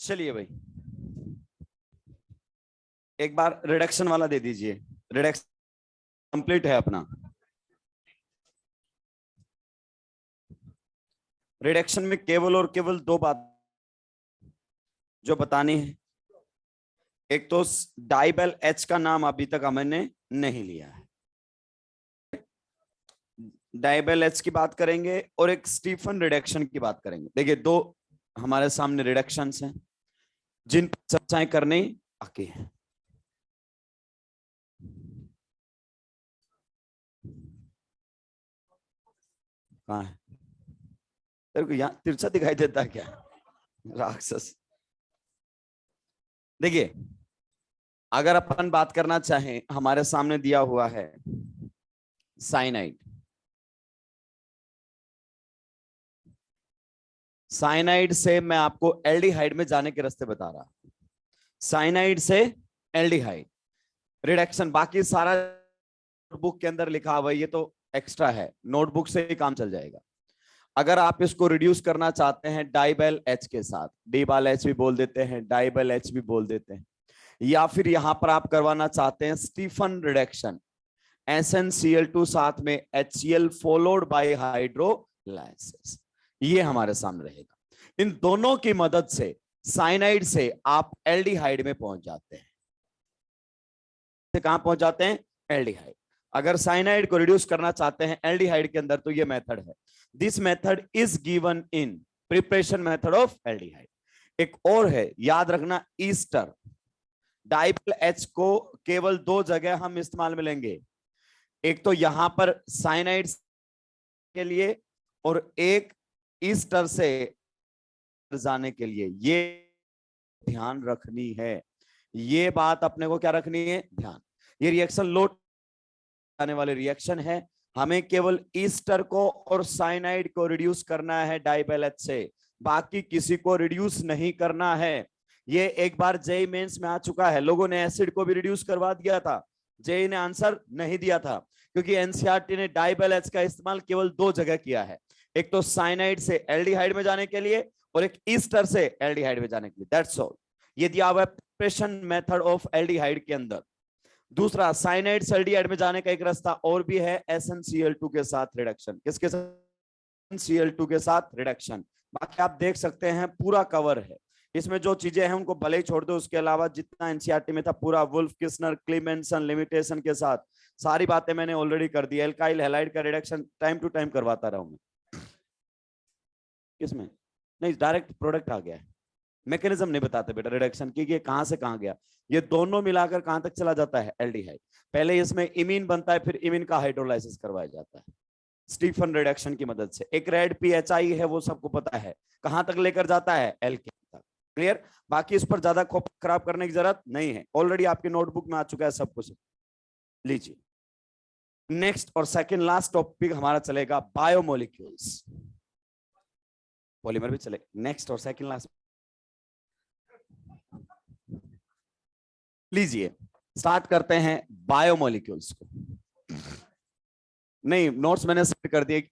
चलिए भाई, एक बार रिडक्शन वाला दे दीजिए। रिडक्शन कंप्लीट है अपना। रिडक्शन में केवल और केवल दो बात जो बतानी है। एक तो डाइबेल एच का नाम अभी तक हमने नहीं लिया है। डाइबेल एच की बात करेंगे और एक स्टीफन रिडक्शन की बात करेंगे। देखिए, दो हमारे सामने रिडक्शंस हैं जिन पर चर्चाएं करनी बाकी है। कहाँ है? तेरे को यहाँ तिरछा दिखाई देता है क्या? राक्षस। देखिए, अगर अपन बात करना चाहें, हमारे सामने दिया हुआ है साइनाइड। साइनाइड से मैं आपको एल्डिहाइड में जाने के रास्ते बता रहा। साइनाइड से एल्डिहाइड रिडक्शन, बाकी सारा नोटबुक के अंदर लिखा हुआ है, ये तो एक्स्ट्रा है, नोटबुक से ही काम चल जाएगा। अगर आप इसको रिड्यूस करना चाहते हैं डाइबेल एच के साथ, डीबाल एच भी बोल देते हैं, डाइबेल एच भी बोल देते हैं, या फिर यहां पर आप करवाना चाहते हैं स्टीफन रिडक्शन, SnCl2 साथ में HCl फॉलोड बाय हाइड्रोलाइसिस, ये हमारे सामने रहेगा। इन दोनों की मदद से साइनाइड से आप एल्डिहाइड में पहुंच जाते हैं। कहां पहुंच जाते हैं? एल्डिहाइड। अगर साइनाइड को रिड्यूस करना चाहते हैं एल्डिहाइड के अंदर, तो ये मेथड है। This method is given in preparation method of aldehyde. एक और है, याद रखना, ईस्टर। डाइबेल एच को केवल दो जगह हम इस्तेमाल में लेंगे, एक तो यहां पर साइनाइड के लिए और एक ईस्टर से जाने के लिए। ये ध्यान रखनी है, ये बात अपने को क्या रखनी है? ध्यान। ये रिएक्शन लोड आने वाले रिएक्शन है, हमें केवल ईस्टर को और साइनाइड को रिड्यूस करना है डाइबेल एच से, बाकी किसी को रिड्यूस नहीं करना है। ये एक बार जेई मेंस में आ चुका है, लोगों ने एसिड को भी रिड्यूस करवा दिया था, जेई ने आंसर नहीं दिया था, क्योंकि एनसीईआरटी ने डाइबेल एच का इस्तेमाल केवल दो जगह किया है, एक तो साइनाइड से एल्डिहाइड में जाने के लिए और एक ईस्टर से एल्डिहाइड में जाने के लिए। That's all. ये दिया हुआ है प्रिपरेशन मेथड ऑफ एल्डिहाइड के अंदर। दूसरा, साइनाइड से एल्डिहाइड में जाने का एक रास्ता और भी है, SnCl2 के साथ रिडक्शन। किसके साथ? Cl2 के साथ रिडक्शन। बाकी आप देख सकते हैं पूरा कवर है, इसमें जो चीजें हैं उनको भले ही छोड़ दो, उसके अलावा जितना एनसीईआरटी में था पूरा वुल्फ, किस्नर, क्लीमेंसन, लिमिटेशन के साथ सारी बातें मैंने ऑलरेडी कर दी। एल्काइल हैलाइड का रिडक्शन टाइम टू टाइम करवाता रहा हूं मैं। किसमें? नहीं, डायरेक्ट प्रोडक्ट आ गया है, मैकेनिज्म नहीं बताते बेटा रिडक्शन की, ये कहां से कहां गया। ये दोनों मिलाकर कहां तक चला जाता है? एल्डिहाइड। पहले इसमें इमीन बनता है, फिर इमीन का हाइड्रोलाइसिस करवाया जाता है स्टीफन रिडक्शन की मदद से। एक रेड PHI है, वो सबको पता है, कहां तक लेकर जाता है? एल्केन तक। क्लियर? बाकी इस पर ज्यादा खराब करने की जरूरत नहीं है, ऑलरेडी आपकी नोटबुक में आ चुका है सब कुछ। लीजिए, नेक्स्ट और सेकंड लास्ट टॉपिक हमारा चलेगा बायोमोलिक्यूल्स। पॉलीमर भी चलेगा, नेक्स्ट और सेकंड लास्ट। लीजिए, स्टार्ट करते हैं बायोमोलिक्यूल्स को। नहीं, नोट्स मैंने सेट कर दिए,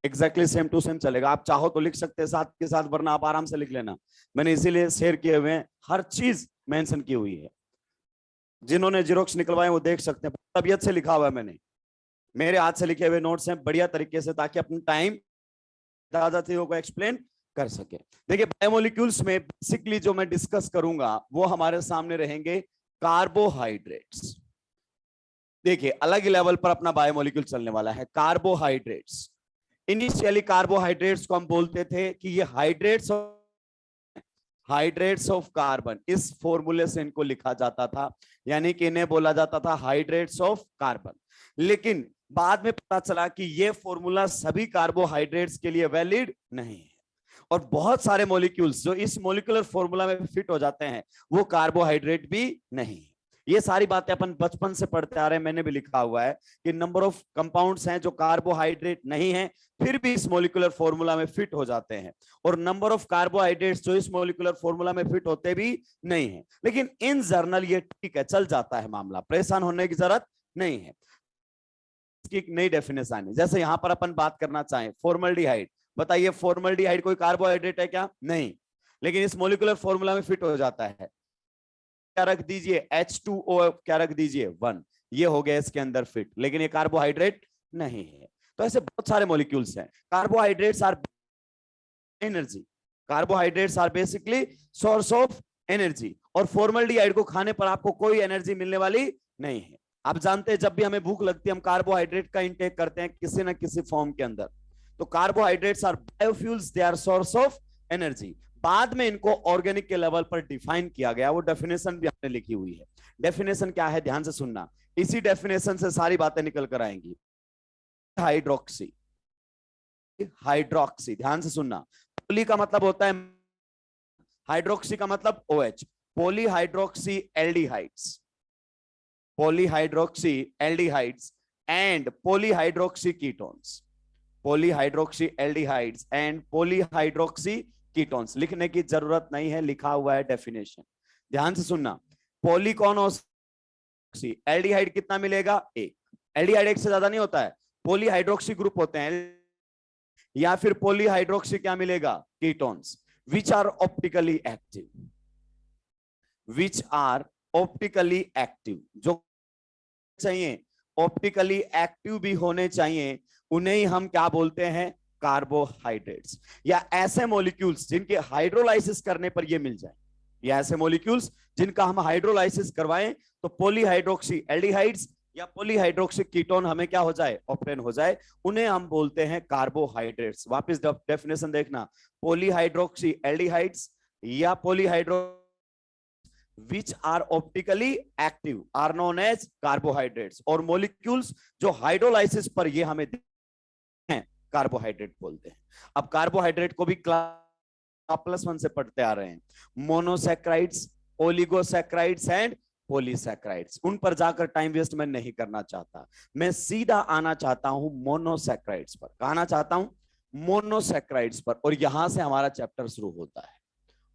एग्जैक्टली सेम टू सेम चलेगा। आप चाहो तो लिख सकते हैं साथ के साथ, वरना आप आराम से लिख लेना, मैंने इसीलिए शेयर किए हुए हैं, हर चीज मेंशन की हुई है। जिन्होंने जीरोक्स निकलवाए वो देख सकते हैं, तबीयत से लिखा हुआ है मैंने, मेरे हाथ से लिखे हुए नोट्स हैं बढ़िया तरीके से, ताकि अपना टाइम ज्यादा चीजों को एक्सप्लेन कर सके। देखिए, बायोमोलिक्यूल्स में बेसिकली जो मैं डिस्कस करूंगा वो हमारे सामने रहेंगे कार्बोहाइड्रेट्स। देखिए, अलग ही लेवल पर अपना बायोमोलिक्यूल चलने वाला है। कार्बोहाइड्रेट्स, इनिशियली कार्बोहाइड्रेट्स को हम बोलते थे कि ये हाइड्रेट्स ऑफ कार्बन, इस फॉर्मूले से इनको लिखा जाता था, यानी कि इन्हें बोला जाता था हाइड्रेट्स ऑफ कार्बन। लेकिन बाद में पता चला कि ये फॉर्मूला सभी कार्बोहाइड्रेट्स के लिए वैलिड नहीं है, और बहुत सारे मॉलिक्यूल्स जो इस मॉलिक्यूलर फॉर्मूला में फिट हो जाते हैं वो कार्बोहाइड्रेट भी नहीं है। ये सारी बातें अपन बचपन से पढ़ते आ रहे हैं, मैंने भी लिखा हुआ है कि नंबर ऑफ कंपाउंड्स हैं जो कार्बोहाइड्रेट नहीं है फिर भी इस मॉलिक्यूलर फॉर्मूला में फिट हो जाते हैं, और नंबर ऑफ कार्बोहाइड्रेट्स जो इस मॉलिक्यूलर फॉर्मूला में फिट होते भी नहीं है। लेकिन इन जर्नल ये ठीक है, चल जाता है मामला, परेशान होने की जरूरत नहीं है। इसकी एक नई डेफिनेशन है, जैसे यहां पर अपन बात करना चाहें फॉर्मल्डिहाइड, बताइए फॉर्मल्डिहाइड कोई कार्बोहाइड्रेट है क्या? नहीं, लेकिन इस मोलिकुलर फॉर्मूला में फिट हो जाता है। क्या रख दीजिए H2O, क्या रख दीजिए 1, ये हो गया इसके अंदर फिट, लेकिन ये कार्बोहाइड्रेट नहीं है। तो ऐसे बहुत सारे मॉलिक्यूल्स हैं। Carbohydrates are energy, carbohydrates are basically source of energy, और फॉर्मल्डिहाइड को खाने पर आपको कोई एनर्जी मिलने वाली नहीं है। आप जानते हैं जब भी हमें भूख लगती है हम कार्बोहाइड्रेट का इंटेक करते हैं किसी ना किसी फॉर्म के अंदर। तो carbohydrates are biofuels, they are source of energy. बाद में इनको ऑर्गेनिक के लेवल पर डिफाइन किया गया, वो डेफिनेशन भी आपने लिखी हुई है। डेफिनेशन क्या है, ध्यान से सुनना, इसी डेफिनेशन से सारी बातें निकल कर आएंगी। हाइड्रोक्सी, हाइड्रोक्सी, ध्यान से सुनना। पोली का मतलब होता है, हाइड्रोक्सी का मतलब OH, polyhydroxy aldehydes, polyhydroxy aldehydes and polyhydroxy ketones, polyhydroxy aldehydes and polyhydroxy ketones. लिखने की जरूरत नहीं है, लिखा हुआ है डेफिनेशन। ध्यान से सुनना, पॉली कौन हो, एल्डिहाइड कितना मिलेगा? एक। एल्डिहाइड एक से ज्यादा नहीं होता है, पॉलीहाइड्रोक्सी ग्रुप होते हैं, या फिर पॉलीहाइड्रोक्सी क्या मिलेगा? Ketones, which are optically active, which are optically active, जो चाहिए ऑप्टिकली एक्टिव भी होने चाहिए, उन्हें ही हम क्या बोलते हैं? कार्बोहाइड्रेट्स। या ऐसे मॉलिक्यूल्स जिनके हाइड्रोलाइसिस करने पर ये मिल जाए, या ऐसे मॉलिक्यूल्स जिनका हम हाइड्रोलाइसिस करवाएं तो पॉलीहाइड्रोक्सी एल्डिहाइड्स या पॉलीहाइड्रोक्सी कीटोन हमें क्या हो जाए? ऑब्टेन हो जाए, उन्हें हम बोलते हैं कार्बोहाइड्रेट्स। वापस डेफिनेशन देखना, पॉलीहाइड्रोक्सी एल्डिहाइड्स या पॉलीहाइड्रो which are optically active are known as carbohydrates, और molecules जो हाइड्रोलाइसिस पर ये हमें हैं कार्बोहाइड्रेट बोलते हैं। अब कार्बोहाइड्रेट को भी क्लास 1 से पढ़ते आ रहे हैं, मोनोसैक्राइड्स, ओलिगोसैक्राइड्स एंड पॉलीसैक्राइड्स। उन पर जाकर टाइम वेस्ट मैं नहीं करना चाहता, मैं सीधा आना चाहता हूं मोनोसैक्राइड्स पर। आना चाहता हूं मोनोसैक्राइड्स पर, और यहां से हमारा चैप्टर शुरू होता है।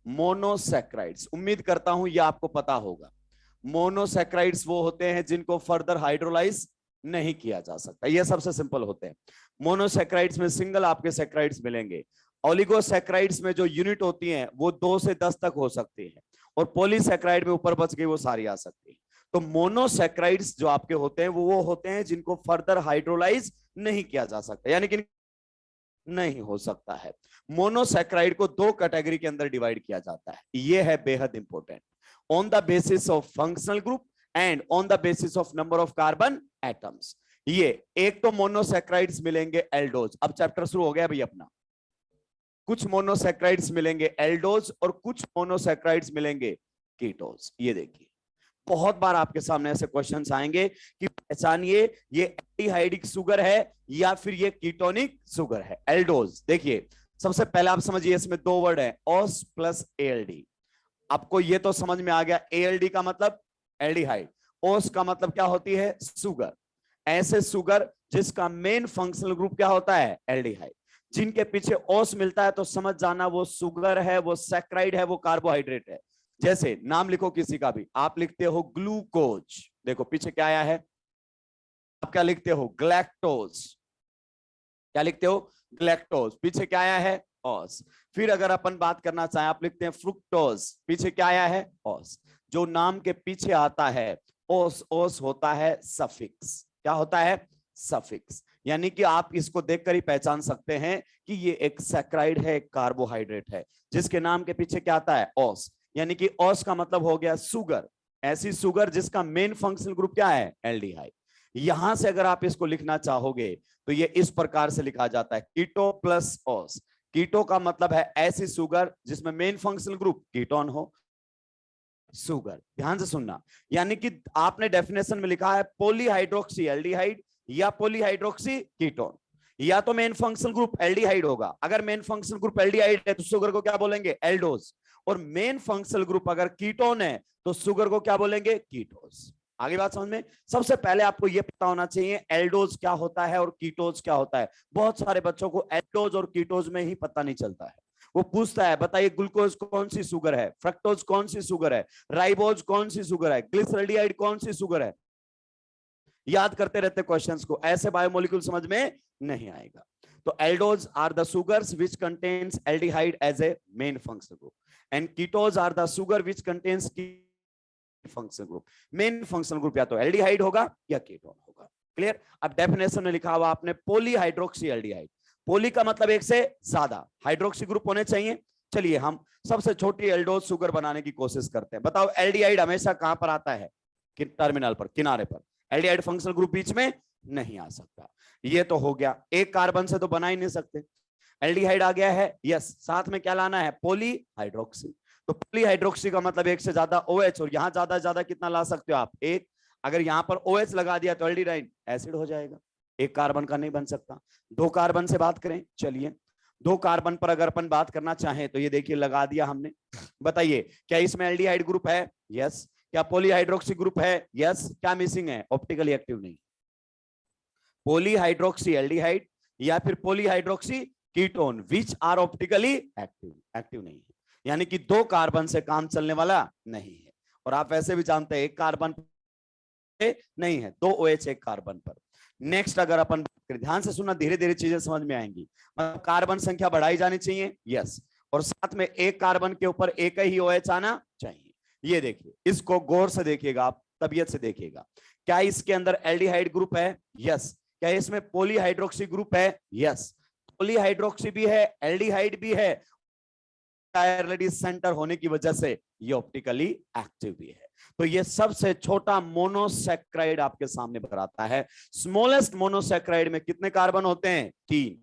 मोनोसैक्राइड्स, उम्मीद करता हूं ये आपको पता होगा। मोनोसैक्राइड्स वो होते हैं जिनको फर्दर हाइड्रोलाइज नहीं किया जा सकता, ये सबसे सिंपल होते हैं। मोनोसैक्राइड्स में सिंगल आपके सैक्राइड्स मिलेंगे, ओलिगोसैक्राइड्स में जो यूनिट होती हैं वो 2 से 10 तक हो सकती है, और पॉलीसैक्राइड में ऊपर बच गई वो सारी आ सकती है। तो मोनोसैक्राइड्स जो आपके होते हैं वो होते हैं जिनको फर्दर हाइड्रोलाइज नहीं किया जा सकता, यानी कि नहीं हो सकता है। मोनोसैक्राइड को 2 कैटेगरी के अंदर डिवाइड किया जाता है, ये है बेहद important, on the basis of functional group and on the basis of number of carbon atoms. ये एक तो मोनोसैक्राइड्स मिलेंगे एल्डोज, अब चैप्टर शुरू हो गया भाई अपना। कुछ मोनोसैक्राइड्स मिलेंगे एल्डोज और कुछ मोनोसैक्राइड्स मिलेंगे कीटोज। ये देखिए बहुत बार आपके सामने ऐसे क्वेश्चंस आएंगे कि पहचानिए ये एल्डिहाइडिक शुगर है या फिर ये कीटोनिक शुगर है। एल्डोज देखिए, सबसे पहले आप समझिए इसमें 2 वर्ड है, ओस प्लस एएलडी। आपको ये तो समझ में आ गया, एएलडी का मतलब एल्डिहाइड, ओस का मतलब क्या होती है? शुगर। ऐसे शुगर जिसका मेन फंक्शनल ग्रुप क्या होता है? एल्डिहाइड। जिनके पीछे ओस मिलता है तो समझ जाना वो शुगर है, वो सैक्राइड है, वो कार्बोहाइड्रेट है। जैसे नाम लिखो किसी का भी, आप लिखते हो ग्लूकोज, देखो पीछे क्या आया है? आप क्या लिखते हो? ग्लैक्टोज। क्या लिखते हो? ग्लैक्टोज। पीछे क्या आया है? ओस। फिर अगर अपन बात करना चाहें, आप लिखते हैं फ्रुक्टोज, पीछे क्या आया है? ओस। जो नाम के पीछे आता है ओस, ओस होता है सफिक्स। क्या होता है? सफिक्स। यानी कि आप इसको देखकर ही पहचान सकते हैं कि ये एक सैक्राइड है, एक कार्बोहाइड्रेट है, जिसके नाम के पीछे क्या आता है? ओस। यानी कि ओस का मतलब हो गया शुगर, ऐसी शुगर जिसका मेन फंक्शनल ग्रुप क्या है? एल्डिहाइड। यहां से अगर आप इसको लिखना चाहोगे तो ये इस प्रकार से लिखा जाता है, कीटो प्लस ओस। कीटो का मतलब है ऐसी शुगर जिसमें मेन फंक्शनल ग्रुप कीटोन हो, शुगर। ध्यान से सुनना, यानी कि आपने डेफिनेशन में लिखा है पॉलीहाइड्रोक्सी एल्डिहाइड या पॉलीहाइड्रोक्सी कीटोन, या तो मेन फंक्शनल ग्रुप एल्डिहाइड होगा। अगर मेन फंक्शनल ग्रुप एल्डिहाइड है तो शुगर को क्या बोलेंगे? एल्डोज। और मेन फंक्शनल ग्रुप अगर कीटोन है तो शुगर को क्या बोलेंगे? कीटोज। आगे बात समझ में? सबसे पहले आपको यह पता होना चाहिए एल्डोज क्या होता है और कीटोज क्या होता है। बहुत सारे बच्चों को एल्डोज और कीटोज में ही पता नहीं चलता है। वो पूछता है बताइए ग्लूकोज कौन सी शुगर है, फ्रक्टोज कौन सी शुगर है, राइबोज कौन सी शुगर है, ग्लिसरॉल्डिहाइड कौन सी शुगर है। याद करते रहते क्वेश्चंस को, ऐसे बायोमोलिक्यूल समझ में नहीं आएगा। तो aldoses are the sugars which contains aldehyde as a main functional group and ketoses are the sugar which contains functional group. Main functional group या तो एल्डिहाइड होगा या कीटोन होगा। क्लियर? अब डेफिनेशन में लिखा हुआ आपने पॉलीहाइड्रोक्सी एल्डिहाइड। पॉली का मतलब एक से ज्यादा, हाइड्रोक्सी ग्रुप होने चाहिए। चलिए हम सबसे छोटी एल्डोज शुगर बनाने की कोशिश करते हैं। बताओ एल्डिहाइड हमेशा कहां पर आता है? टर्मिनल पर, किनारे पर। एल्डिहाइड फंक्शनल ग्रुप बीच में नहीं आ सकता। ये तो हो गया, एक कार्बन से तो बना ही नहीं सकते। एल्डिहाइड आ गया है, यस, साथ में क्या लाना है? पॉलीहाइड्रोक्सी। तो पॉलीहाइड्रोक्सी का मतलब एक से ज्यादा OH, और यहां ज्यादा कितना ला सकते हो आप? एक। अगर यहां पर OH लगा दिया तो एल्डिहाइड एसिड हो जाएगा, एक कार्बन का नहीं बन सकता। दो कार्बन से बात करें, चलिए दो कार्बन पर अगर अपन बात करना चाहें तो ये देखिए लगा दिया हमने। बताइए क्या इसमें एल्डिहाइड ग्रुप है? यस। क्या पॉलीहाइड्रोक्सी ग्रुप है? यस। क्या मिसिंग है? ऑप्टिकली एक्टिव नहीं। पॉलीहाइड्रोक्सी एल्डिहाइड या फिर polyhydroxy ketone which are optically active, active नहीं है, यानी कि दो कार्बन से काम चलने वाला नहीं है। और आप वैसे भी जानते हैं एक कार्बन नहीं है, दो OH एक कार्बन पर। नेक्स्ट अगर अपन बात करें, ध्यान से सुनना, धीरे धीरे चीजें समझ में आएंगी। मतलब कार्बन संख्या बढ़ाई जानी चाहिए, यस, और साथ में एक कार्बन के ऊपर एक ही OH आना चाहिए। ये देखिए, इसको गौर से देखिएगा आप, तबियत से देखिएगा। क्या इसके अंदर एल्डिहाइड ग्रुप है? यस। क्या इसमें पॉलीहाइड्रोक्सी ग्रुप है? यस। पॉलीहाइड्रोक्सी भी है, एल्डिहाइड भी है, सेंटर होने की वजह से ये ऑप्टिकली एक्टिव भी है। तो ये सबसे छोटा मोनोसैक्राइड आपके सामने बताता है। स्मॉलेस्ट मोनोसैक्राइड में कितने कार्बन होते हैं? 3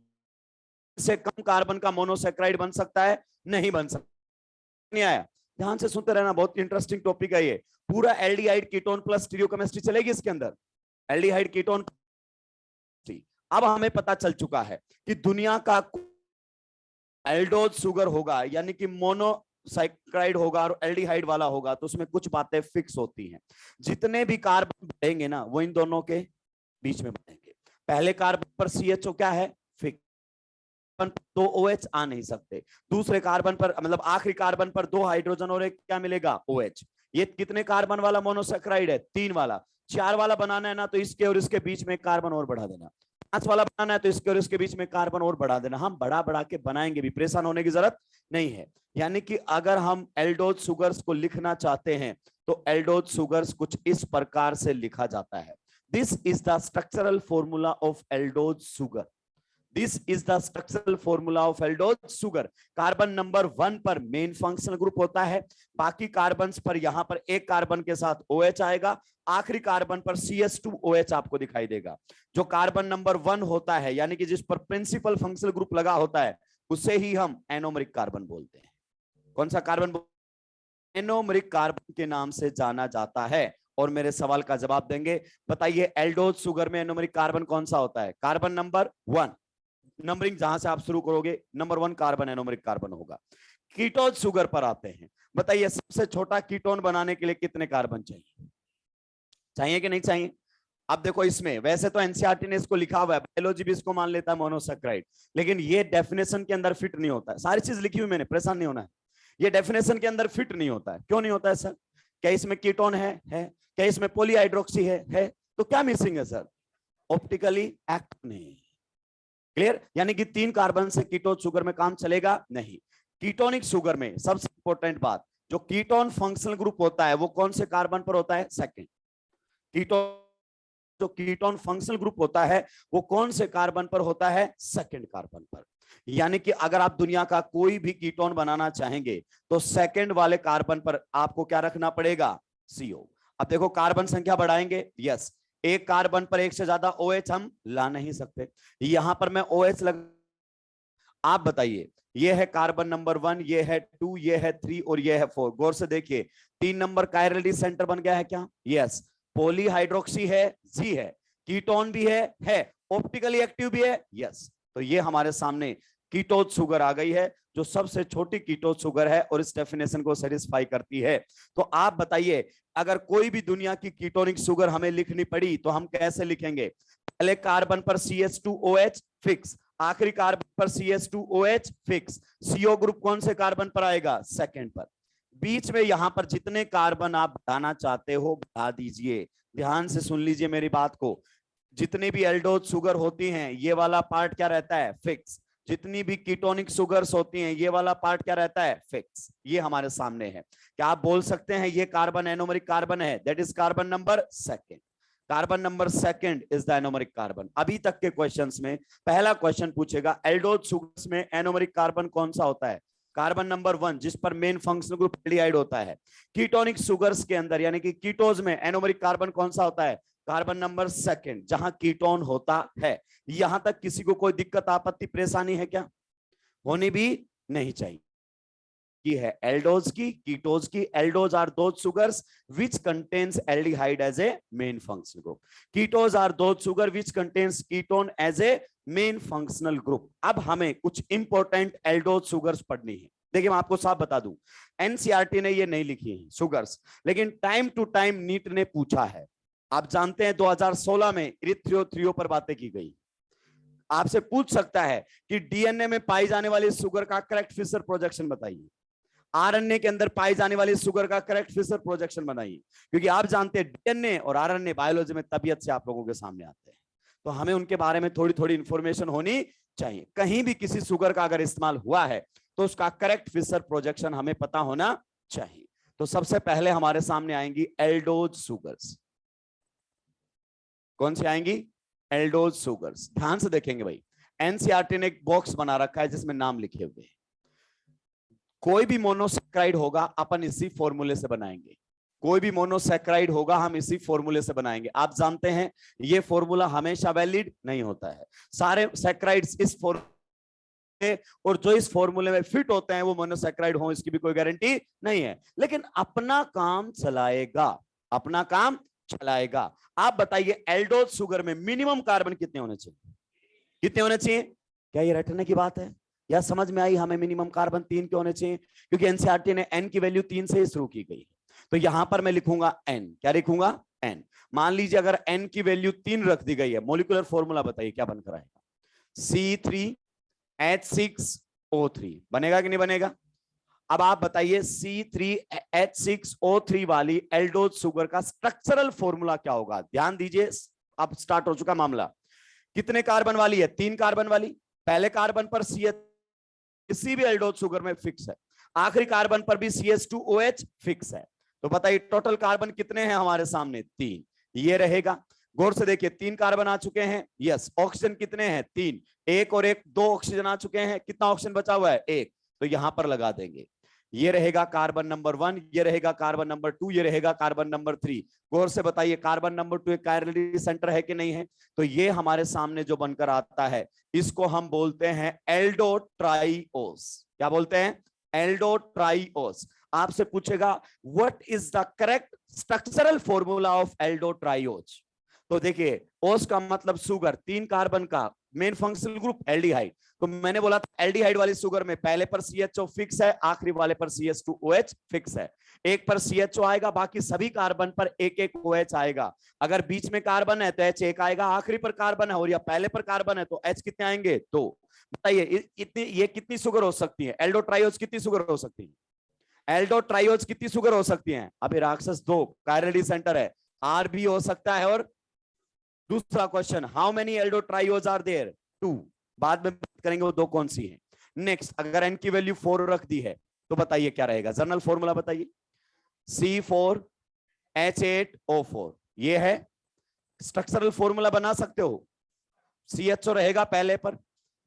से कम कार्बन का मोनोसैक्राइड बन सकता है? नहीं बन सकता। नहीं आया? ध्यान से सुनते रहना, बहुत इंटरेस्टिंग टॉपिक है ये। पूरा एल्डिहाइड कीटोन प्लस स्टीरियोकेमिस्ट्री चलेगी इसके अंदर, एल्डिहाइड कीटोन। अब हमें पता चल चुका है कि दुनिया का एल्डोज शुगर होगा, यानी कि मोनोसैक्राइड होगा और एल्डिहाइड वाला होगा, तो उसमें कुछ बातें फिक्स होती हैं। जितने भी कार्बन बढ़ेंगे ना, वो इन दोनों के बीच में बढ़ेंगे। पहले कार्बन पर CHO क्या है? फिक्स, दो OH आ नहीं सकते। दूसरे कार्बन पर, मतलब आखिरी कार्बन पर 2 हाइड्रोजन और एक क्या मिलेगा? OH। ये कितने कार्बन वाला मोनोसैक्राइड है? 3 वाला। 4 वाला बनाना है ना, तो इसके और इसके बीच में कार्बन और बढ़ा देना। 5 वाला बनाना है तो इसके और इसके बीच में कार्बन और बढ़ा देना। हम बढ़ा के बनाएंगे भी, परेशान होने की जरूरत नहीं है। यानी कि अगर हम एल्डोज शुगर्स को लिखना चाहते हैं तो एल्डोज शुगर्स कुछ इस प्रकार से लिखा जाता है। This is the structural formula of aldose sugar. This is the structural formula of aldose sugar. Carbon number 1 पर मेन फंक्शनल ग्रुप होता है, बाकी कार्बन पर यहां पर एक कार्बन के साथ OH आएगा, आखिरी कार्बन पर CH2OH आपको दिखाई देगा। जो कार्बन नंबर 1 होता है, यानी कि जिस पर प्रिंसिपल फंक्शनल ग्रुप लगा होता है, उसे ही हम एनोमरिक कार्बन बोलते हैं। कौन सा कार्बन? एनोमरिक कार्बन के नाम से जाना जाता है। और मेरे सवाल का जवाब देंगे। बताइए एल्डोज शुगर में एनोमरिक कार्बन कौन सा होता है? Carbon number 1। नंबरिंग जहां से आप शुरू करोगे, नंबर 1 कार्बन एनोमरिक कार्बन होगा। कीटोन शुगर पर आते हैं। बताइए सबसे छोटा कीटोन बनाने के लिए कितने कार्बन चाहिए? चाहिए कि नहीं चाहिए? अब देखो, इसमें वैसे तो एनसीईआरटी ने इसको लिखा हुआ है, बायोलॉजी भी इसको मान लेता है मोनोसैक्राइड, लेकिन ये डेफिनेशन के अंदर फिट नहीं होता है। सारी चीज लिखी हुई मैंने, परेशान नहीं होना है। ये डेफिनेशन के अंदर फिट नहीं होता है। क्यों नहीं होता है सर? क्या इसमें कीटोन है? क्या इसमें पॉलीहाइड्रोक्सी है? तो क्या मिसिंग है सर? ऑप्टिकली एक्टिव नहीं। क्लियर? यानी कि 3 कार्बन से कीटोन शुगर में काम चलेगा नहीं। कीटोनिक शुगर में सबसे इंपॉर्टेंट बात, जो कीटोन फंक्शनल ग्रुप होता है वो कौन से कार्बन पर होता है? सेकंड। कीटोन, जो कीटोन फंक्शनल ग्रुप होता है वो कौन से कार्बन पर होता है? सेकंड कार्बन पर। यानी कि अगर आप दुनिया का कोई भी कीटोन बनाना चाहेंगे तो सेकंड वाले कार्बन पर आपको क्या रखना पड़ेगा? CO। अब देखो कार्बन संख्या बढ़ाएंगे, यस, एक कार्बन पर एक से ज्यादा OH हम ला नहीं सकते। यहां पर मैं OH लग, आप बताइए, ये है कार्बन नंबर 1, ये है 2, ये है 3 और ये है 4। गौर से देखिए, 3 नंबर कायरली सेंटर बन गया है क्या? यस। पॉलीहाइड्रोक्सी है, जी है, कीटोन भी है, ऑप्टिकली एक्टिव भी है, यस। तो ये हमारे सामने कीटोन शुगर आ गई है, जो सबसे छोटी कीटोन शुगर है और इस डेफिनेशन को सेटिस्फाई करती है। तो आप बताइए, अगर कोई भी दुनिया की कीटोनिक शुगर हमें लिखनी पड़ी तो हम कैसे लिखेंगे? पहले कार्बन पर CH2OH फिक्स, आखिरी कार्बन पर CH2OH फिक्स। CO ग्रुप कौन से कार्बन पर आएगा? सेकंड पर। बीच में यहां पर जितने कार्बन आप बढ़ाना चाहते हो बढ़ा दीजिए। ध्यान से सुन लीजिए मेरी बात को। जितनी भी एल्डोज शुगर होती हैं ये वाला पार्ट क्या रहता है, फिक्स। जितनी भी कीटोनिक शुगर्स होती हैं ये वाला पार्ट क्या रहता है, फिक्स। ये हमारे सामने है। क्या आप बोल सकते हैं ये कार्बन एनोमरिक कार्बन है, that is carbon number second. Carbon number second is the anomeric carbon. अभी तक के क्वेश्चंस में पहला क्वेश्चन पूछेगा एल्डोज शुगर्स में एनोमरिक कार्बन कौन सा होता है, कार्बन नंबर 1, जिस पर मेन फंक्शनल ग्रुप एल्डिहाइड होता है। कीटोनिक शुगर्स के अंदर यानी कि कीटोज में एनोमरिक कार्बन कौन सा होता है, कार्बन नंबर सेकंड, जहां कीटोन होता है। यहां तक किसी को कोई दिक्कत आपत्ति परेशानी है क्या, होनी भी नहीं चाहिए। की है एल्डोज की, कीटोज की। Aldoses are those sugars which contains aldehyde as a main functional group, ketoses are those sugar which contains ketone as a main functional group. अब हमें कुछ इंपॉर्टेंट एल्डोज शुगर्स पढ़नी है। देखिए मैं आपको साफ बता दूं, एनसीईआरटी ने ये नहीं लिखी है शुगर्स, लेकिन टाइम टू टाइम नीट ने पूछा है। आप जानते हैं 2016 में इरिथ्रोथ्रियो पर बातें की गई। आपसे पूछ सकता है कि डीएनए में पाई जाने वाली शुगर का करेक्ट फिशर प्रोजेक्शन बताइए, आरएनए के अंदर पाई जाने वाली शुगर का करेक्ट फिशर प्रोजेक्शन बनाइए। क्योंकि आप जानते हैं डीएनए और आरएनए बायोलॉजी में तबीयत से आप लोगों के सामने आते हैं, तो हमें उनके बारे में थोड़ी थोड़ी इंफॉर्मेशन होनी चाहिए। कहीं भी किसी शुगर का अगर इस्तेमाल हुआ है तो उसका करेक्ट फिशर प्रोजेक्शन हमें पता होना चाहिए। तो सबसे पहले हमारे सामने आएंगी एल्डोज शुगर्स। कौन सी आएंगी, एल्डोज शुगर्स। ध्यान से देखेंगे भाई, एनसीईआरटी ने एक बॉक्स बना रखा है जिसमें नाम लिखे हुए हैं। कोई भी मोनोसैकेराइड होगा अपन इसी फॉर्मूले से बनाएंगे, कोई भी मोनोसैकेराइड होगा हम इसी फॉर्मूले से बनाएंगे। आप जानते हैं ये फॉर्मूला हमेशा वैलिड नहीं होता है। सारे सैकेराइड्स इस फॉर्मूले, और जो इस फॉर्मूले में फिट होते हैं वो मोनोसैकेराइड हो, इसकी भी कोई गारंटी नहीं है, लेकिन अपना काम चलाएगा, अपना काम चलाएगा। आप बताइए एल्डोज शुगर में मिनिमम कार्बन कितने होने चाहिए, कितने होने चाहिए? क्या ये रटने की बात है या समझ में आई हमें मिनिमम कार्बन 3 के होने चाहिए? क्योंकि एनसीईआरटी ने एन की वैल्यू 3 से ही शुरू की गई। तो यहां पर मैं लिखूंगा एन, क्या लिखूंगा, एन। मान लीजिए अगर एन की वैल्यू 3 रख दी गई है, मोलिकुलर फॉर्मूला बताइए क्या बनकर आएगा, C3H6O3 बनेगा कि नहीं बनेगा? अब आप बताइए C3H6O3 वाली एल्डोज शुगर का स्ट्रक्चरल फॉर्मूला क्या होगा? ध्यान दीजिए, अब स्टार्ट हो चुका मामला। कितने कार्बन वाली है, 3 कार्बन वाली। पहले कार्बन पर CH किसी भी एल्डोज शुगर में फिक्स है, आखिरी कार्बन पर भी CH2OH फिक्स है। तो बताइए टोटल कार्बन कितने हैं हमारे सामने, 3। ये रहेगा। गौर से देखिए 3 कार्बन आ चुके हैं, यस। ऑक्सीजन कितने हैं, 3। एक और एक 2 ऑक्सीजन आ चुके हैं, कितना ऑक्सीजन बचा हुआ है, 1। तो यहां पर लगा देंगे। ये रहेगा कार्बन नंबर 1, ये रहेगा कार्बन नंबर 2, ये रहेगा कार्बन नंबर 3। गौर से बताइए कार्बन नंबर 2 एक कायरलिटी सेंटर है कि नहीं है? तो ये हमारे सामने जो बनकर आता है इसको हम बोलते हैं एल्डोट्राइओस। क्या बोलते हैं, एल्डोट्राइओस। आपसे पूछेगा what is the correct structural formula of aldotriose. तो देखिए ओस का मतलब शुगर, 3 कार्बन का मेन फंक्शनल ग्रुप एल्डिहाइड। तो मैंने बोला था एल्डिहाइड वाली शुगर में पहले पर CHO फिक्स है, आखिरी वाले पर CH2OH फिक्स है। एक पर CHO आएगा, बाकी सभी कार्बन पर एक एक OH आएगा। अगर बीच में कार्बन है तो H एक आएगा, आखिरी पर कार्बन है और या पहले पर कार्बन है तो H कितने आएंगे, 2। बताइए इतनी ये कितनी शुगर हो सकती है, एल्डोट्राइओस कितनी शुगर हो सकती है, एल्डोट्राइओस कितनी शुगर हो सकती है? अभी राक्षस 2 कायरली सेंटर है, R भी हो सकता है। और दूसरा question, how many aldotriose are there, 2। बाद में बात करेंगे वो 2 कौन सी है। नेक्स्ट, अगर n की वैल्यू 4 रख दी है तो बताइए क्या रहेगा, जनरल फॉर्मूला बताइए, C4H8O4। ये है स्ट्रक्चरल फॉर्मूला, बना सकते हो। CHO रहेगा पहले पर,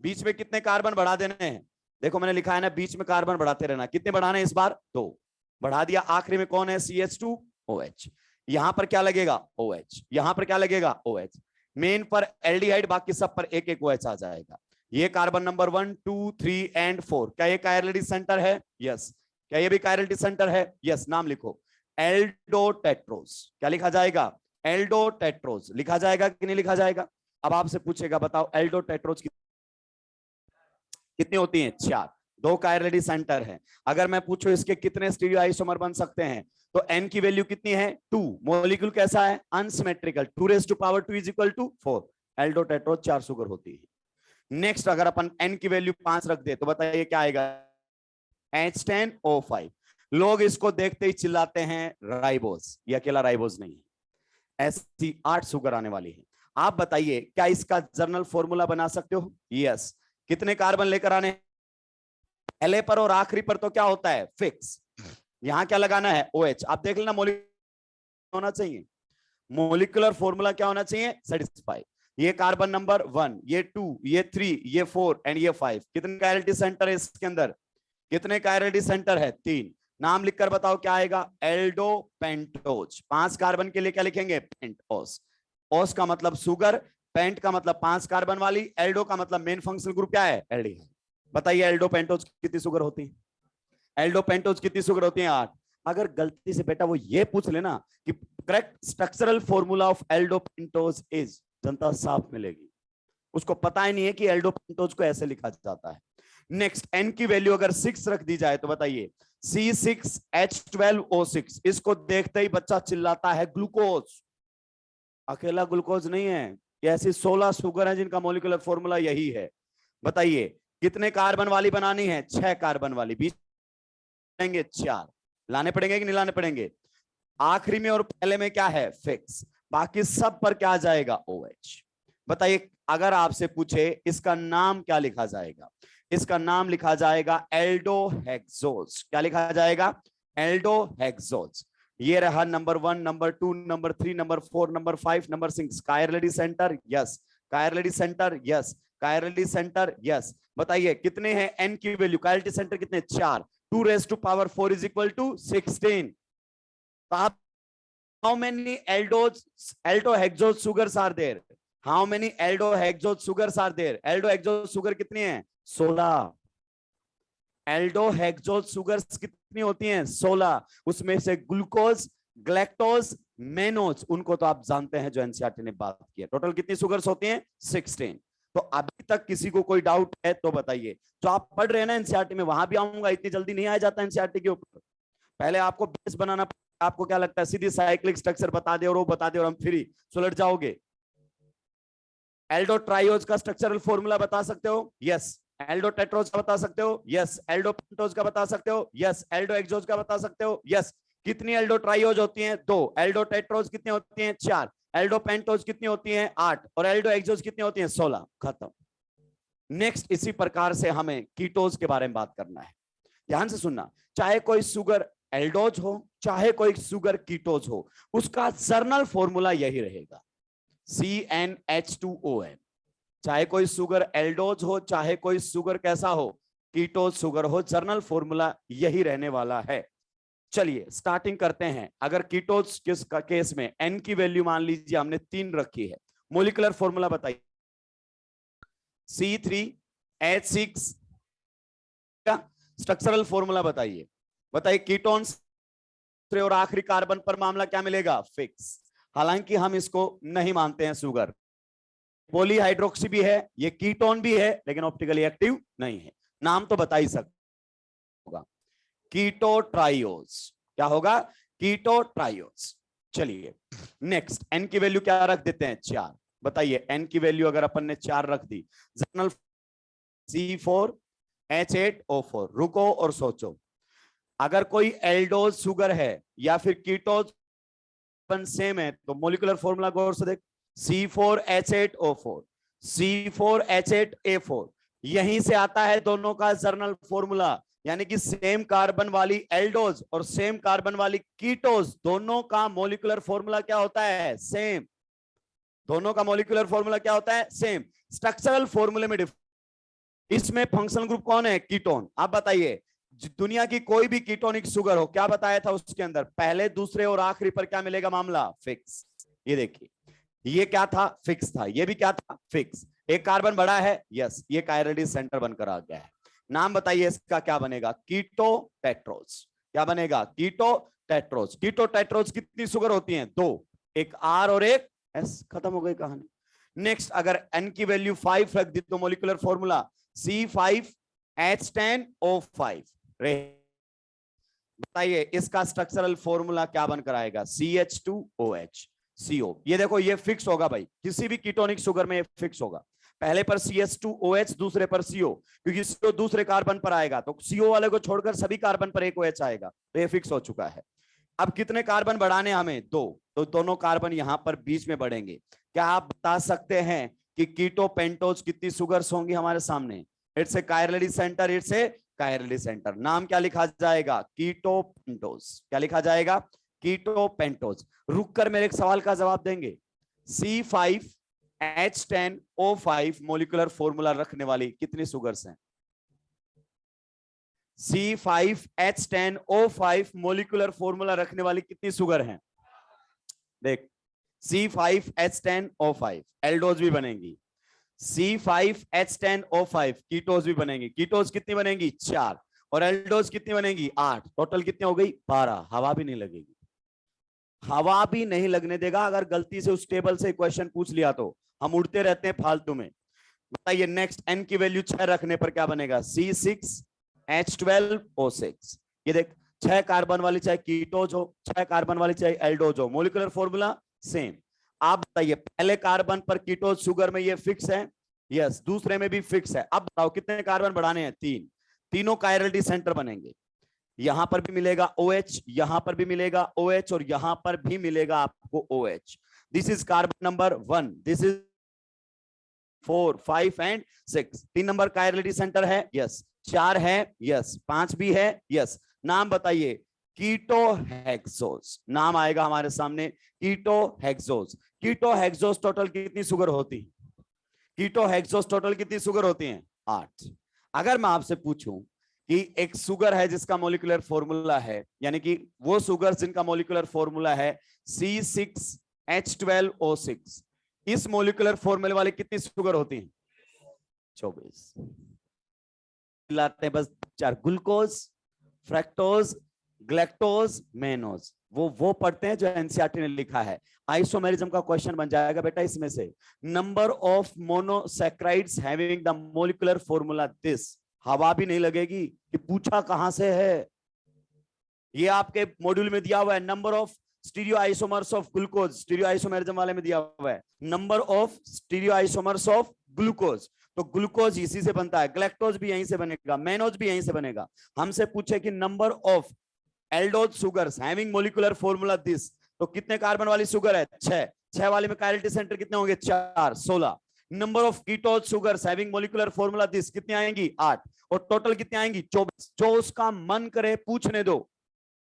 बीच में कितने कार्बन बढ़ा देने हैं, देखो मैंने लिखा है ना, बीच में कार्बन बढ़ाते रहना। कितने बढ़ाने इस बार, 2 बढ़ा दिया। आखिरी में कौन है, CH2OH। यहां पर क्या लगेगा, OH। यहां पर क्या लगेगा, OH। मेन पर एल्डिहाइड, बाकी सब पर एक एक OH आ जाएगा। ये कार्बन नंबर 1, 2, 3 एंड 4। क्या ये कायरलिटी सेंटर है, यस। क्या ये भी कायरलिटी सेंटर है, यस। नाम लिखो एल्डोटेट्रोस। क्या लिखा जाएगा, एल्डोटेट्रोस लिखा जाएगा कि नहीं लिखा जाएगा? अब आपसे पूछेगा बताओ एल्डोटेट्रोस कितनी होती हैं, 4। 2 कायरलिटी सेंटर है। अगर मैं पूछूं इसके कितने स्टीरियो आइसोमर बन सकते हैं तो n की वैल्यू कितनी है, 2। मॉलिक्यूल कैसा है, unsymmetrical, 2⁻² is equal to 4। Aldotetroses 4 sugar होती है। नेक्स्ट, अगर अपन n की वैल्यू 5 रख दे तो बताइए क्या आएगा, H10O5। लोग इसको देखते ही चिल्लाते हैं राइबोस, ये अकेला राइबोस नहीं है, ऐसी 8 शुगर आने वाली है। आप बताइए क्या इसका जर्नल फॉर्मूला बना सकते हो? यस। कितने कार्बन लेकर आने? पहले पर और आखिरी पर तो क्या होता है? फिक्स। यहां क्या लगाना है? OH। आप देख लेना मोलिक्यूलर होना चाहिए, मोलिकुलर फॉर्मूला क्या होना चाहिए? सेटिस्फाई। ये कार्बन नंबर 1, ये 2, ये 3, ये 4 एंड ये 5। कितने कायरलिटी सेंटर है इसके अंदर? कितने कायरलिटी सेंटर है? 3। नाम लिखकर बताओ क्या आएगा? Aldo pentose. 5 कार्बन के लिए क्या लिखेंगे? पेंटोस। ओस का मतलब सुगर, पेंट का मतलब 5 कार्बन वाली, एल्डो का मतलब मेन फंक्शनल ग्रुप क्या है? एल्डिहाइड। बताइए एल्डो पेंटोज कितनी सुगर होती है? एल्डो पेंटोज कितनी सुगर होती है? 8। अगर गलती से बेटा वो ये पूछ लेना कि correct structural formula of Aldo pentose is, जनता साफ मिलेगी। उसको पता ही नहीं है कि एल्डो पेंटोज को ऐसे लिखा जाता है। नेक्स्ट, एन की वैल्यू अगर 6 रख दी जाए तो बताइए C6H12O6। इसको देखते ही बच्चा चिल्लाता है ग्लूकोज। अकेला ग्लूकोज नहीं है, ये ऐसी 16 शुगर है जिनका मॉलिक्यूलर फॉर्मूला यही है। बताइए कितने कार्बन वाली बनानी है? 6 कार्बन वाली। बीच 4 लाने पड़ेंगे कि नहीं लाने पड़ेंगे? आखिरी में और पहले में क्या है? फिक्स। बाकी सब पर क्या आ जाएगा? OH। बताइए अगर आपसे पूछे इसका नाम क्या लिखा जाएगा? इसका नाम लिखा जाएगा एल्डोहेक्सोज। क्या लिखा जाएगा? एल्डोहेक्सोज। ये रहा number 1, number 2, number 3, number 4, number 5, number 6। Chirality centre yes, chirality centre yes, chirality centre yes. बताइए कितने हैं एन की वैल्यू? कायरलिटी सेंटर कितने? 4। 2⁴ is equal to 16. तो आप how many aldohexose sugars are there? How many aldohexose sugars are there? aldohexose sugar कितनी है? 16। aldohexose sugars कितनी होती हैं? 16। उसमें से ग्लूकोज, ग्लैक्टोज, मेनोज, उनको तो आप जानते हैं जो एनसीईआरटी ने बात की है। टोटल कितनी सुगर्स होती हैं? 16। तो अभी तक किसी को कोई डाउट है तो बताइए। जो आप पढ़ रहे हैं ना एनसीईआरटी में, वहां भी आऊंगा, इतनी जल्दी नहीं आ जाता एनसीईआरटी के ऊपर। पहले आपको बेस बनाना। आपको क्या लगता है सीधी साइक्लिक स्ट्रक्चर बता दे और वो बता दे और हम फ्री सुलझ जाओगे? एल्डो ट्राइओज का स्ट्रक्चरल फॉर्मूला बता सकते हो? यस। एल्डो टेट्रोज का बता सकते हो? यस। एल्डो पेंटोज का बता सकते हो? यस। एल्डो एक्सोज का बता सकते हो? यस। कितनी एल्डो ट्राइओज होती हैं? 2। एल्डो टेट्रोज कितनी होती हैं? 4। एल्डो पेंटोज कितनी होती हैं? 8। और एल्डो एक्सोज कितनी होती हैं? 16। खत्म। नेक्स्ट, इसी प्रकार से हमें कीटोज के बारे में बात करना है। ध्यान से सुनना, चाहे कोई सुगर एल्डोज हो, चाहे कोई सुगर कीटोज हो, उसका जर्नल फॉर्मूला यही रहेगा, CnH2ON। चाहे कोई सुगर एल्डोज हो, चाहे कोई सुगर कैसा हो, कीटोज सुगर हो, जर्नल फॉर्मूला यही रहने वाला है। चलिए स्टार्टिंग करते हैं। अगर कीटोज का केस में एन की वैल्यू मान लीजिए हमने 3 रखी है, मोलिकुलर फॉर्मूला बताइए। C3H6 का स्ट्रक्चरल फॉर्मूला बताइए। बताइए कीटोन्स और आखिरी कार्बन पर मामला क्या मिलेगा? फिक्स। हालांकि हम इसको नहीं मानते हैं शुगर। पॉलीहाइड्रोक्सी भी है, ये कीटोन भी है, लेकिन ऑप्टिकली एक्टिव नहीं है। नाम तो बता ही सकता, कीटोट्राइओज। क्या होगा? कीटोट्राइओज। चलिए नेक्स्ट, एन की वैल्यू क्या रख देते हैं? 4। बताइए एन की वैल्यू अगर अपन ने 4 रख दी, जर्नल C4H8O4। रुको और सोचो, अगर कोई एल्डोज शुगर है या फिर कीटोज सेम है तो मोलिकुलर फॉर्मूला गौर से देख, C4H8O4, C4H8A4, यहीं से आता है दोनों का जर्नल फॉर्मूला। यानी कि सेम कार्बन वाली एल्डोज और सेम कार्बन वाली कीटोज, दोनों का मोलिकुलर फॉर्मूला क्या होता है? सेम। दोनों का मोलिकुलर फॉर्मूला क्या होता है? सेम। स्ट्रक्चरल फॉर्मूले में डिफरेंस। इसमें फंक्शनल ग्रुप कौन है? कीटोन। आप बताइए दुनिया की कोई भी कीटोनिक शुगर हो, क्या बताया था उसके अंदर? पहले, दूसरे और आखिरी पर क्या मिलेगा मामला? फिक्स। ये देखिए, ये क्या था? फिक्स था। ये भी क्या था? फिक्स। एक कार्बन बड़ा है, यस, ये कायरलिटी सेंटर बनकर आ गया है। नाम बताइए इसका क्या बनेगा? कीटो टेट्रोज। क्या बनेगा? कीटो टेट्रोज। कीटो टेट्रोज कितनी शुगर होती हैं? 2। एक R और एक S। खत्म हो गई कहानी। नेक्स्ट, अगर N की वैल्यू 5 रख दी तो मोलिकुलर फॉर्मूला C5H10O5। बताइए इसका स्ट्रक्चरल फॉर्मूला क्या बनकर आएगा? CH2OH CO। ये देखो, ये फिक्स होगा भाई, किसी भी कीटोनिक शुगर में फिक्स होगा। पहले पर CH2OH, दूसरे पर CO, क्योंकि CO दूसरे कार्बन पर आएगा तो CO वाले को छोड़कर सभी कार्बन पर एक OH आएगा, तो ये फिक्स हो चुका है। अब कितने कार्बन बढ़ाने हमें? 2। तो दोनों कार्बन यहां पर बीच में बढ़ेंगे। क्या आप बता सकते हैं कि कीटो पेंटोज कितनी सुगर्स होंगी हमारे सामने? It's a chirally centre, it's a chirally centre. नाम क्या लिखा जाएगा? Keto pentose. क्या लिखा जाएगा? Keto pentose. रुक कर मेरे एक सवाल का जवाब देंगे। C5H10O5 मोलिकुलर फॉर्मूला रखने वाली कितनी सुगर्स हैं? C5H10O5 मोलिकुलर फॉर्मूला रखने वाली कितनी सुगर हैं? देख, C5H10O5 एल्डोज भी बनेंगी, C5H10O5 कीटोज भी बनेंगी। कीटोज कितनी बनेंगी? 4। और एल्डोज कितनी बनेंगी? 8। टोटल कितनी हो गई? 12। हवा भी नहीं लगेगी, हवा भी नहीं लगने देगा। अगर गलती से उस टेबल से क्वेश्चन पूछ लिया तो हम उड़ते रहते हैं फालतू में। बताइए नेक्स्ट, एन की वैल्यू 6 रखने पर क्या बनेगा? C6H12O6। ये देख, 6 कार्बन वाली चाहे कीटोज हो, 6 कार्बन वाली चाहे एल्डोज हो, मोलिकुलर फॉर्मूला सेम। आप बताइए पहले कार्बन पर कीटोज शुगर में ये फिक्स है? यस। दूसरे में भी फिक्स है। अब बताओ कितने कार्बन बढ़ाने हैं? 3। तीनों कायरल्टी सेंटर बनेंगे। यहां पर भी मिलेगा OH, यहां पर भी मिलेगा OH, और यहां पर भी मिलेगा आपको OH। This is carbon number 1, this is 4, 5 and 6। 3 number chirality centre है? यस। 4 है? यस। 5 भी है? यस। नाम बताइए? कीटोहेक्सोज। नाम आएगा हमारे सामने, कीटोहेक्सोज। कीटोहेक्सोज टोटल कितनी शुगर होती है? कीटोहेक्सोज टोटल कितनी शुगर होती है? 8। अगर मैं आपसे पूछूं कि एक शुगर है जिसका मॉलिक्यूलर फॉर्मूला है, यानी कि वो शुगर जिनका मॉलिक्यूलर फॉर्मूला है C6H12O6, इस मॉलिक्यूलर फॉर्मूले वाले कितनी शुगर होती है? 24। लाते हैं बस 4। Glucose, fructose, galactose, mannose. वो पढ़ते हैं जो एनसीईआरटी ने लिखा है। आइसोमेरिज्म का क्वेश्चन बन जाएगा बेटा इसमें से। Number of monosaccharides having the molecular formula this. हवा भी नहीं लगेगी कि पूछा कहां से है। ये आपके मॉड्यूल में दिया हुआ है। Number of stereo isomers of glucose, stereo isomerism वाले में दिया हुआ है number of stereo isomers of glucose. तो ग्लूकोज इसी से बनता है, ग्लैक्टोज भी यहीं से बनेगा, मेनोज भी यहीं से बनेगा। हमसे पूछे कि number of aldose sugars having molecular formula this, तो कितने कार्बन वाली शुगर है? 6। 6 वाले में कायरलिटी सेंटर कितने होंगे? 4, 16। Number of कीटोज sugars having molecular formula this, कितनी आएंगी? 8। और टोटल कितनी आएंगी? 24। जो उसका मन करे पूछने दो,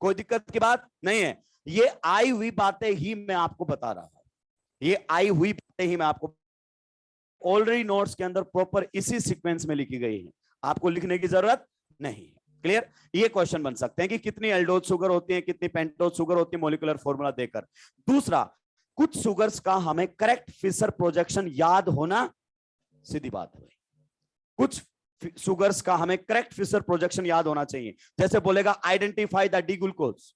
कोई दिक्कत की बात नहीं है। ये आई हुई बातें ही मैं आपको बता रहा हूं, ये आई हुई बातें ही मैं आपको ऑलरेडी नोट्स के अंदर प्रॉपर इसी सीक्वेंस में लिखी गई है, आपको लिखने की जरूरत नहीं है। क्लियर? ये क्वेश्चन बन सकते हैं कि कितनी एल्डोज शुगर होती है, कितनी पेंटोज शुगर होती है, मॉलिक्यूलर फॉर्मूला देकर। दूसरा, कुछ शुगर्स का हमें करेक्ट फिशर प्रोजेक्शन याद होना सीधी बात है भाई। कुछ शुगर्स का हमें करेक्ट फिशर प्रोजेक्शन याद होना चाहिए। जैसे बोलेगा identify the D glucose,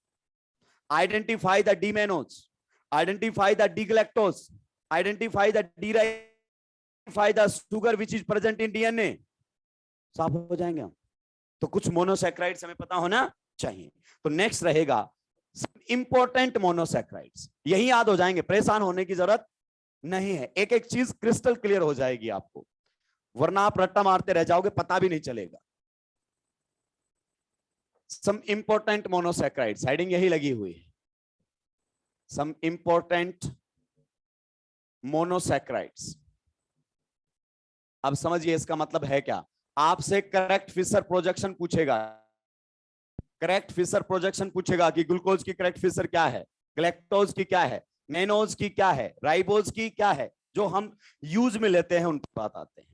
identify the D mannose, identify the D galactose, identify the डिराइफाई the sugar which is present in DNA. साफ हो जाएंगे हम। तो कुछ मोनोसैक्राइड्स हमें पता होना चाहिए। तो नेक्स्ट रहेगा इंपॉर्टेंट मोनोसैक्राइड्स। यही याद हो जाएंगे, परेशान होने की जरूरत नहीं है। एक एक चीज क्रिस्टल क्लियर हो जाएगी आपको, वरना आप रट्टा मारते रह जाओगे, पता भी नहीं चलेगा। सम इंपॉर्टेंट मोनोसैक्राइड्स, हेडिंग यही लगी हुई है, सम इंपॉर्टेंट मोनोसैक्राइड्स। अब समझिए इसका मतलब है क्या। आपसे करेक्ट फिशर प्रोजेक्शन पूछेगा, करेक्ट फिशर प्रोजेक्शन पूछेगा कि ग्लूकोज की करेक्ट फिशर क्या है, ग्लैक्टोज की क्या है, मेनोज की क्या है, राइबोज की क्या है, जो हम यूज में लेते हैं उन पर बात आते हैं।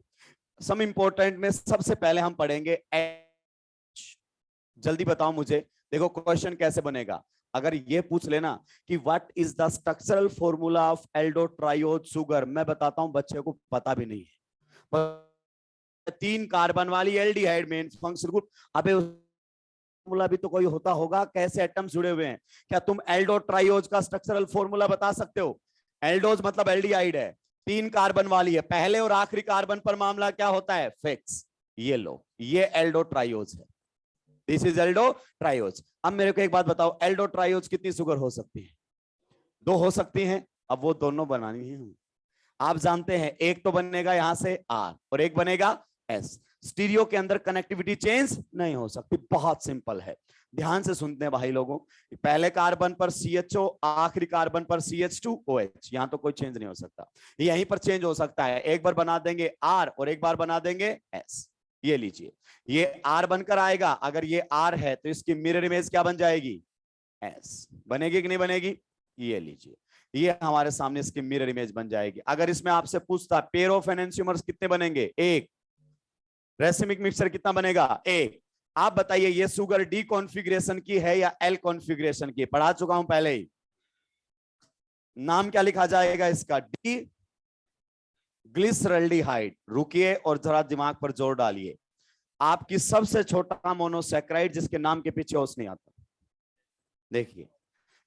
सम इंपॉर्टेंट में सबसे पहले हम पढ़ेंगे H। जल्दी बताओ मुझे, देखो क्वेश्चन कैसे बनेगा। अगर ये पूछ लेना कि what is the structural formula of aldotriose sugar, मैं बताता हूं बच्चे को पता भी नहीं है। 3 कार्बन वाली एल्डिहाइड मेन फंक्शनल ग्रुप। अबे फॉर्मूला भी तो कोई होता होगा, कैसे एटम्स जुड़े हुए हैं। क्या तुम एल्डोट्रायोज का स्ट्रक्चरल फॉर्मूला बता सकते हो? एल्डोज मतलब एल्डिहाइड है, 3 कार्बन वाली है, पहले और आखिरी कार्बन पर मामला क्या होता है? फिक्स। ये लो, ये एल्डोट्रायोज है, दिस इज एल्डोट्रायोज। अब मेरे को एक बात बताओ, एल्डोट्रायोज कितनी शुगर हो सकती है? 2 हो सकती हैं। अब वो दोनों बनानी है। आप जानते हैं एक तो बनेगा यहां से R और एक बनेगा S। स्टीरियो के अंदर कनेक्टिविटी चेंज नहीं हो सकती। बहुत सिंपल है, ध्यान से सुनते हैं भाई लोगों। पहले कार्बन पर CHO, आखिरी कार्बन पर CH2OH, यहां तो कोई चेंज नहीं हो सकता। यहीं पर चेंज हो सकता है, एक बार बना देंगे R और एक बार बना देंगे S। ये लीजिए, ये R बनकर आएगा, अगर ये R है तो इसकी मिरर इमेज क्या बन जाएगी? S। बनेगी कि नहीं बनेगी? ये लीजिए, ये हमारे सामने इसकी मिरर इमेज बन जाएगी। अगर इसमें आपसे पूछता पेयर ऑफ एनेंटियोमर्स कितने बनेंगे? एक। रेसिमिक मिक्सचर कितना बनेगा? एक। आप बताइए ये शुगर डी कॉन्फ़िगरेशन की है या एल कॉन्फ़िगरेशन की? पढ़ा चुका हूं पहले ही। नाम क्या लिखा जाएगा इसका? D glyceraldehyde. रुकिए और जरा दिमाग पर जोर डालिए। आपकी सबसे छोटा मोनोसैकेराइड जिसके नाम के पीछे ओस नहीं आता, देखिए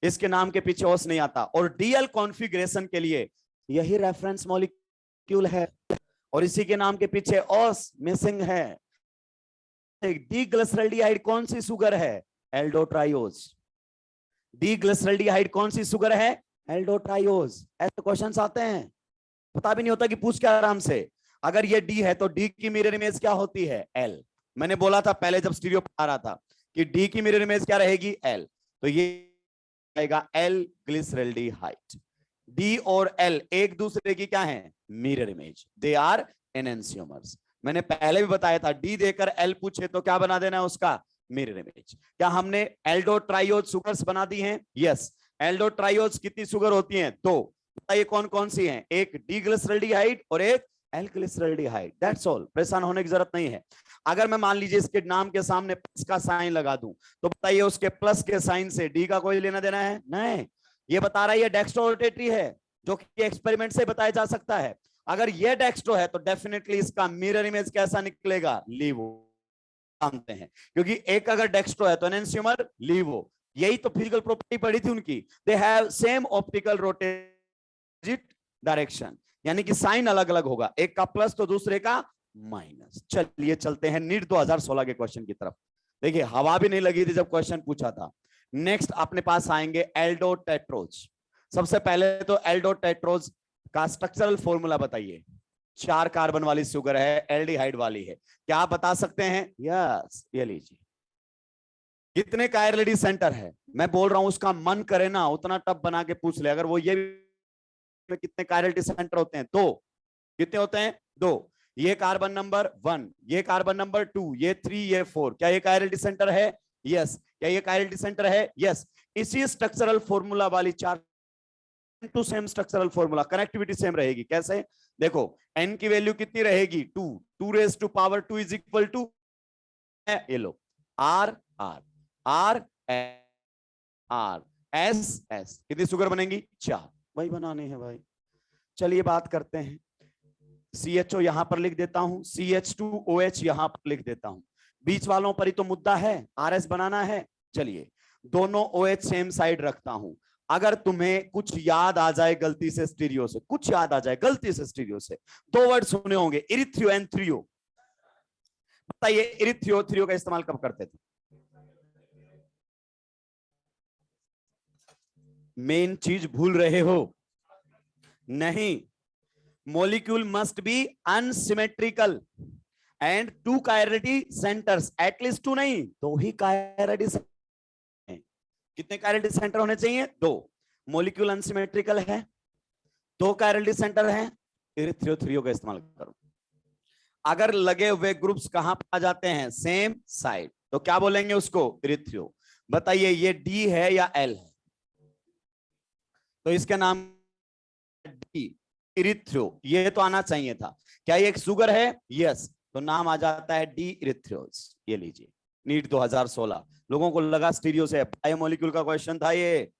इसके नाम के पीछे ओस नहीं आता, और डीएल कॉन्फ़िगरेशन के लिए यही रेफरेंस मॉलिक्यूल है और इसी के नाम के पीछे ओस मिसिंग है। डी ग्लिसरल्डिहाइड कौन सी शुगर है? एल्डोट्राइओज। डी ग्लिसरल्डिहाइड कौन सी शुगर है? एल्डोट्राइओज। ऐसे क्वेश्चंस आते हैं, पता भी नहीं होता कि पूछ क्या आराम से। अगर ये डी है तो डी की मिरर इमेज क्या होती है? एल। मैंने बोला था पहले जब स्टीरियो पढ़ा रहा था कि डी की मिरर इमेज क्या रहेगी? एल। तो ये आएगा एल ग्लिसरल्डिहाइड। डी और एल एक दूसरे की क्या है? Mirror image. They are enantiomers. मैंने पहले भी बताया था, डी देकर एल पूछे तो क्या बना देना है उसका? Mirror image. क्या हमने एल्डोट्राइओज शुगर्स बना दी हैं? यस। एल्डोट्राइओज कितनी शुगर होती हैं? दो। बताइए कौन कौन सी हैं? एक डी ग्लिसरल्डिहाइड और एक एल ग्लिसरल्डिहाइड। दैट्स ऑल, परेशान होने की जरूरत नहीं है। अगर मैं मान लीजिए इसके नाम के सामने प्लस का साइन लगा दूं तो बताइए उसके प्लस के साइन से डी का कोई लेना देना है? नहीं। ये बता रहा है ये डेक्स्ट्रो रोटेटरी है, जो कि एक्सपेरिमेंट से बताया जा सकता है। अगर ये डेक्स्ट्रो है तो डेफिनेटली इसका मिरर इमेज कैसा निकलेगा? लीवो। जानते हैं क्योंकि एक अगर डेक्स्ट्रो है तो एनेंटियोमर लीवो। यही तो फिजिकल प्रॉपर्टी पढ़ी थी उनकी। दे have same optical rotate direction, यानी कि साइन अलग अलग होगा, एक का प्लस तो दूसरे का माइनस। चलिए चलते हैं नीट 2016 के क्वेश्चन की तरफ। देखिए हवा भी नहीं लगी थी जब क्वेश्चन पूछा था। नेक्स्ट अपने पास आएंगे एल्डोटेट्रोज। सबसे पहले तो एल्डोटेट्रोज का स्ट्रक्चरल फॉर्मूला बताइए। 4 कार्बन वाली शुगर है, एल्डिहाइड वाली है, क्या आप बता सकते हैं? यस। ये लीजिए, कितने कायरलिडी सेंटर है? मैं बोल रहा हूं उसका मन करे ना उतना टफ बना के पूछ ले। अगर वो ये कितने कायरलिडी सेंटर होते हैं? 2। कितने होते हैं? 2। ये कार्बन नंबर 1, ये कार्बन नंबर 2, ये 3, ये 4। क्या ये कायरलिडी सेंटर है? यस। क्या ये कायरलिडी सेंटर है? यस। इसी स्ट्रक्चरल फॉर्मूला वाली 4 to same structural formula, connectivity same रहेगी। कैसे? देखो n की वैल्यू कितनी रहेगी? 2, 2 raise to power 2 is equal to, ये लो, R R R R S S। कितनी शुगर बनेंगी? 4। वही बनाने हैं भाई। चलिए बात करते हैं। CHO यहां पर लिख देता हूं, CH2OH यहां पर लिख देता हूं। बीच वालों पर ही तो मुद्दा है, RS बनाना है। चलिए दोनों OH सेम साइड रखता हूं। अगर तुम्हें कुछ याद आ जाए गलती से स्टीरियो से, कुछ याद आ जाए गलती से स्टीरियो से, 2 वर्ड सुने होंगे, इरिथ्रियो एंड थ्रियो। बताइए इरिथ्रियो थ्रियो का इस्तेमाल कब करते थे? मेन चीज भूल रहे हो। नहीं, molecule must be unsymmetrical and 2 chirality centers, at least 2 नहीं, 2 ही chirality center। कितने chirality center होने चाहिए? 2। molecule unsymmetrical है, 2 chirality center है, इरिथ्रियो थ्रियो का इस्तेमाल करो। अगर लगे हुए ग्रुप्स कहां पर आ जाते हैं? सेम साइड, तो क्या बोलेंगे उसको? इरिथ्रियो। बताइए ये डी है या एल है? तो इसका नाम डी, इरिथ्रियो। ये तो आना चाहिए था। क्या ये एक शुगर है? यस। तो नाम आ जाता है डी इरिथ्रियोज। ये लीजिए, नीट 2016। लोगों को लगा स्टीरियो से, बायोमोलिक्यूल का क्वेश्चन था ये,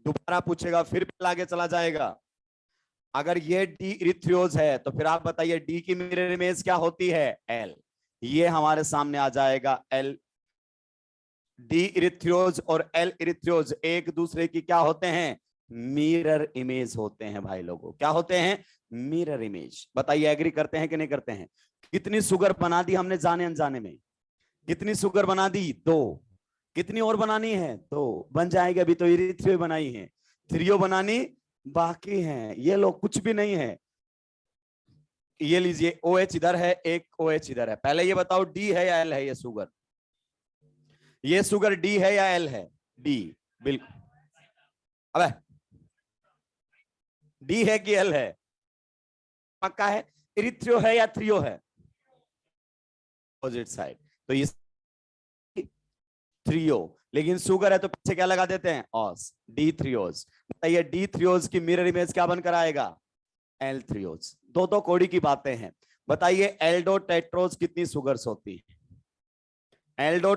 दोबारा पूछेगा फिर आगे चला जाएगा। अगर ये डी इरिथ्रियोज है तो फिर आप बताइए डी की मिरर इमेज क्या होती है? एल। ये हमारे सामने आ जाएगा एल। डी इरिथ्रियोज और एल इरिथ्रियोज एक दूसरे की क्या होते हैं? मिरर इमेज होते हैं भाई लोगों। क्या होते हैं? Mirror image. बताइए एग्री करते हैं कि नहीं करते हैं? कितनी शुगर बना दी हमने जाने अनजाने में? कितनी शुगर बना दी? 2। कितनी और बनानी है? 2 बन जाएगी। अभी तो इरिथ्रियो बनाई है, थ्रियो बनानी बाकी है। ये लोग कुछ भी नहीं है। ये लीजिए, OH इधर है, एक OH इधर है। पहले ये बताओ D है या L है ये शुगर? ये शुगर D है या L है? D। बिल्कुल। अबे D है कि L है? पक्का है? इरिथ्रियो है या थ्रियो है? अपोजिट साइड, तो ये थ्रियो। लेकिन शुगर है तो पीछे क्या लगा देते हैं? ऑस। डी थ्रियोज। बताइए डी थ्रियोज की मिरर इमेज क्या बनकर आएगा? एल थ्रियोज। दो दो कोड़ी की बातें हैं। बताइए एल्डो टेट्रोज कितनी शुगर्स होती है? एल्डो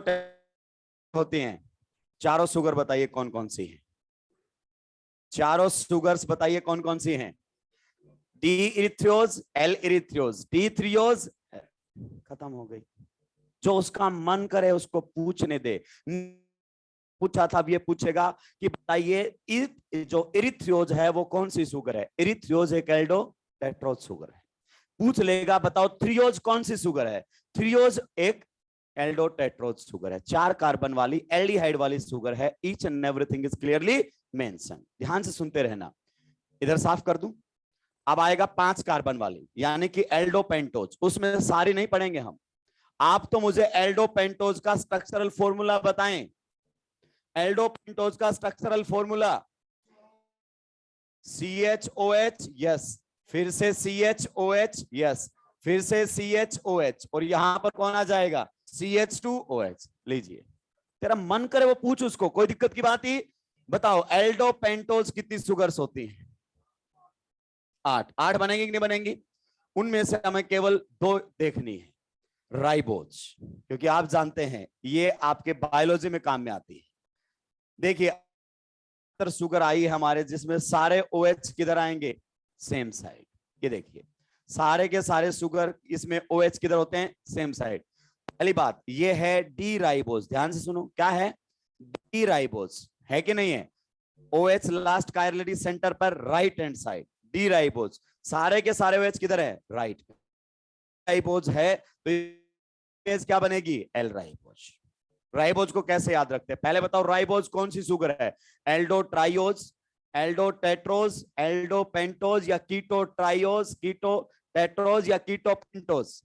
होती हैं चारों शुगर, बताइए कौन कौन सी है? चारों शुगर्स बताइए कौन कौन सी हैं? D erythrose, L erythrose, D threose. खत्म हो गई। जो उसका मन करे उसको पूछने दे। पूछा था, अब ये पूछेगा कि बताइए जो इरिथ्रियोज है वो कौन सी शुगर है? इरिथ्रियोज एक एल्डो टेट्रोज शुगर है। पूछ लेगा बताओ थ्रियोज कौन सी शुगर है? थ्रियोज एक एल्डो टेट्रोज शुगर है, 4 कार्बन वाली एल्डिहाइड वाली शुगर है। Each and everything is clearly mention. ध्यान से सुनते रहना। इधर साफ कर दूं। अब आएगा 5 कार्बन वाली, यानी कि एल्डो पेंटोज। उसमें सारी नहीं पढ़ेंगे हम। आप तो मुझे एल्डो पेंटोज का स्ट्रक्चरल फॉर्मूला बताएं। एल्डो पेंटोज का स्ट्रक्चरल फॉर्मूला CHOH, यस। फिर से CHOH, यस। फिर से CHOH, और यहां पर कौन आ जाएगा? CH2OH। लीजिए, तेरा मन करे वो पूछ उसको, कोई दिक्कत की बात ही। बताओ एल्डो पेंटोज कितनी शुगर्स होती हैं? 8। 8 बनेंगी कि नहीं बनेंगी? उनमें से हमें केवल 2 देखनी है। राइबोज, क्योंकि आप जानते हैं ये आपके बायोलॉजी में काम में आती है। देखिए शुगर आई है हमारे, जिसमें सारे OH किधर आएंगे? Same side. ये देखिए सारे के सारे शुगर इसमें OH किधर होते हैं? Same side. पहली बात ये है डी राइबोज। ध्यान से सुनो, क्या है? डी राइबोज है कि नहीं है? OH लास्ट कायरलिटी सेंटर पर right hand side. D ribose. सारे के सारे OH किधर है? राइट। राइबोज है तो क्या बनेगी? L ribose. राइबोज को कैसे याद रखते हैं? पहले बताओ राइबोज कौन सी शुगर है? Aldo triose, aldo tetrose, aldo pentose या कीटो ट्राइओज, कीटो टेट्रोज या कीटो पेंटोज?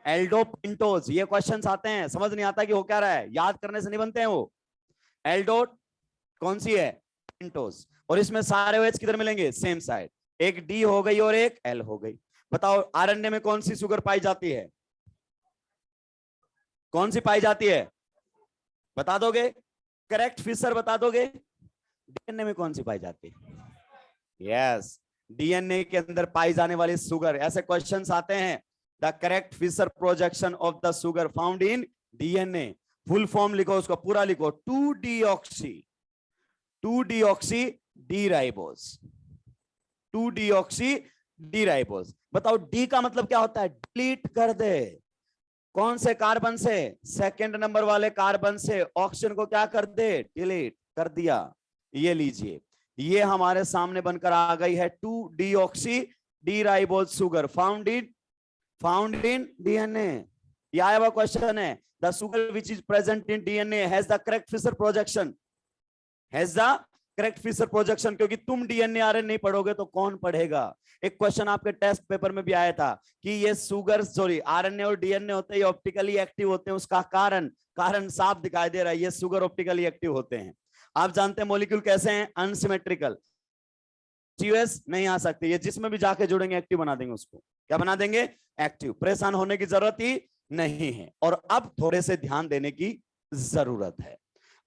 Aldo pentose. ये क्वेश्चंस आते हैं, समझ नहीं आता कि हो क्या रहा है, याद करने से नहीं बनते हैं वो। एल्डो कौन सी है? पेंटोज। और इसमें सारे OH किधर मिलेंगे? Same side. एक डी हो गई और एक एल हो गई। बताओ RNA में कौन सी शुगर पाई जाती है? कौन सी पाई जाती है? बता दोगे? करेक्ट फिशर बता दोगे? DNA में कौन सी पाई जाती है? यस, DNA के अंदर पाई जाने वाली शुगर। ऐसे क्वेश्चंस आते हैं, the correct Fischer projection of the sugar found in DNA। Full form लिखो, उसको पूरा लिखो, 2-deoxy, 2-deoxy D-राइबोज, 2-deoxy D-राइबोज। बताओ D का मतलब क्या होता है? डिलीट कर दे। कौन से कार्बन से? सेकंड नंबर वाले कार्बन से ऑक्सीजन को क्या कर दे? डिलीट कर दिया। ये लीजिए, ये हमारे सामने बनकर आ गई है 2-deoxy D ribose sugar found in DNA। ये आया हुआ क्वेश्चन है। The sugar which is present in DNA has the correct Fischer projection, has the correct Fischer projection. क्योंकि तुम DNA RNA नहीं पढ़ोगे तो कौन पढ़ेगा? एक क्वेश्चन आपके टेस्ट पेपर में भी आया था कि ये शुगर RNA और DNA होते हैं, ऑप्टिकली एक्टिव होते हैं। उसका कारण साफ दिखाई दे रहा है, ये शुगर ऑप्टिकली एक्टिव होते हैं। आप जानते हैं मॉलिक्यूल कैसे हैं? अनसिमेट्रिकल। नहीं आ सकते, ये जिसमें भी जाके जुड़ेंगे एक्टिव बना देंगे उसको। क्या बना देंगे? एक्टिव। परेशान होने की जरूरत ही नहीं है। और अब थोड़े से ध्यान देने की जरूरत है।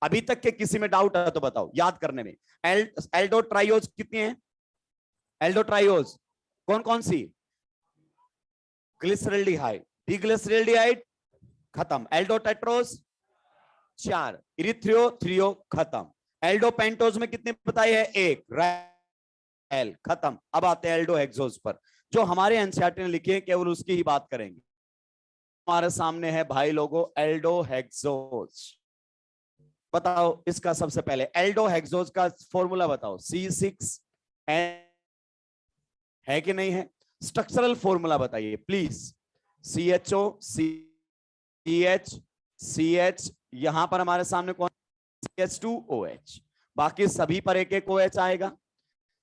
अभी तक के किसी में डाउट है तो बताओ, याद करने में। एल्डो ट्राइओज कितनी है? एल्डो ट्राइओज कौन कौन सी? ग्लिसरल्डिहाइड, डिग्लिसरल्डिहाइड खत्म। एल्डो टेट्रोज 4, इरिथ्रियो थ्रियो खत्म। एल्डो पेंटोज में कितने बताई है? 1, एल खत्म। अब आते हैं एल्डो हेक्सोज पर, जो हमारे एनसीईआरटी ने लिखे हैं, केवल उसकी ही बात करेंगे। हमारे सामने है भाई लोगों एल्डो हेक्सोज। बताओ इसका सबसे पहले एल्डो हेक्सोज का फॉर्मूला बताओ। C6 है कि नहीं है? स्ट्रक्चरल फॉर्मूला बताइए प्लीज। CHO, CH, CH, यहां पर हमारे सामने कौन? CH2OH। बाकी सभी पर एक एक OH आएगा।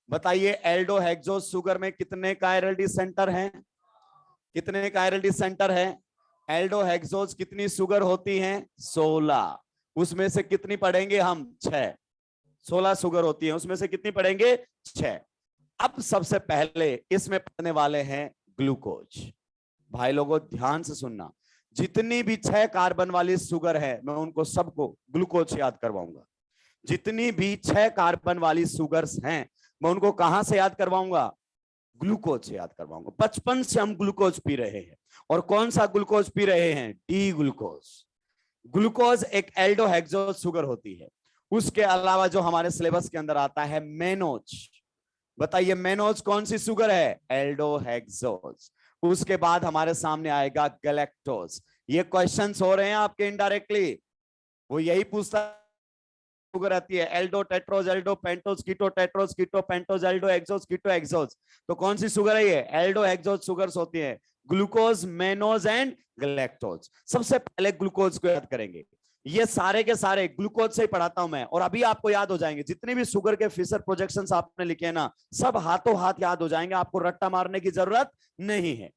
बताइए एल्डो हेक्सोज शुगर में कितने कायरल्टी सेंटर हैं? कितने कायरल्टी सेंटर है? एल्डोहेक्सोज कितनी शुगर होती हैं? 16। उसमें से कितनी पढ़ेंगे हम? 6। 16 शुगर होती है, उसमें से कितनी पढ़ेंगे? 6। अब सबसे पहले इसमें पढ़ने वाले हैं ग्लूकोज। भाई लोगों ध्यान से सुनना, जितनी भी 6 कार्बन वाली शुगर है मैं उनको सबको ग्लूकोज याद करवाऊंगा। जितनी भी 6 कार्बन वाली शुगर्स हैं मैं उनको कहां से याद करवाऊंगा? ग्लूकोज से याद करवाऊंगा। बचपन से हम ग्लूकोज पी रहे हैं, और कौन सा ग्लूकोज पी रहे हैं? D glucose. ग्लूकोज एक एल्डोहेक्सोज शुगर होती है। उसके अलावा जो हमारे सिलेबस के अंदर आता है मेनोज। बताइए मेनोज कौन सी शुगर है? एल्डोहेक्सोज। उसके बाद हमारे सामने आएगा गैलेक्टोज। ये क्वेश्चंस हो रहे हैं आपके इनडायरेक्टली, वो यही पूछता शुगर आती है एल्डो टेट्रोज एल्डो पेंटोज कीटो टेट्रोज कीटो पेंटोज एल्डो एक्सोज कीटो एक्सोज। तो कौन सी शुगर है ये? एल्डो एक्सोज शुगर्स होती है, ग्लूकोज, मेनोज एंड गैलेक्टोज। सबसे पहले ग्लूकोज को याद करेंगे। ये सारे के सारे ग्लूकोज से ही पढ़ाता हूं मैं, और अभी आपको याद हो जाएंगे जितने भी शुगर के फिशर प्रोजेक्शंस आपने लिखे हैं ना, सब हाथों हाथ याद हो जाएंगे, आपको रट्टा मारने की जरूरत नहीं है।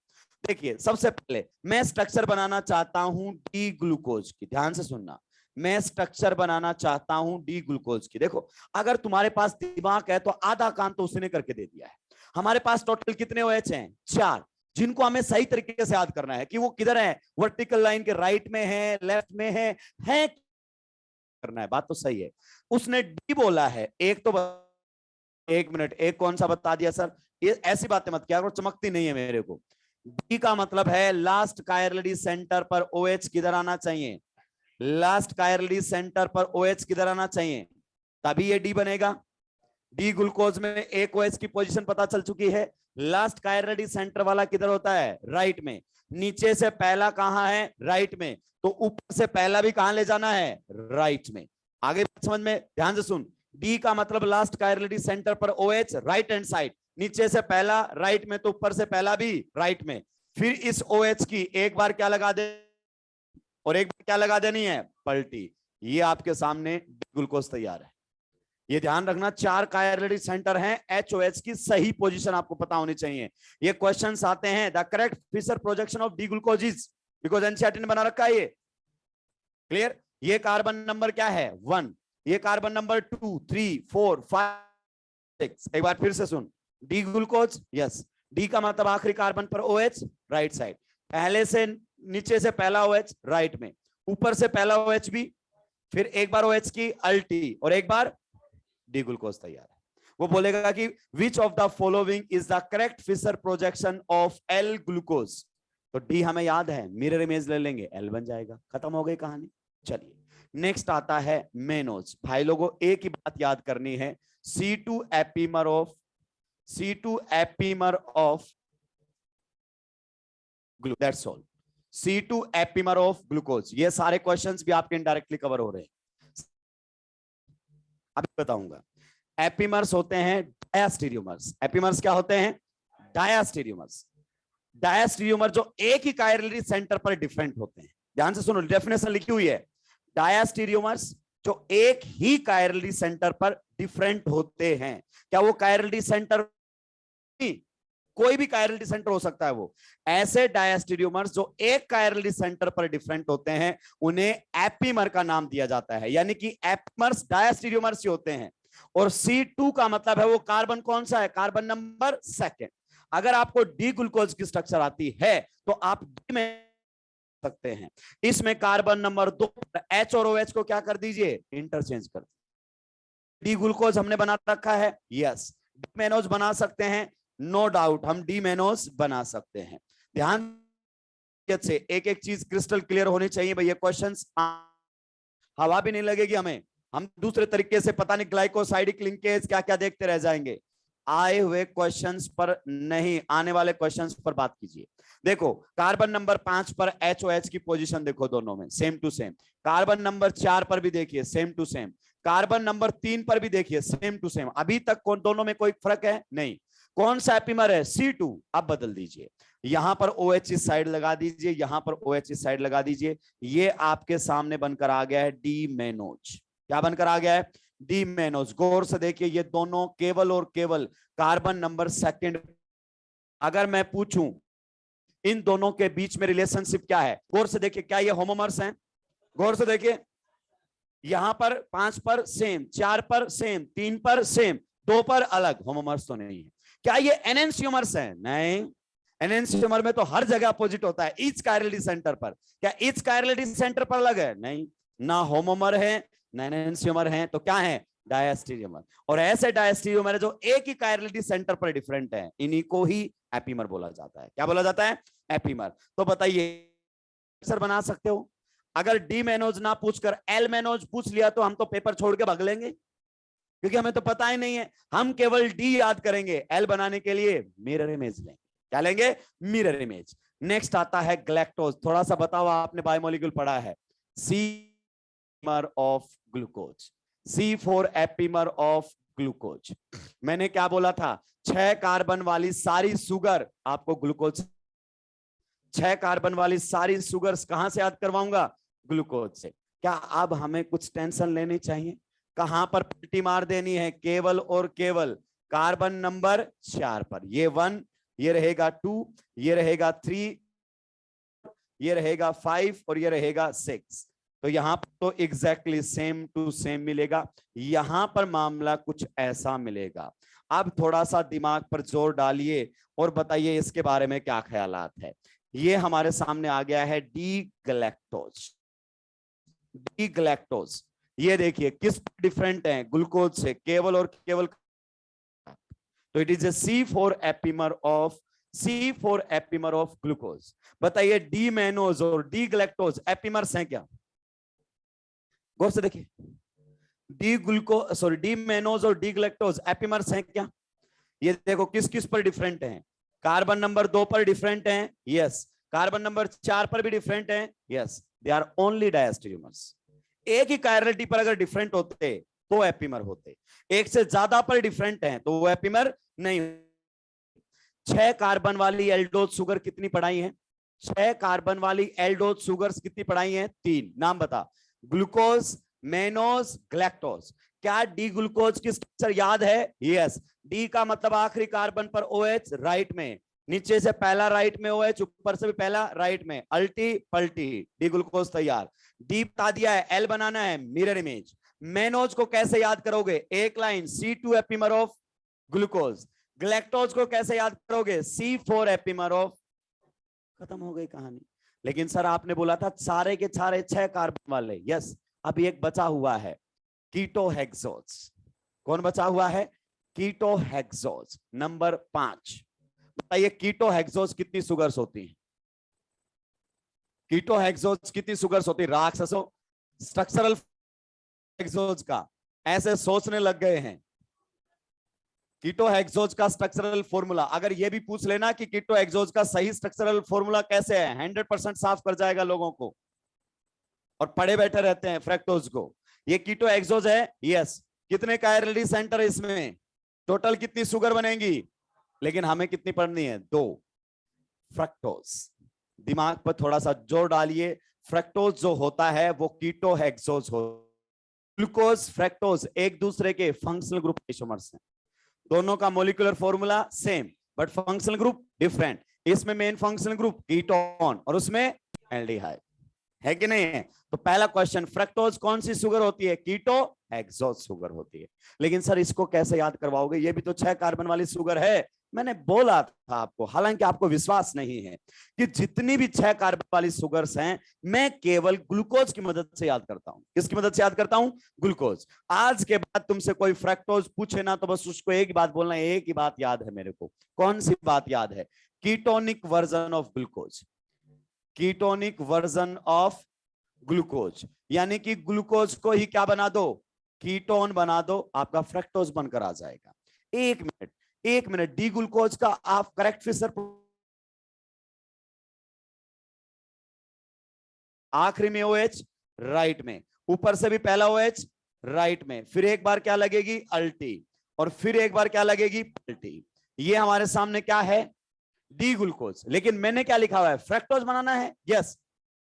देखिए सबसे पहले मैं स्ट्रक्चर बनाना चाहता हूं डी ग्लूकोज की, ध्यान से सुनना। मैं स्ट्रक्चर बनाना चाहता हूं डी ग्लूकोज की। देखो अगर तुम्हारे पास दिमाग है तो आधा काम तो उसने करके दे दिया है। हमारे पास टोटल कितने OH हैं? 4, जिनको हमें सही तरीके से याद करना है कि वो किधर है, वर्टिकल लाइन के राइट में है, लेफ्ट में है करना है। बात तो सही है। उसने डी बोला है, एक तो 1 मिनट, एक कौन सा बता दिया सर? ये ऐसी बातें मत किया करो, चमकती नहीं है मेरे को। डी का मतलब है लास्ट कायरली सेंटर पर OH किधर आना चाहिए? लास्ट कायरली सेंटर पर OH किधर आना चाहिए, तभी ये डी बनेगा। डी ग्लूकोज में एक OH की पोजीशन पता चल चुकी है। लास्ट कायरली सेंटर वाला किधर होता है? राइट में। नीचे से पहला कहां है? राइट में। तो ऊपर से पहला भी कहां ले जाना है? राइट में। आगे समझ में? ध्यान से सुन, डी का मतलब लास्ट कायरली सेंटर पर OH राइट हैंड साइड, नीचे से पहला राइट में, तो ऊपर से पहला भी राइट में। फिर इस OH की एक बार क्या लगा दे, और एक बार क्या लगा देनी है? पलटी। ये आपके सामने ग्लूकोज तैयार है। ये ध्यान रखना, 4 कायरली सेंटर हैं, HOH की सही पोजीशन आपको पता होनी चाहिए। ये क्वेश्चंस आते हैं the correct Fischer projection of D glucose is, because NCERT ने बना रखा है ये। क्लियर? ये कार्बन नंबर क्या है? 1। ये कार्बन नंबर 2 3 4 5 6। एक बार फिर से सुन, डी ग्लूकोज, यस, डी का मतलब आखिरी कार्बन पर OH राइट साइड, पहले से नीचे से पहला OH राइट में, ऊपर से पहला OH भी, फिर एक बार OH की अल्टी, और एक बार डी ग्लूकोज तैयार है। वो बोलेगा कि which of the following is the correct Fischer projection of L glucose. तो डी हमें याद है, मिरर इमेज ले लेंगे, एल बन जाएगा, खत्म हो गई कहानी। चलिए नेक्स्ट आता है मेनोज। भाई लोगों एक ही बात याद करनी है, C2 epimer of that's all. C2 epimer of glucose. ये सारे क्वेश्चंस भी आपके इनडायरेक्टली कवर हो रहे हैं, अभी बताऊंगा। एपीमर्स होते हैं डायास्टीरियोमर्स। एपीमर्स क्या होते हैं? डायास्टीरियोमर्स। डायास्टीरियोमर जो एक ही कायरली सेंटर पर डिफरेंट होते हैं। ध्यान से सुनो, डेफिनेशन लिखी हुई है, डायास्टीरियोमर्स जो एक ही कायरली सेंटर पर डिफरेंट होते हैं। क्या वो कायरली सेंटर? कोई भी कायरली सेंटर हो सकता है। वो ऐसे डायास्टीरियोमर्स जो एक कायरली सेंटर पर डिफरेंट होते हैं उन्हें एपीमर का नाम दिया जाता है, यानी कि एपीमर्स डायास्टीरियोमर्स ही होते हैं। और C2 का मतलब है वो कार्बन कौन सा है? Carbon number 2। अगर आपको डी ग्लूकोज की स्ट्रक्चर आती है तो आप डी में सकते हैं। इसमें कार्बन नंबर 2 पर H और OH को क्या कर दीजिए? इंटरचेंज कर दीजिए। डी ग्लूकोज हमने बना रखा है, यस। डी मेनोज बना सकते हैं, नो डाउट हम डी मेनोज बना सकते हैं। ध्यान से एक एक चीज क्रिस्टल क्लियर होनी चाहिए भैया। क्वेश्चंस हवा भी नहीं लगेगी हमें, हम दूसरे तरीके से पता नहीं ग्लाइकोसाइडिक लिंकेज क्या क्या देखते रह जाएंगे। आए हुए क्वेश्चंस पर नहीं, आने वाले क्वेश्चंस पर बात कीजिए। देखो कार्बन नंबर 5 पर HOH की पोजीशन देखो, दोनों में same to same. Carbon number 4 पर भी देखिए same to same. Carbon number 3 पर भी देखिए सेम टू सेम। अभी तक दोनों में कोई फर्क है? नहीं। कौन सा एपीमर है? C2। अब बदल दीजिए, यहां पर OH इस साइड लगा दीजिए, यहां पर OH इस साइड लगा दीजिए। ये आपके सामने बनकर आ गया है डी मेनोज। क्या बनकर आ गया है? D mannose. गौर से देखिए, ये दोनों केवल और केवल कार्बन नंबर 2। अगर मैं पूछूं इन दोनों के बीच में रिलेशनशिप क्या है? गौर से देखिए, क्या ये होमोमर्स हैं? गौर से देखिए, यहां पर 5 पर सेम, 4 पर सेम, 3 पर सेम, 2 पर अलग, होमोमर्स तो नहीं है। क्या ये एनेंशियोमर्स है? नहीं, एनेंशियोमर में तो हर जगह अपोजिट होता है, ईच कायरलिटी सेंटर पर। क्या ईच कायरलिटी सेंटर पर अलग है? नहीं, ना होमोमर है ना एनेंशियोमर है, तो क्या है? डायस्टेरियोमर। और ऐसे डायस्टेरियोमर है जो एक ही कायरलिटी सेंटर पर डिफरेंट है, इन्हीं को ही एपीमर बोला जाता है। क्या बोला जाता है? एपीमर। तो बताइए, सर बना सकते हो? अगर डी मेनोज ना पूछकर एल मेनोज पूछ लिया तो हम तो पेपर छोड़ के भाग लेंगे, क्योंकि हमें तो पता ही नहीं है। हम केवल डी याद करेंगे, एल बनाने के लिए मिरर इमेज लेंगे। क्या लेंगे? Mirror image. नेक्स्ट आता है ग्लैक्टोज। थोड़ा सा बताओ, आपने बायोमोलिक्यूल पढ़ा है। C of glucose, C four epimer of glucose. मैंने क्या बोला था? 6 कार्बन वाली सारी शुगर आपको ग्लूकोज, 6 कार्बन वाली सारी शुगर्स कहां से याद करवाऊंगा? ग्लूकोज से। क्या अब हमें कुछ टेंशन लेनी चाहिए? कहां पर पलटी मार देनी है? केवल और केवल कार्बन नंबर 4 पर। ये 1, ये रहेगा 2, ये रहेगा 3, ये रहेगा 5 और ये रहेगा 6। तो यहां पर तो एग्जैक्टली सेम टू सेम मिलेगा। यहां पर मामला कुछ ऐसा मिलेगा। अब थोड़ा सा दिमाग पर जोर डालिए और बताइए इसके बारे में क्या ख्यालात है। ये हमारे सामने आ गया है डी गैलेक्टोज। डी गैलेक्टोज, ये देखिए किस डिफरेंट है ग्लूकोज से? केवल और केवल। तो it is a C4 epimer of glucose. बताइए, डी मेनोज और डी गैलेक्टोज एपीमर्स हैं क्या? गौर से देखिए, डी मेनोज और डी गैलेक्टोज एपीमर्स हैं क्या? ये देखो किस किस पर डिफरेंट हैं। कार्बन नंबर 2 पर डिफरेंट हैं, यस। कार्बन नंबर 4 पर भी डिफरेंट हैं, yes. They are only diastereomers. एक ही कायरलिटी पर अगर डिफरेंट होते तो एपीमर होते, एक से ज्यादा पर डिफरेंट हैं तो वो एपीमर नहीं। 6 कार्बन वाली एल्डोज शुगर कितनी पढ़ाई है? 6 कार्बन वाली एल्डोज शुगर्स कितनी पढ़ाई है? 3। नाम बता। Glucose, mannose, galactose. क्या डी ग्लूकोज की स्ट्रक्चर याद है? यस। डी का मतलब आखिरी कार्बन पर OH राइट में, नीचे से पहला राइट में OH, ऊपर से भी पहला राइट में, अल्टी पल्टी, डी ग्लूकोज तैयार। डी बता दिया है, एल बनाना है मिरर इमेज। मेनोज को कैसे याद करोगे? एक line, C2 epimer of glucose. Galactose को कैसे याद करोगे? C4 epimer of. खत्म हो गई कहानी। लेकिन सर आपने बोला था सारे के सारे 6 कार्बन वाले, यस। अभी एक बचा हुआ है, कीटोहेक्सोज। कौन बचा हुआ है? कीटोहेक्सोज नंबर 5। बताइए कीटोहेक्सोज कितनी शुगर्स होती हैं? कीटोहेक्सोज कितनी शुगर्स होती है? राक्षसों, स्ट्रक्चरल हेक्सोज का ऐसे सोचने लग गए हैं। कीटोहेक्सोज का स्ट्रक्चरल फॉर्मूला अगर ये भी पूछ लेना कि कीटोहेक्सोज का सही स्ट्रक्चरल फॉर्मूला कैसे है, 100% साफ कर जाएगा लोगों को। और पढ़े बैठे रहते हैं फ्रक्टोज को। ये कीटोहेक्सोज है, यस। कितने कायरलिटी सेंटर है इसमें? टोटल कितनी शुगर बनेगी? लेकिन हमें कितनी पढ़नी है? 2। फ्रक्टोज, दिमाग पर थोड़ा सा जोर डालिए। फ्रक्टोज जो होता है वो कीटोहेक्सोज हो। ग्लूकोज, फ्रक्टोज एक दूसरे के फंक्शनल ग्रुप आइसोमर्स हैं। दोनों का molecular formula same but functional group different. इसमें मेन फंक्शनल ग्रुप कीटोन और उसमें एल्डिहाइड है कि नहीं है? तो पहला क्वेश्चन, फ्रक्टोज कौन सी शुगर होती है? कीटोहेक्सोज शुगर होती है। लेकिन सर इसको कैसे याद करवाओगे? ये भी तो 6 कार्बन वाली शुगर है। मैंने बोला था आपको, हालांकि आपको विश्वास नहीं है, कि जितनी भी 6 कार्बन वाली शुगर्स हैं मैं केवल ग्लूकोज की मदद से याद करता हूं। किसकी मदद से याद करता हूं? ग्लूकोज। आज के बाद तुमसे कोई फ्रक्टोज पूछे ना तो बस उसको एक ही बात बोलना, एक ही बात याद है मेरे को। कौन सी बात याद है? Ketonic version of glucose. Ketonic version of glucose, यानी कि ग्लूकोज को ही क्या बना दो? कीटोन बना दो, आपका फ्रक्टोज बनकर आ जाएगा। एक मिनट, डी ग्लूकोज का आप करेक्ट फिर आखिरी में OH राइट में, ऊपर से भी पहला OH राइट में, फिर एक बार क्या लगेगी? अल्टी, और फिर एक बार क्या लगेगी? पल्टी। ये हमारे सामने क्या है? D glucose. लेकिन मैंने क्या लिखा हुआ है? फ्रक्टोज बनाना है, yes.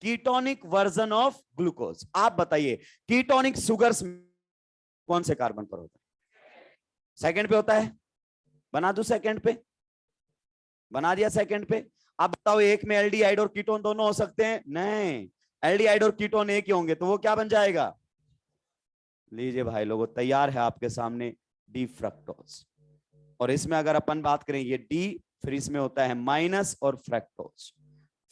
Ketonic version of glucose. आप बताइए कीटोनिक शुगर्स कौन से कार्बन पर होता है? सेकंड पे होता है। बना दू सेकंड पे? बना दिया सेकंड पे। आप बताओ एक में एल्डिहाइड और कीटोन दोनों हो सकते हैं? नहीं, एल्डिहाइड और कीटोन एक ही होंगे, तो वो क्या बन जाएगा? लीजिए भाई लोगों, तैयार है आपके सामने डी फ्रक्टोज। और इसमें अगर अपन बात करें, ये डी, फिर इसमें होता है माइनस और फ्रक्टोज।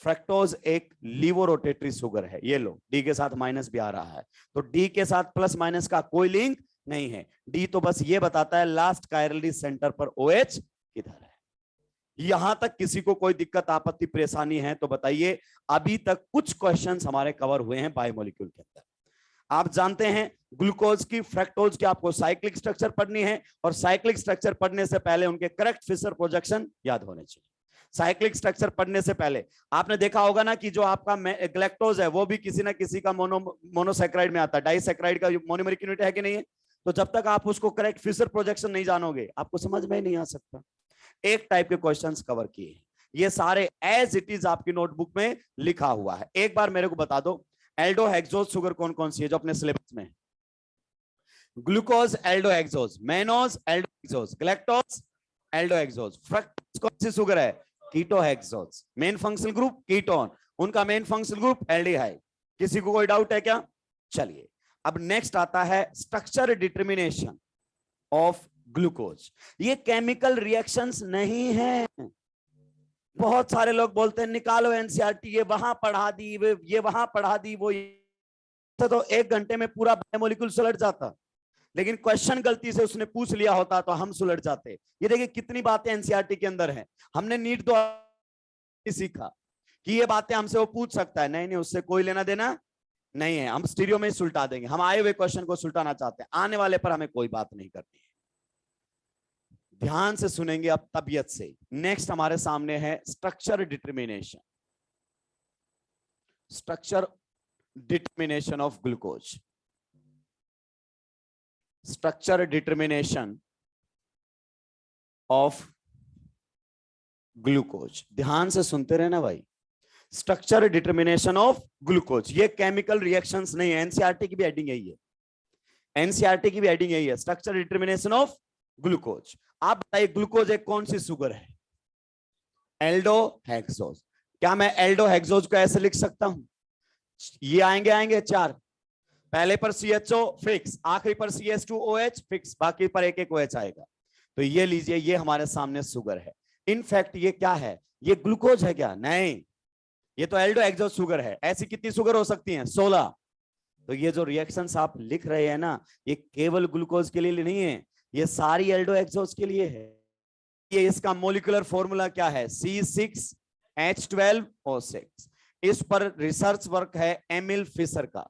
फ्रक्टोज एक लीवो रोटेटरी शुगर है, ये लो डी के साथ माइनस भी आ रहा है, तो डी के साथ प्लस माइनस का कोई लिंक नहीं है। डी तो बस ये बताता है लास्ट कायरली सेंटर पर OH किधर है। यहां तक किसी को कोई दिक्कत आपत्ति परेशानी है तो बताइए। अभी तक कुछ क्वेश्चंस हमारे कवर हुए हैं बायोमोलिक्यूल के अंदर। आप जानते हैं ग्लूकोज की, फ्रक्टोज की आपको साइक्लिक स्ट्रक्चर पढ़नी है, और साइक्लिक स्ट्रक्चर पढ़ने से पहले उनके करेक्ट फिशर प्रोजेक्शन याद होने चाहिए। साइक्लिक स्ट्रक्चर पढ़ने से पहले आपने देखा होगा ना कि जो आपका ग्लैक्टोज है वो भी किसी ना किसी का मोनोसैकेराइड में आता है, डाइसैकेराइड का मोनोमेरिक यूनिट है कि नहीं है? तो जब तक आप उसको करेक्ट फिशर प्रोजेक्शन नहीं जानोगे आपको समझ में नहीं आ सकता। एक टाइप के क्वेश्चंस कवर किए, ये सारे एज इट इज आपकी नोटबुक में लिखा हुआ है। एक बार मेरे को बता दो, एल्डोहेक्सोज शुगर कौन कौन सी है जो अपने सिलेबस में? Glucose aldohexose, mannose aldohexose, galactose aldohexose. Fructose कौन सी शुगर है? कीटोहेक्सोज। मेन फंक्शनल ग्रुप कीटोन, उनका मेन फंक्शनल ग्रुप एल्डिहाइड। किसी को कोई डाउट है क्या? चलिए, अब नेक्स्ट आता है स्ट्रक्चर डिटर्मिनेशन ऑफ ग्लूकोज। ये केमिकल रिएक्शंस नहीं है। बहुत सारे लोग बोलते हैं निकालो एनसीईआरटी, ये वहां पढ़ा दी, ये वहां पढ़ा दी, वो तो 1 घंटे में पूरा बायोमोलिक्यूल सुलझ जाता। लेकिन क्वेश्चन गलती से उसने पूछ लिया होता तो हम सुलझ जाते। ये देखिए कितनी बातें एनसीईआरटी के अंदर हैं। हमने नीट दो सीखा कि ये बातें हमसे वो पूछ सकता है, नहीं नहीं उससे कोई लेना देना नहीं है, हम स्टीरियो में सुलटा देंगे। हम आए हुए क्वेश्चन को सुलटाना चाहते हैं, आने वाले पर हमें कोई बात नहीं करनी है। ध्यान से सुनेंगे अब तबीयत से। नेक्स्ट हमारे सामने है structure determination, structure determination of glucose. Structure determination of glucose, ध्यान से सुनते रहना भाई। स्ट्रक्चर डिटर्मिनेशन ऑफ ग्लूकोज, ये केमिकल रिएक्शंस नहीं है। एनसीईआरटी की भी हेडिंग यही है, एनसीईआरटी की भी हेडिंग यही है, स्ट्रक्चर डिटर्मिनेशन ऑफ ग्लूकोज। आप बताइए ग्लूकोज एक कौन सी शुगर है? एल्डोहेक्सोज। क्या मैं एल्डोहेक्सोज को ऐसे लिख सकता हूं? ये आएंगे 4, पहले पर CHO फिक्स, आखिरी पर CH2OH फिक्स, बाकी पर एक OH आएगा। तो ये लीजिए, ये हमारे सामने शुगर है। इनफैक्ट ये क्या है? ये ग्लूकोज है क्या? नहीं, ये तो एल्डोहेक्सोज शुगर है। ऐसी कितनी शुगर हो सकती हैं? 16। तो ये जो रिएक्शंस आप लिख रहे हैं ना, ये केवल ग्लूकोज के लिए नहीं है, ये सारी एल्डोहेक्सोज के लिए है। ये इसका मोलिकुलर फॉर्मूला क्या है? C6H12O6। इस पर रिसर्च वर्क है एमिल फिशर का।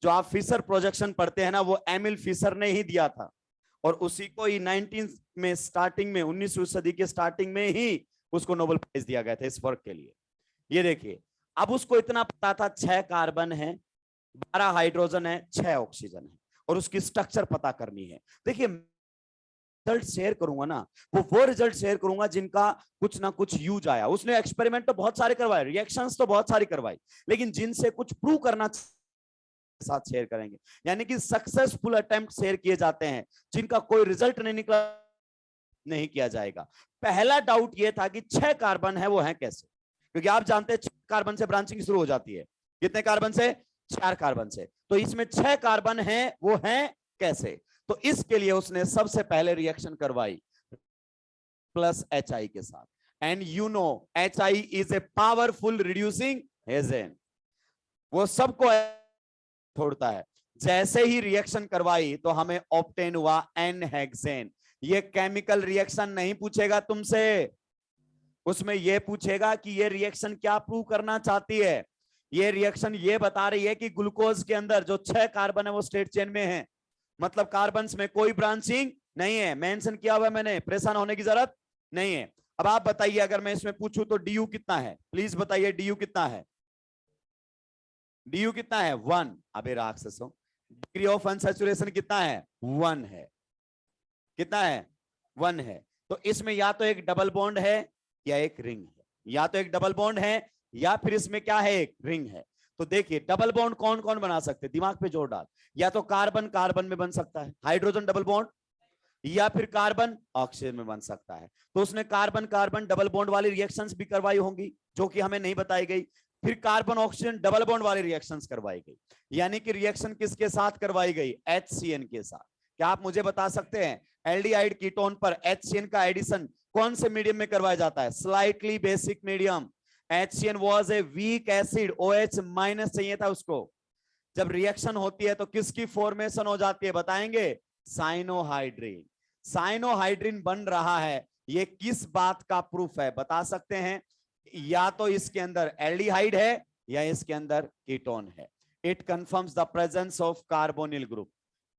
जो आप फिशर प्रोजेक्शन पढ़ते हैं ना, वो एमिल फिशर ने ही दिया था, और उसी को ही 19 में स्टार्टिंग में 19वीं सदी के स्टार्टिंग में ही उसको नोबेल प्राइज दिया गया था इस वर्क के लिए। ये देखिए, अब उसको इतना पता था 6 कार्बन है, 12 हाइड्रोजन है, 6 ऑक्सीजन है, और उसकी स्ट्रक्चर पता करनी है। देखिए रिजल्ट शेयर करूंगा ना, वो रिजल्ट शेयर करूंगा जिनका कुछ ना कुछ यूज आया। उसने एक्सपेरिमेंट तो बहुत सारे करवाए, रिएक्शंस तो बहुत सारी करवाई, लेकिन जिनसे कुछ प्रूव करना साथ शेयर करेंगे। यानी कि सक्सेसफुल अटेम्प्ट शेयर किए जाते हैं, जिनका कोई रिजल्ट नहीं निकला नहीं किया जाएगा। पहला डाउट यह था कि 6 कार्बन है वो है कैसे? क्योंकि आप जानते हैं 6 कार्बन से ब्रांचिंग शुरू हो जाती है। कितने कार्बन से? 4 कार्बन से। तो इसमें 6 कार्बन है वो है कैसे? तो इसके लिए उसने सबसे पहले रिएक्शन करवाई प्लस HI के साथ। And you know HI is a powerful reducing agent, वो सबको छोड़ता है। जैसे ही रिएक्शन करवाई तो हमें ऑब्टेन हुआ N-हेक्सेन। ये केमिकल रिएक्शन नहीं पूछेगा तुमसे, उसमें यह पूछेगा कि ये रिएक्शन क्या प्रूव करना चाहती है। ये रिएक्शन ये बता रही है कि ग्लूकोज के अंदर जो 6 कार्बन है वो स्ट्रेट चेन में है, मतलब कार्बन में कोई ब्रांचिंग नहीं है। मेंशन किया हुआ मैंने, परेशान होने की जरूरत नहीं है। अब आप बताइए, अगर मैं इसमें पूछूं तो DU कितना है? प्लीज बताइए DU कितना है? DU कितना है? 1। अबे राक्षसों, डिग्री ऑफ अनसैचुरेशन कितना है? 1 है। कितना है? 1 है। तो इसमें या तो एक डबल बॉन्ड है या एक रिंग है, या तो एक डबल बॉन्ड है या फिर इसमें क्या है? एक रिंग है। तो देखिए डबल बॉन्ड कौन कौन बना सकते हैं, दिमाग पे जोर डाल। या तो कार्बन कार्बन में बन सकता है, हाइड्रोजन डबल बॉन्ड, या फिर कार्बन ऑक्सीजन में बन सकता है। तो उसने कार्बन कार्बन डबल बॉन्ड वाली रिएक्शंस भी करवाई होंगी जो कि हमें नहीं बताई गई। फिर कार्बन ऑक्सीजन डबल बॉन्ड वाली रिएक्शंस करवाई गई, यानी कि रिएक्शन किसके साथ करवाई गई? HCN के साथ। क्या आप मुझे बता सकते हैं एल्डिहाइड कीटोन पर HCN का एडिशन कौन से मीडियम में करवाया जाता है? Slightly basic medium. HCN was a weak acid, OH minus चाहिए था उसको। जब रिएक्शन होती है तो किसकी फॉर्मेशन हो जाती है बताएंगे? साइनोहाइड्रिन। साइनोहाइड्रिन बन रहा है, ये किस बात का प्रूफ है बता सकते हैं? या तो इसके अंदर एल्डिहाइड है या इसके अंदर कीटोन है। It confirms the presence of carbonyl group.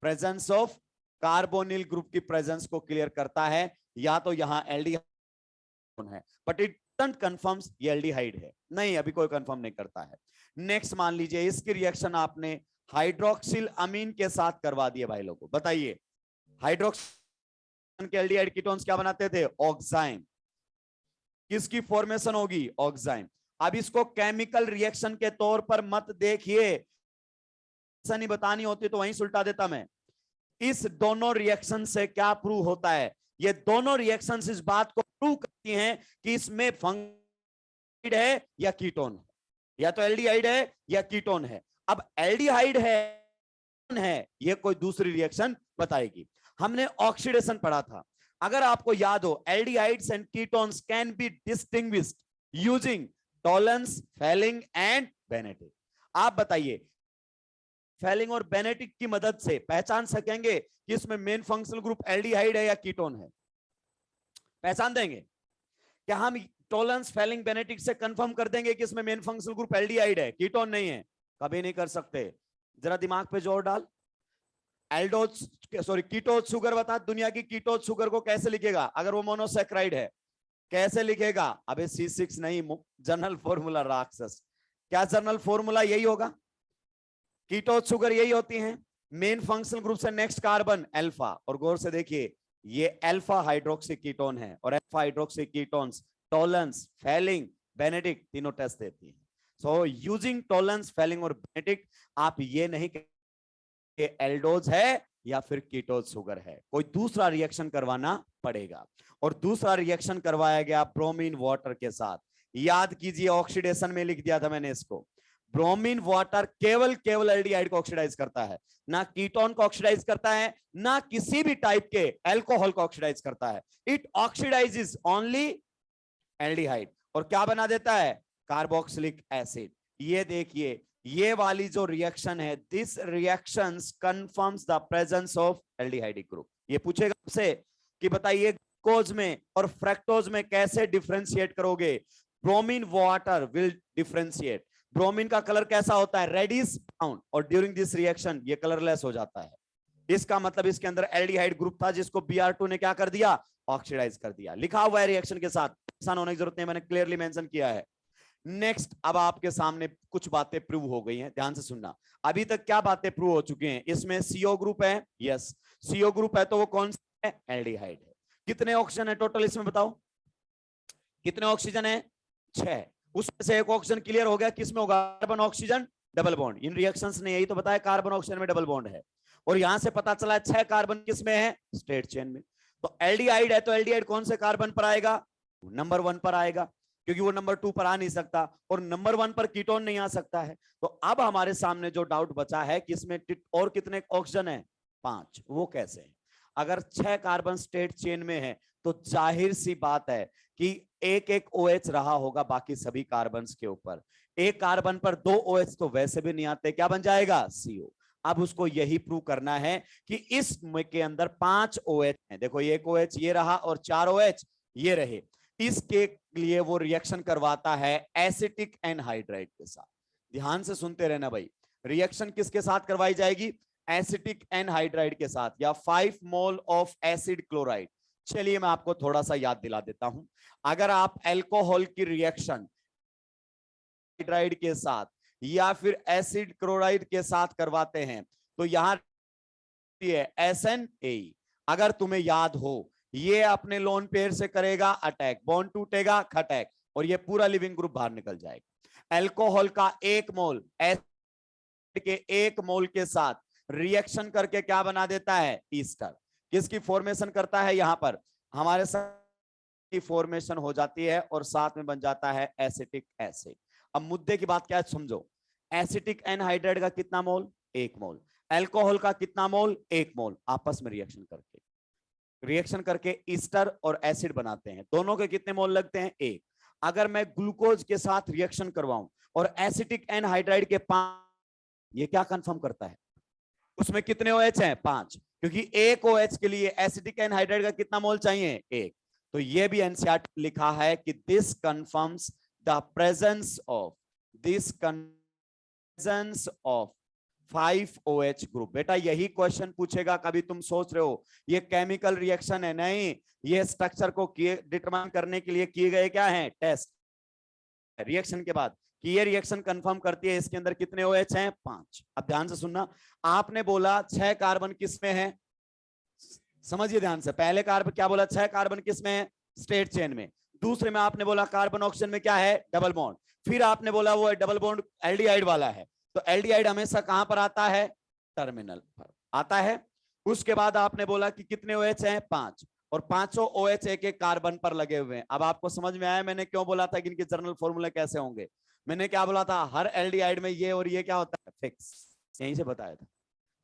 Presence of carbonyl group की प्रेजेंस को क्लियर करता है, या तो यहां एल्डिहाइड है, बट इट डोंट कंफर्म्स ये एल्डिहाइड है, नहीं अभी कोई कंफर्म नहीं करता है। नेक्स्ट मान लीजिए इसकी रिएक्शन आपने हाइड्रोक्सिल अमीन के साथ करवा दिए भाई लोगों, बताइए हाइड्रोक्सिल के एल्डिहाइड कीटोन्स क्या बनाते थे? ऑक्साइम। किसकी फॉर्मेशन होगी? ऑक्साइम। अब इसको केमिकल रिएक्शन के तौर पर मत देखिए, ऐसा नहीं बतानी होती तो वहीं सुलटा देता मैं। इस दोनों रिएक्शन से क्या प्रूव होता है? ये दोनों रिएक्शन इस बात को प्रूव करती हैं कि इसमें फंगाइड है या कीटोन है, या तो एल्डिहाइड है या कीटोन है। अब एल्डिहाइड है ये कोई दूसरी रिएक्शन बताएगी। हमने ऑक्सीडेशन पढ़ा था, अगर आपको याद हो aldehydes and ketones can be distinguished using Tollens, Fehling and Benedict. आप बताइए फेलिंग और बेनेडिक्ट की मदद से पहचान सकेंगे कि इसमें मेन फंक्शनल ग्रुप एल्डिहाइड है या कीटोन है? पहचान देंगे क्या हम? टॉलेंस, फेलिंग, बेनेडिक्ट से कंफर्म कर देंगे कि इसमें मेन फंक्शनल ग्रुप एल्डिहाइड है, कीटोन नहीं है? कभी नहीं कर सकते। जरा दिमाग पे जोर डाल। एल्डोज सॉरी कीटोज शुगर बता, दुनिया की कीटोज शुगर को कैसे लिखेगा अगर वो मोनोसैकेराइड है? कैसे लिखेगा? अबे C6 नहीं, जनरल फॉर्मूला राक्षस। क्या जनरल फॉर्मूला यही होगा? कीटोज शुगर यही होती हैं। मेन फंक्शनल ग्रुप से नेक्स्ट कार्बन अल्फा, और गौर से देखिए ये अल्फा हाइड्रोक्सी कीटोन है, और alpha hydroxy ketones Tollens, Fehling, Benedict तीनों टेस्ट देती हैं। सो यूजिंग टॉलेंस, फेलिंग और बेनेडिक्ट आप ये नहीं एल्डोज है या फिर कीटोज शुगर है, कोई दूसरा रिएक्शन करवाना पड़ेगा। और दूसरा रिएक्शन करवाया गया ब्रोमीन वाटर के साथ। याद कीजिए ऑक्सीडेशन में लिख दिया था मैंने इसको, ब्रोमीन वाटर केवल एल्डिहाइड को ऑक्सीडाइज करता है, ना कीटोन को ऑक्सीडाइज करता है, ना किसी भी टाइप के अल्कोहल को ऑक्सीडाइज करता है। इट ऑक्सीडाइजेस ओनली एल्डिहाइड, और क्या बना देता है? Carboxylic acid. ये देखिए ये वाली जो रिएक्शन है, this reactions confirms the presence of aldehydic group. ये पूछेगा आपसे कि बताइए ग्लूकोज में और फ्रक्टोज में कैसे डिफरेंशिएट करोगे? Bromine water will differentiate. Bromine का कलर कैसा होता है? रेडिश ब्राउन, और ड्यूरिंग दिस रिएक्शन ये कलरलेस हो जाता है। इसका मतलब इसके अंदर एल्डिहाइड ग्रुप था जिसको Br2 ने क्या कर दिया? ऑक्सीडाइज कर दिया। लिखा हुआ है रिएक्शन के साथ, आसान होने की जरूरत नहीं, मैंने क्लियरली मेंशन किया है। नेक्स्ट, अब आपके सामने कुछ बातें प्रूव हो गई हैं, ध्यान से सुनना। अभी तक क्या बातें प्रूव हो चुकी हैं? इसमें CO ग्रुप है, यस CO ग्रुप है, तो वो कौन सा है? एल्डिहाइड है। कितने ऑक्सीजन है टोटल इसमें बताओ? कितने ऑक्सीजन है? 6। उसमें से एक ऑक्सीजन क्लियर हो गया, किसमें होगा? Carbon oxygen double bond. इन रिएक्शंस ने यही तो बताया कार्बन ऑक्सीजन में डबल बॉन्ड है, और यहां से पता चला 6 कार्बन किसमें है? स्ट्रेट चेन में। तो एल्डिहाइड है, तो एल्डिहाइड कौन से कार्बन पर आएगा? नंबर 1 पर आएगा, क्योंकि वो नंबर 2 पर आ नहीं सकता, और नंबर 1 पर कीटोन नहीं आ सकता है। तो अब हमारे सामने जो डाउट बचा है कि इसमें और कितने ऑक्सीजन है? 5। वो कैसे है? अगर 6 कार्बन स्ट्रेट चेन में है तो जाहिर सी बात है कि एक एक OH रहा होगा बाकी सभी कार्बन के ऊपर। एक कार्बन पर 2 OH तो वैसे भी नहीं आते, क्या बन जाएगा? CO। अब उसको यही प्रूव करना है कि इस के अंदर 5 OH है। देखो ये एक OH ये रहा और 4 OH ये रहे। इसके लिए वो रिएक्शन करवाता है एसिटिक एनहाइड्राइड के साथ। ध्यान से सुनते रहना भाई, रिएक्शन किसके साथ करवाई जाएगी? एसिटिक एनहाइड्राइड के साथ, या 5 मोल ऑफ एसिड क्लोराइड। चलिए मैं आपको थोड़ा सा याद दिला देता हूं। अगर आप अल्कोहल की रिएक्शन हाइड्राइड के साथ या फिर एसिड क्लोराइड के साथ करवाते हैं तो यहां SnAe, अगर तुम्हें याद हो ये अपने लोन पेयर से करेगा अटैक, बॉन्ड टूटेगा खटैक, और ये पूरा लिविंग ग्रुप बाहर निकल जाएगा। अल्कोहल का 1 मोल एसिड के 1 मोल के साथ रिएक्शन करके क्या बना देता है? ईस्टर। किसकी फॉर्मेशन करता है, यहां पर हमारे साथ की फॉर्मेशन हो जाती है और साथ में बन जाता है एसिटिक एसिड। अब मुद्दे की बात क्या है समझो, एसिटिक एनहाइड्राइड का कितना मोल, 1 मोल, अल्कोहल का कितना मोल, 1 मोल, आपस में रिएक्शन करके ईस्टर और एसिड बनाते हैं, दोनों के कितने मोल लगते हैं, 1। अगर मैं ग्लूकोज के साथ रिएक्शन करवाऊं और एसिटिक एनहाइड्राइड के 5, ये क्या कंफर्म करता है, उसमें कितने OH हैं, 5, क्योंकि एक OH के लिए एसिटिक एनहाइड्राइड का कितना मोल चाहिए, 1। तो ये भी एनसीईआरटी लिखा है कि this confirms the presence of 5OH group. बेटा यही क्वेश्चन पूछेगा, कभी तुम सोच रहे हो ये केमिकल रिएक्शन है, नहीं, ये स्ट्रक्चर को डिटरमाइन करने के लिए किए गए क्या है, टेस्ट, रिएक्शन के बाद कि ये रिएक्शन कंफर्म करती है इसके अंदर कितने OH हैं, 5। अब ध्यान से सुनना, आपने बोला 6 कार्बन किसमें है, समझिए ध्यान से, पहले कार्बन क्या बोला, 6 कार्बन किसमें है, स्ट्रेट चेन में, दूसरे में आपने बोला कार्बन ऑक्सीजन में क्या है, डबल बॉन्ड, फिर आपने बोला वो डबल बॉन्ड एल्डिहाइड वाला है, तो एल्डिहाइड हमेशा कहां पर आता है, टर्मिनल पर आता है। उसके बाद आपने बोला कि कितने OH हैं, 5, और 5 OH एक एक कार्बन पर लगे हुए हैं। अब आपको समझ में आया मैंने क्यों बोला था कि इनके जर्नल फॉर्मूले कैसे होंगे, मैंने क्या बोला था, हर एल्डिहाइड में ये और ये क्या होता है, फिक्स, यहीं से बताया था,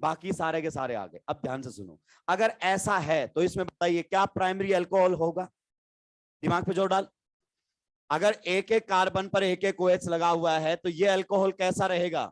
बाकी सारे के सारे आ गए। अब ध्यान से सुनो, अगर ऐसा है तो इसमें बताइए क्या प्राइमरी अल्कोहल होगा, दिमाग पे जोर डाल, अगर एक एक कार्बन पर एक एक OH लगा हुआ है तो ये अल्कोहल कैसा रहेगा,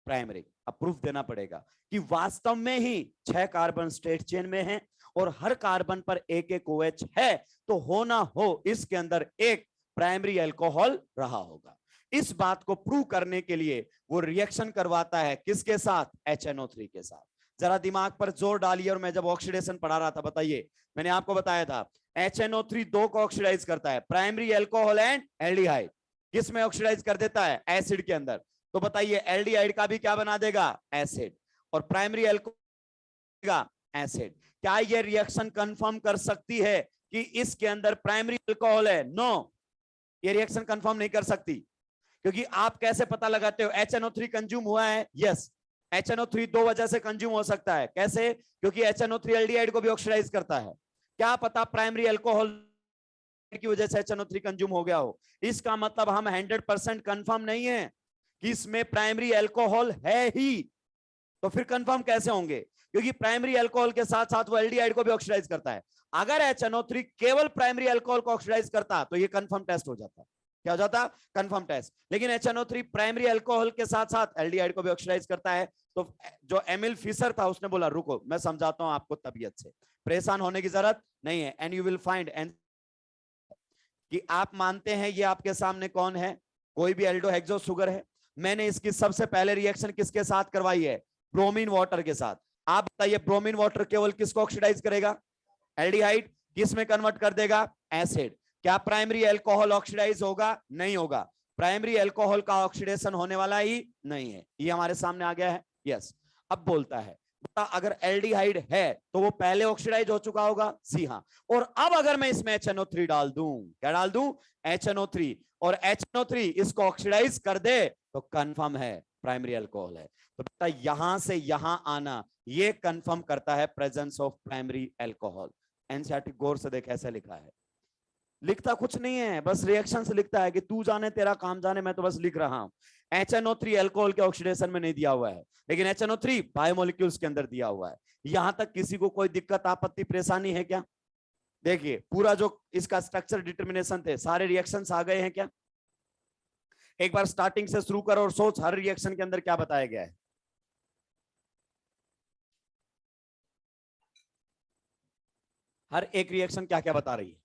प्राइमरी। अब प्रूफ देना पड़ेगा कि वास्तव में ही 6 कार्बन स्ट्रेट चेन में हैं और हर कार्बन पर एक एक OH है, तो हो ना हो इसके अंदर एक प्राइमरी अल्कोहल रहा होगा। इस बात को प्रूव करने के लिए वो रिएक्शन करवाता है किसके साथ, HNO3 के साथ। जरा दिमाग पर जोर डालिए, और मैं जब ऑक्सीडेशन पढ़ा रहा था, बताइए मैंने आपको बताया था HNO3 2 को ऑक्सीडाइज करता है, प्राइमरी अल्कोहल एंड एल्डिहाइड, किस में ऑक्सीडाइज कर देता है, एसिड के अंदर। तो बताइए एल्डिहाइड का भी क्या बना देगा, एसिड, और प्राइमरी अल्कोहल एसिड। क्या ये रिएक्शन कंफर्म कर सकती है कि इसके अंदर प्राइमरी अल्कोहल है, नो, ये रिएक्शन कंफर्म नहीं कर सकती, क्योंकि आप कैसे पता लगाते हो HNO3 कंज्यूम हुआ है, यस, HNO3 दो वजह से कंज्यूम हो सकता है, कैसे, क्योंकि HNO3 एल्डिहाइड को भी ऑक्सीडाइज करता है, क्या पता प्राइमरी अल्कोहल की वजह से HNO3 कंज्यूम हो गया हो, इसका मतलब हम 100% कंफर्म नहीं है कि इसमें प्राइमरी अल्कोहल है ही, तो फिर कंफर्म कैसे होंगे, क्योंकि प्राइमरी अल्कोहल के साथ साथ वो एल्डिहाइड को भी ऑक्सीडाइज करता है। अगर HNO3 केवल प्राइमरी अल्कोहल को ऑक्सीडाइज करता तो ये कंफर्म टेस्ट हो जाता, क्या हो जाता, कंफर्म टेस्ट, लेकिन HNO3 प्राइमरी अल्कोहल के साथ साथ एल्डिहाइड को भी ऑक्सीडाइज करता है। तो जो एमिल फिशर था उसने बोला रुको मैं समझाता हूं आपको, तबीयत से परेशान होने की जरूरत नहीं है, एंड यू विल फाइंड कि आप मानते हैं ये आपके सामने कौन है, कोई भी एल्डोहेक्सो शुगर है, मैंने इसकी सबसे पहले रिएक्शन किसके साथ करवाई है, ब्रोमीन वाटर के साथ। आप बताइए ब्रोमीन वाटर केवल किसको ऑक्सीडाइज करेगा, एल्डिहाइड, किस में कन्वर्ट कर देगा, एसिड। क्या प्राइमरी अल्कोहल ऑक्सीडाइज होगा, नहीं होगा, प्राइमरी अल्कोहल का ऑक्सीडेशन होने वाला ही नहीं है, ये हमारे सामने आ गया है, यस। अब बोलता है अगर एल्डिहाइड है तो वो पहले ऑक्सीडाइज हो चुका होगा, जी हाँ, और अब अगर मैं इसमें HNO3 डाल दूं, क्या डाल दूं, HNO3, और HNO3 इसको ऑक्सीडाइज कर दे तो कंफर्म है प्राइमरी अल्कोहल है। तो बेटा यहां से यहां आना ये कंफर्म करता है presence of primary alcohol. NCERT गौर से देख ऐसा लिखा है, लिखता कुछ नहीं है, बस रिएक्शन से लिखता है कि तू जाने तेरा काम जाने, मैं तो बस लिख रहा हूं। HNO3 अल्कोहल के ऑक्सीडेशन में नहीं दिया हुआ है, लेकिन HNO3 बायोमोलिक्यूल्स के अंदर दिया हुआ है। यहां तक किसी को कोई दिक्कत आपत्ति परेशानी है क्या, देखिए पूरा जो इसका स्ट्रक्चर डिटर्मिनेशन थे सारे रिएक्शंस आ गए हैं क्या, एक बार स्टार्टिंग से शुरू करो और सोच हर रिएक्शन के अंदर क्या बताया गया है। हर एक रिएक्शन क्या क्या बता रही है,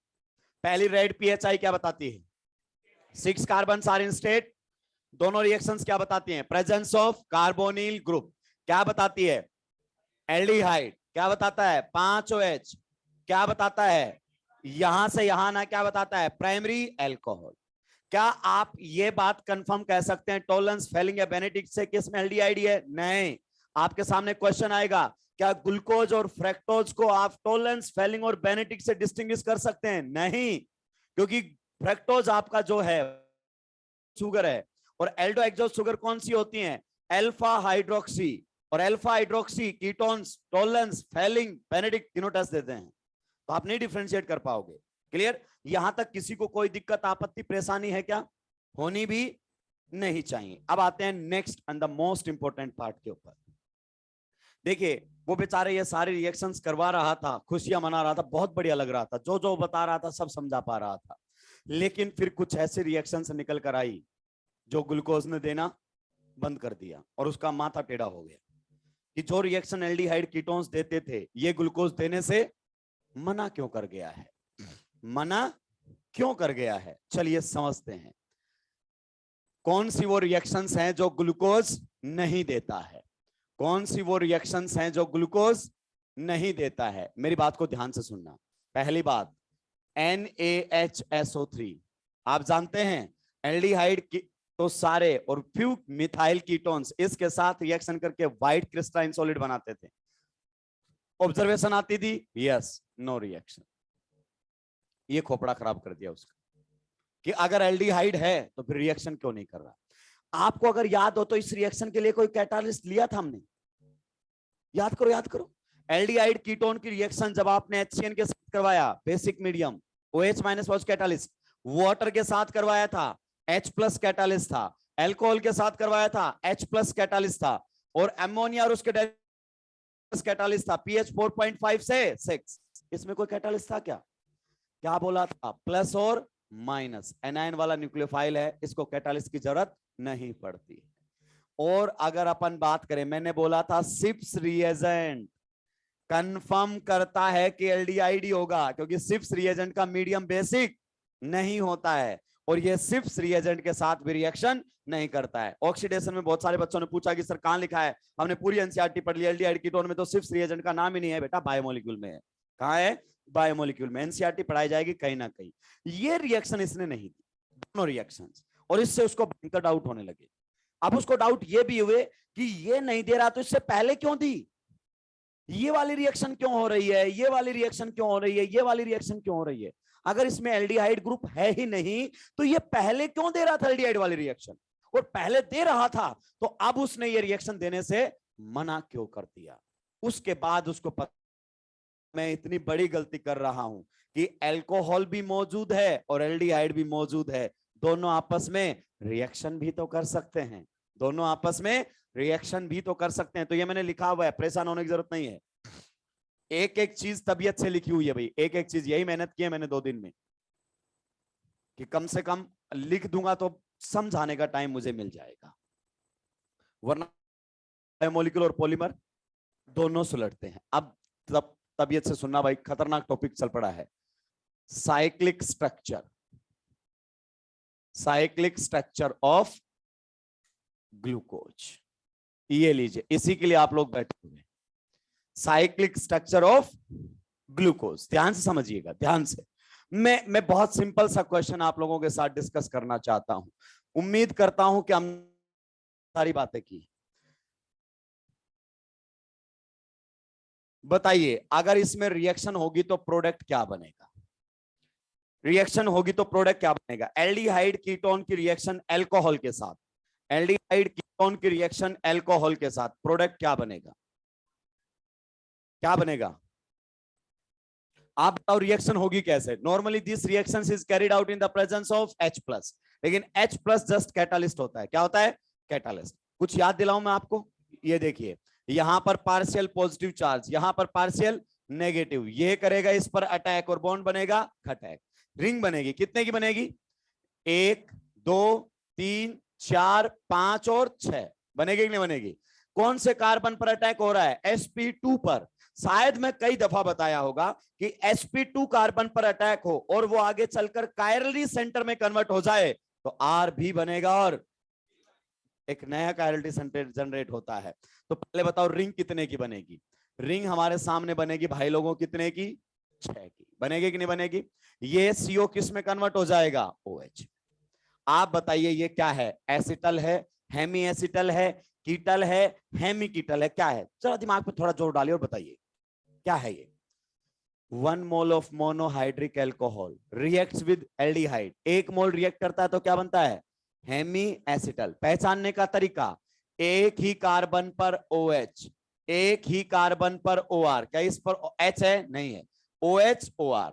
पहली रेड PHI क्या बताती है, 6 कार्बन आर इन स्टेट, दोनों रिएक्शंस क्या बताती हैं, प्रेजेंस ऑफ कार्बोनिल ग्रुप, क्या बताती है, एल्डिहाइड, क्या बताता है, 5OH, क्या बताता है, यहां से यहां ना क्या बताता है, प्राइमरी अल्कोहल। क्या आप ये बात कंफर्म कह सकते हैं टॉलरेंस फेलिंग या बेनेडिक्ट से किस में एल्डिहाइड है, नहीं, आपके सामने क्वेश्चन आएगा क्या ग्लूकोज और फ्रक्टोज को आप टॉलरेंस फेलिंग और बेनेडिक्ट से डिस्टिंग्विश कर सकते हैं, नहीं, क्योंकि फ्रक्टोज आपका जो है शुगर है और एल्डोहेक्सोज शुगर कौन सी होती है, अल्फा हाइड्रोक्सी, और alpha hydroxy ketones, Tollens, Fehling, Benedict तीनों टेस्ट देते हैं, तो आप नहीं डिफरेंशिएट कर पाओगे। क्लियर? यहां तक किसी को कोई दिक्कत, आपत्ति, परेशानी है क्या? होनी भी नहीं चाहिए। अब आते हैं next and the most important part के ऊपर। देखिए वो बेचारे ये सारे रिएक्शंस करवा रहा था, खुशियां मना रहा था, बहुत बढ़िया लग रहा था, जो जो बता रहा था सब समझा पा रहा था, लेकिन फिर कुछ ऐसे रिएक्शंस निकल कर आई जो ग्लूकोज ने देना बंद कर दिया और उसका माथा टेढ़ा हो गया कि जो रिएक्शन एल्डिहाइड कीटोन्स देते थे ये ग्लूकोज देने से मना क्यों कर गया है, मना क्यों कर गया है। चलिए समझते हैं कौन सी वो रिएक्शंस हैं जो ग्लूकोज नहीं देता है, कौन सी वो रिएक्शंस हैं जो ग्लूकोज नहीं देता है। मेरी बात को ध्यान से सुनना। पहली बात NaHSO3, आप जानते हैं एल्डिहाइड की तो सारे और फ्यू मिथाइल कीटोन्स इसके साथ रिएक्शन करके व्हाइट क्रिस्टलाइन सॉलिड बनाते थे। ऑब्जर्वेशन आती थी, यस, नो रिएक्शन। ये खोपड़ा खराब कर दिया उसका कि अगर एल्डिहाइड है तो फिर रिएक्शन क्यों नहीं कर रहा। आपको अगर याद हो तो इस रिएक्शन के लिए कोई कैटालिस्ट लिया था हमने? याद करो, याद करो। एल्डिहाइड कीटोन की रिएक्शन जब आपने HCN के साथ करवाया, basic medium OH- was catalyst, water के साथ करवाया था H+ कैटालिस्ट था, अल्कोहल के साथ करवाया था H+ कैटालिस्ट था, और अमोनिया और उसके कैटालिस्ट था pH 4.5 से 6। इसमें कोई कैटालिस्ट था क्या? क्या बोला था? प्लस और माइनस। एनायन वाला न्यूक्लियोफाइल है, इसको कैटालिस्ट की जरूरत नहीं पड़ती। और अगर अपन बात करें, मैंने बोला था सिप्स रिएजेंट कंफर्म करता है कि एल्डिहाइड होगा, क्योंकि सिप्स रिएजेंट का मीडियम बेसिक नहीं होता है और ये सिप्स रिएजेंट के साथ भी रिएक्शन नहीं करता है। ऑक्सीडेशन में बहुत सारे बच्चों ने पूछा कि सर कहां लिखा है, हमने पूरी एनसीईआरटी पढ़ ली, एल्डिहाइड कीटोन में तो सिप्स रिएजेंट का नाम ही नहीं है बेटा, बायोमोलिक्यूल में है। कहां है? बायोमोलिक्यूल में। एनसीईआरटी पढ़ाई जाएगी कहीं ना कहीं। ये रिएक्शन इसने नहीं दी, दोनों रिएक्शंस, और इससे उसको भयंकर डाउट होने लगे। अब उसको डाउट ये भी हुए कि ये नहीं दे रहा तो इससे पहले क्यों दी, ये वाली रिएक्शन क्यों हो रही है, ये वाली रिएक्शन क्यों हो रही है, ये वाली रिएक्शन क्यों हो रही है। अगर इसमें एल्डिहाइड ग्रुप है ही नहीं तो ये पहले क्यों दे रहा था एल्डिहाइड वाली रिएक्शन, और पहले दे रहा था तो अब उसने ये रिएक्शन देने से मना क्यों कर दिया। उसके बाद उसको पता मैं इतनी बड़ी गलती कर रहा हूं कि अल्कोहल भी मौजूद है और एल्डिहाइड भी मौजूद है, दोनों आपस में रिएक्शन भी तो कर सकते हैं, दोनों आपस में रिएक्शन भी तो कर सकते हैं। तो ये मैंने लिखा हुआ है, परेशान होने की जरूरत नहीं है। एक एक चीज तबीयत से लिखी हुई है भाई, एक एक चीज। यही मेहनत की है मैंने 2 दिन में कि कम से कम लिख दूंगा तो समझाने का टाइम मुझे मिल जाएगा, वरना बायोमोलिक्यूल और पॉलीमर दोनों सुलटते हैं। अब तबीयत से सुनना भाई, खतरनाक टॉपिक चल पड़ा है। Cyclic structure, cyclic structure of glucose, ये लीजिए, इसी के लिए आप लोग बैठे हुए। साइक्लिक स्ट्रक्चर ऑफ ग्लूकोज, ध्यान से समझिएगा, ध्यान से। मैं बहुत सिंपल सा क्वेश्चन आप लोगों के साथ डिस्कस करना चाहता हूं। उम्मीद करता हूं कि हम सारी बातें की। बताइए अगर इसमें रिएक्शन होगी तो प्रोडक्ट क्या बनेगा, रिएक्शन होगी तो प्रोडक्ट क्या बनेगा। एल्डिहाइड कीटोन की रिएक्शन अल्कोहल के साथ, एल्डिहाइड कीटोन की रिएक्शन अल्कोहल के साथ, प्रोडक्ट क्या बनेगा, क्या बनेगा आप बताओ। रिएक्शन होगी कैसे? Normally this reaction is carried out in the presence of H+, लेकिन H+ जस्ट कैटालिस्ट होता है। क्या होता है? कैटालिस्ट। कुछ याद दिलाऊं मैं आपको, ये देखिए, यहां पर पार्शियल पॉजिटिव चार्ज, यहां पर पार्शियल नेगेटिव, ये करेगा इस पर अटैक और बॉन्ड बनेगा खटैक। रिंग बनेगी, कितने की बनेगी? 1 2 3 4 5 और 6 बनेगी कि नहीं बनेगी? कौन से कार्बन पर अटैक हो रहा है? sp2 पर। शायद मैं कई दफा बताया होगा कि sp2 कार्बन पर अटैक हो और वो आगे चलकर कायरली सेंटर में कन्वर्ट हो जाए तो R भी बनेगा और एक नया कायरली सेंटर जनरेट होता है। तो पहले बताओ रिंग कितने की बनेगी? रिंग हमारे सामने बनेगी भाई लोगों, कितने की? 6 की। बनेगी कि नहीं बनेगी? ये CO किस में कन्वर्ट हो जाएगा? OH। आप बताइए ये क्या है? एसिटल है, हेमी एसिटल है, कीटल है, हेमी कीटल है, क्या है? जरा दिमाग पे थोड़ा जोर डालिए और बताइए क्या है ये। 1 mole of monohydric alcohol reacts with aldehyde, 1 mole react करता है तो क्या बनता है? Hemi acetal. पहचानने का तरीका, एक ही कार्बन पर OH, एक ही कार्बन पर OR। क्या इस पर H है? नहीं है। OH OR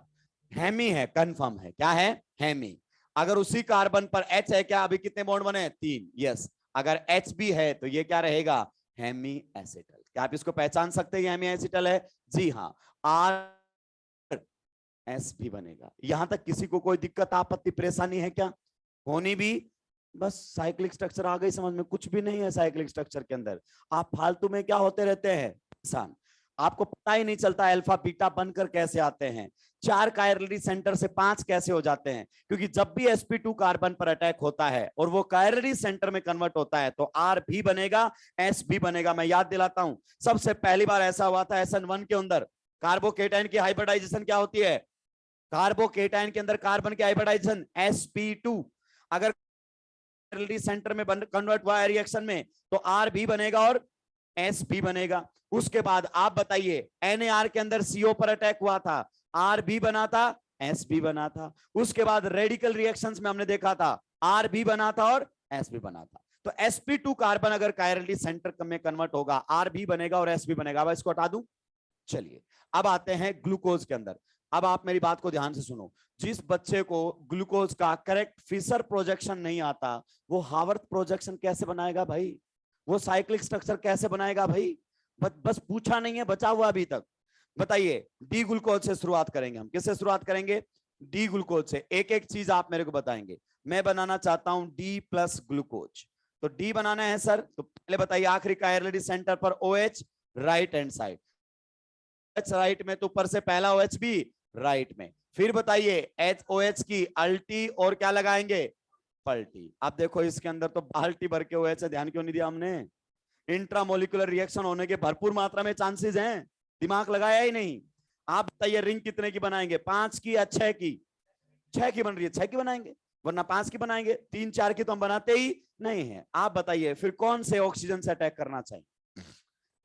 हेमी है, कंफर्म है। क्या है? हेमी। अगर उसी कार्बन पर H है, क्या अभी कितने बॉन्ड बने? 3। यस। अगर H भी है तो ये क्या रहेगा? Hemi acetal. क्या आप इसको पहचान सकते हैं हेमी एसिटल है? जी हाँ। RS भी बनेगा। यहां तक किसी को कोई दिक्कत आपत्ति परेशानी है क्या? होनी भी। बस साइक्लिक स्ट्रक्चर आ गई समझ में? कुछ भी नहीं है साइक्लिक स्ट्रक्चर के अंदर। आप फालतू में क्या होते रहते हैं परेशान, आपको पता ही नहीं चलता अल्फा बीटा बनकर कैसे आते हैं, 4 कायरली सेंटर से 5 कैसे हो जाते हैं। क्योंकि जब भी sp2 कार्बन पर अटैक होता है और वो कायरली सेंटर में कन्वर्ट होता है तो R भी बनेगा, S भी बनेगा। मैं याद दिलाता हूं, सबसे पहली बार ऐसा हुआ था SN1 के अंदर। कार्बोकेटाइन की हाइब्रिडाइजेशन क्या होती है? कार्बोकेटाइन के अंदर कार्बन की हाइब्रिडाइजेशन sp2। अगर सेंटर में कन्वर्ट हुआ है रिएक्शन में तो आर भी बनेगा और एस भी बनेगा। उसके बाद आप बताइए, NaR के अंदर CO पर अटैक हुआ था, आर भी बना था, एस भी बना था। उसके बाद रेडिकल रिएक्शंस में हमने देखा था आर भी बना था और एस भी बना था। तो sp2 कार्बन अगर कायरली सेंटर में कन्वर्ट होगा, आर भी बनेगा और एस भी बनेगा। अब इसको हटा दूं। चलिए अब आते हैं ग्लूकोज के अंदर। अब आप मेरी बात को ध्यान से सुनो। जिस बच्चे को ग्लूकोज का करेक्ट फिशर प्रोजेक्शन नहीं आता, वो हावर्थ प्रोजेक्शन कैसे बनाएगा भाई? वो साइक्लिक स्ट्रक्चर कैसे बनाएगा भाई? बस पूछा नहीं है, बचा हुआ अभी तक। बताइए, डी ग्लूकोज से शुरुआत करेंगे हम। किससे शुरुआत करेंगे? डी ग्लूकोज से। एक एक चीज आप मेरे को बताएंगे। मैं बनाना चाहता हूं डी प्लस ग्लूकोज। तो डी बनाना है सर, तो पहले बताइए आखिरी कायरली सेंटर पर OH right hand side, right में, तो ऊपर से पहला OH भी राइट में। फिर बताइए OH की अल्टी और क्या लगाएंगे? पल्टी। अब देखो इसके अंदर तो बाल्टी भर के OH है, ध्यान क्यों नहीं दिया हमने? इंट्रामोलिकुलर रिएक्शन होने के भरपूर मात्रा में चांसेस हैं, दिमाग लगाया ही नहीं। आप बताइए रिंग कितने की बनाएंगे? 5 की या 6 की? 6 की बन रही है, 6 की बनाएंगे, वरना 5 की बनाएंगे। 3 4 की तो हम बनाते ही नहीं है। आप बताइए फिर कौन से ऑक्सीजन से अटैक करना चाहिए?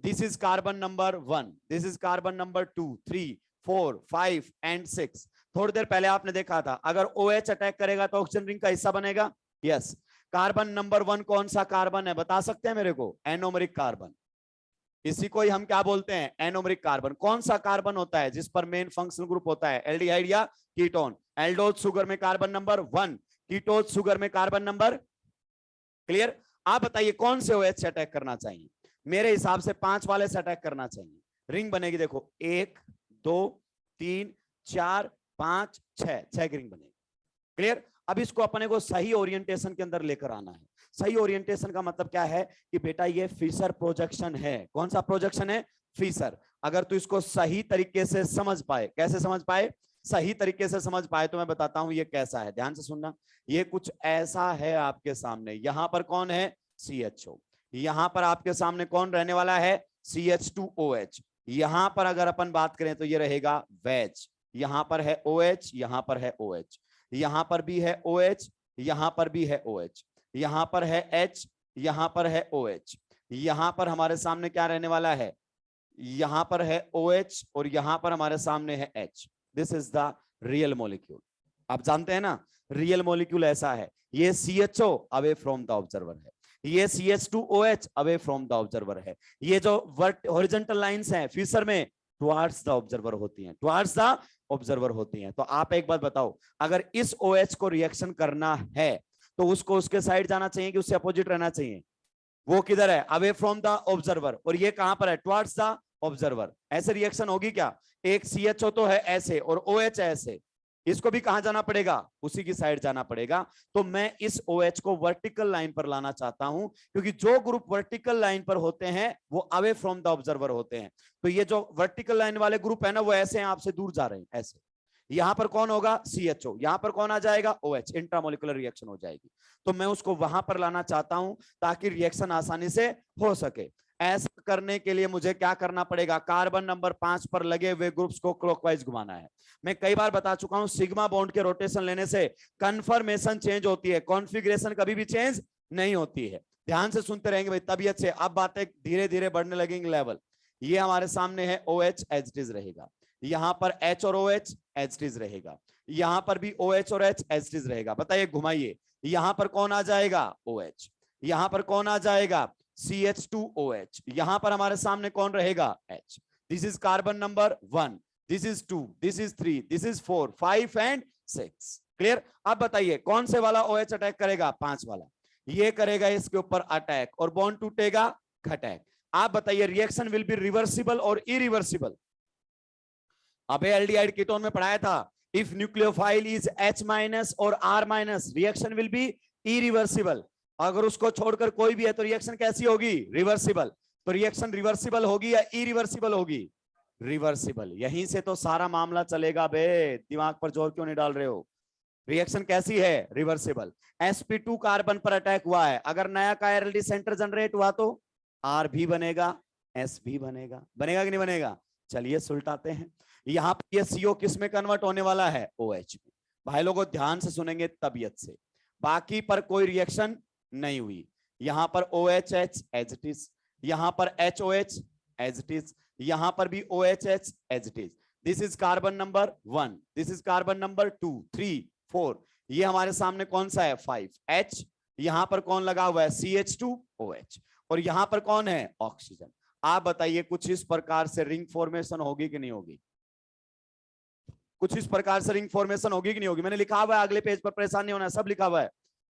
This is carbon number 1, this is carbon number 2, 3, 4, 5 and 6। थोड़ी देर पहले आपने देखा था अगर OH अटैक करेगा तो ऑक्सीजन रिंग का हिस्सा बनेगा। यस। कार्बन नंबर 1 कौन सा कार्बन है, बता सकते हैं मेरे को? Anomeric carbon. इसी को ही हम क्या बोलते हैं? Anomeric carbon. कौन सा कार्बन होता है जिस पर मेन फंक्शनल ग्रुप होता है? एल्डिहाइड या कीटोन? एल्डोज शुगर में कार्बन नंबर 1, कीटोज शुगर में कार्बन नंबर। क्लियर? आप बताइए कौन से OH से अटैक करना चाहिए? मेरे हिसाब से 5 वाले से अटैक करना चाहिए। रिंग बनेगी, देखो 1 2 3 4 5 6, 6 की रिंग बनेगी। क्लियर? अब इसको अपने को सही ओरिएंटेशन के अंदर लेकर आना है। सही ओरिएंटेशन का मतलब क्या है कि बेटा ये फिशर प्रोजेक्शन है। कौन सा प्रोजेक्शन है? फिशर। अगर तू इसको सही तरीके से समझ पाए, कैसे समझ पाए? सही तरीके से समझ पाए तो मैं बताता हूं ये कैसा है। ध्यान से सुनना। ये कुछ ऐसा है आपके सामने। यहां पर कौन है? CHO। यहां पर आपके सामने कौन रहने वाला है? CH2OH। यहां पर अगर अपन बात करें तो ये रहेगा वेज। यहां पर है OH, यहां पर है OH, यहां पर भी है OH, यहां पर भी है OH, यहां पर है H, यहां पर है OH। यहां पर हमारे सामने क्या रहने वाला है? यहां पर है OH और यहां पर हमारे सामने है H। This is the real molecule. आप जानते हैं ना रियल मॉलिक्यूल ऐसा है। ये CHO away from the observer है, ये CH2OH away from the observer है। ये जो हॉरिजॉन्टल लाइंस हैं फिशर में टुवार्ड्स द ऑब्जर्वर होती हैं, टुवार्ड्स द ऑब्जर्वर होती हैं। तो आप एक बात बताओ, अगर इस OH को रिएक्शन करना है तो उसको उसके साइड जाना चाहिए कि उससे अपोजिट रहना चाहिए? वो किधर है? Away from the observer. और ये कहां पर है? Towards the observer. ऐसे रिएक्शन होगी क्या? एक CHO तो है ऐसे और OH ऐसे, इसको भी कहां जाना पड़ेगा? उसी की साइड जाना पड़ेगा। तो मैं इस OH को वर्टिकल लाइन पर लाना चाहता हूं, क्योंकि जो ग्रुप वर्टिकल लाइन पर होते हैं वो अवे फ्रॉम द ऑब्जर्वर होते हैं। तो ये जो वर्टिकल लाइन वाले ग्रुप है ना, वो ऐसे हैं, आपसे दूर जा रहे हैं ऐसे। यहां पर कौन होगा? CHO। यहां पर कौन आ जाएगा? OH। इंट्रामोलिकुलर रिएक्शन हो जाएगी। तो मैं उसको वहां पर लाना चाहता हूं ताकि रिएक्शन आसानी से हो सके। ऐसा करने के लिए मुझे क्या करना पड़ेगा? कार्बन नंबर 5 पर लगे हुए ग्रुप्स को क्लॉकवाइज घुमाना है। मैं कई बार बता चुका हूं, सिग्मा बॉन्ड के रोटेशन लेने से कन्फर्मेशन चेंज होती है, कॉन्फ़िगरेशन कभी भी चेंज नहीं होती है। ध्यान से सुनते रहेंगे भाई, तबीयत से। अब बातें धीरे धीरे बढ़ने लगेंगे लेवल। ये हमारे सामने है OH, H रहेगा। यहां पर H और OH, H रहेगा। यहां पर भी OH और H रहेगा। बताइए घुमाइए, यहां पर कौन आ जाएगा? OH। यहां पर कौन आ जाएगा? CH2OH। यहां पर हमारे सामने कौन रहेगा? H। This is carbon number 1, this is 2, this is 3, this is 4, 5 and 6। Clear? अब बताइए कौन से वाला OH अटैक करेगा? 5 वाला। ये करेगा इसके ऊपर अटैक और बॉन्ड टूटेगा, घटैक। आप बताइए रिएक्शन विल बी रिवर्सिबल और इरिवर्सिबल? अबे एल्डिहाइड कीटोन में पढ़ाया था, इफ न्यूक्लियोफाइल इज H- और R-, reaction will be irreversible. अगर उसको छोड़कर कोई भी है तो रिएक्शन कैसी होगी? रिवर्सिबल। तो रिएक्शन रिवर्सिबल होगी या इरिवर्सिबल होगी? रिवर्सिबल। यहीं से तो सारा मामला चलेगा बे, दिमाग पर जोर क्यों नहीं डाल रहे हो? रिएक्शन कैसी है? रिवर्सिबल। sp2 कार्बन पर अटैक हुआ है, अगर नया कायरल्टी सेंटर जनरेट हुआ तो R भी बनेगा, S भी बनेगा। बनेगा कि नहीं बनेगा? चलिए सुलटाते हैं। यहां पर ये CO किस में कन्वर्ट होने वाला है? OH में। भाई लोगों ध्यान से सुनेंगे तबीयत से, बाकी पर कोई रिएक्शन नहीं हुई। यहां पर OHH एज इट इज, यहां पर HOH एज इट इज, यहां पर भी OHH as it is. This is carbon number 1, this is carbon number 2, 3, 4। ये हमारे सामने कौन सा है? 5 H। यहां पर कौन लगा हुआ है? CH2OH। और यहां पर कौन है? ऑक्सीजन। आप बताइए कुछ इस प्रकार से रिंग फॉर्मेशन होगी कि नहीं होगी? कुछ इस प्रकार से रिंग फॉर्मेशन होगी कि नहीं होगी? मैंने लिखा हुआ है अगले पेज पर, परेशान नहीं होना, सब लिखा हुआ है।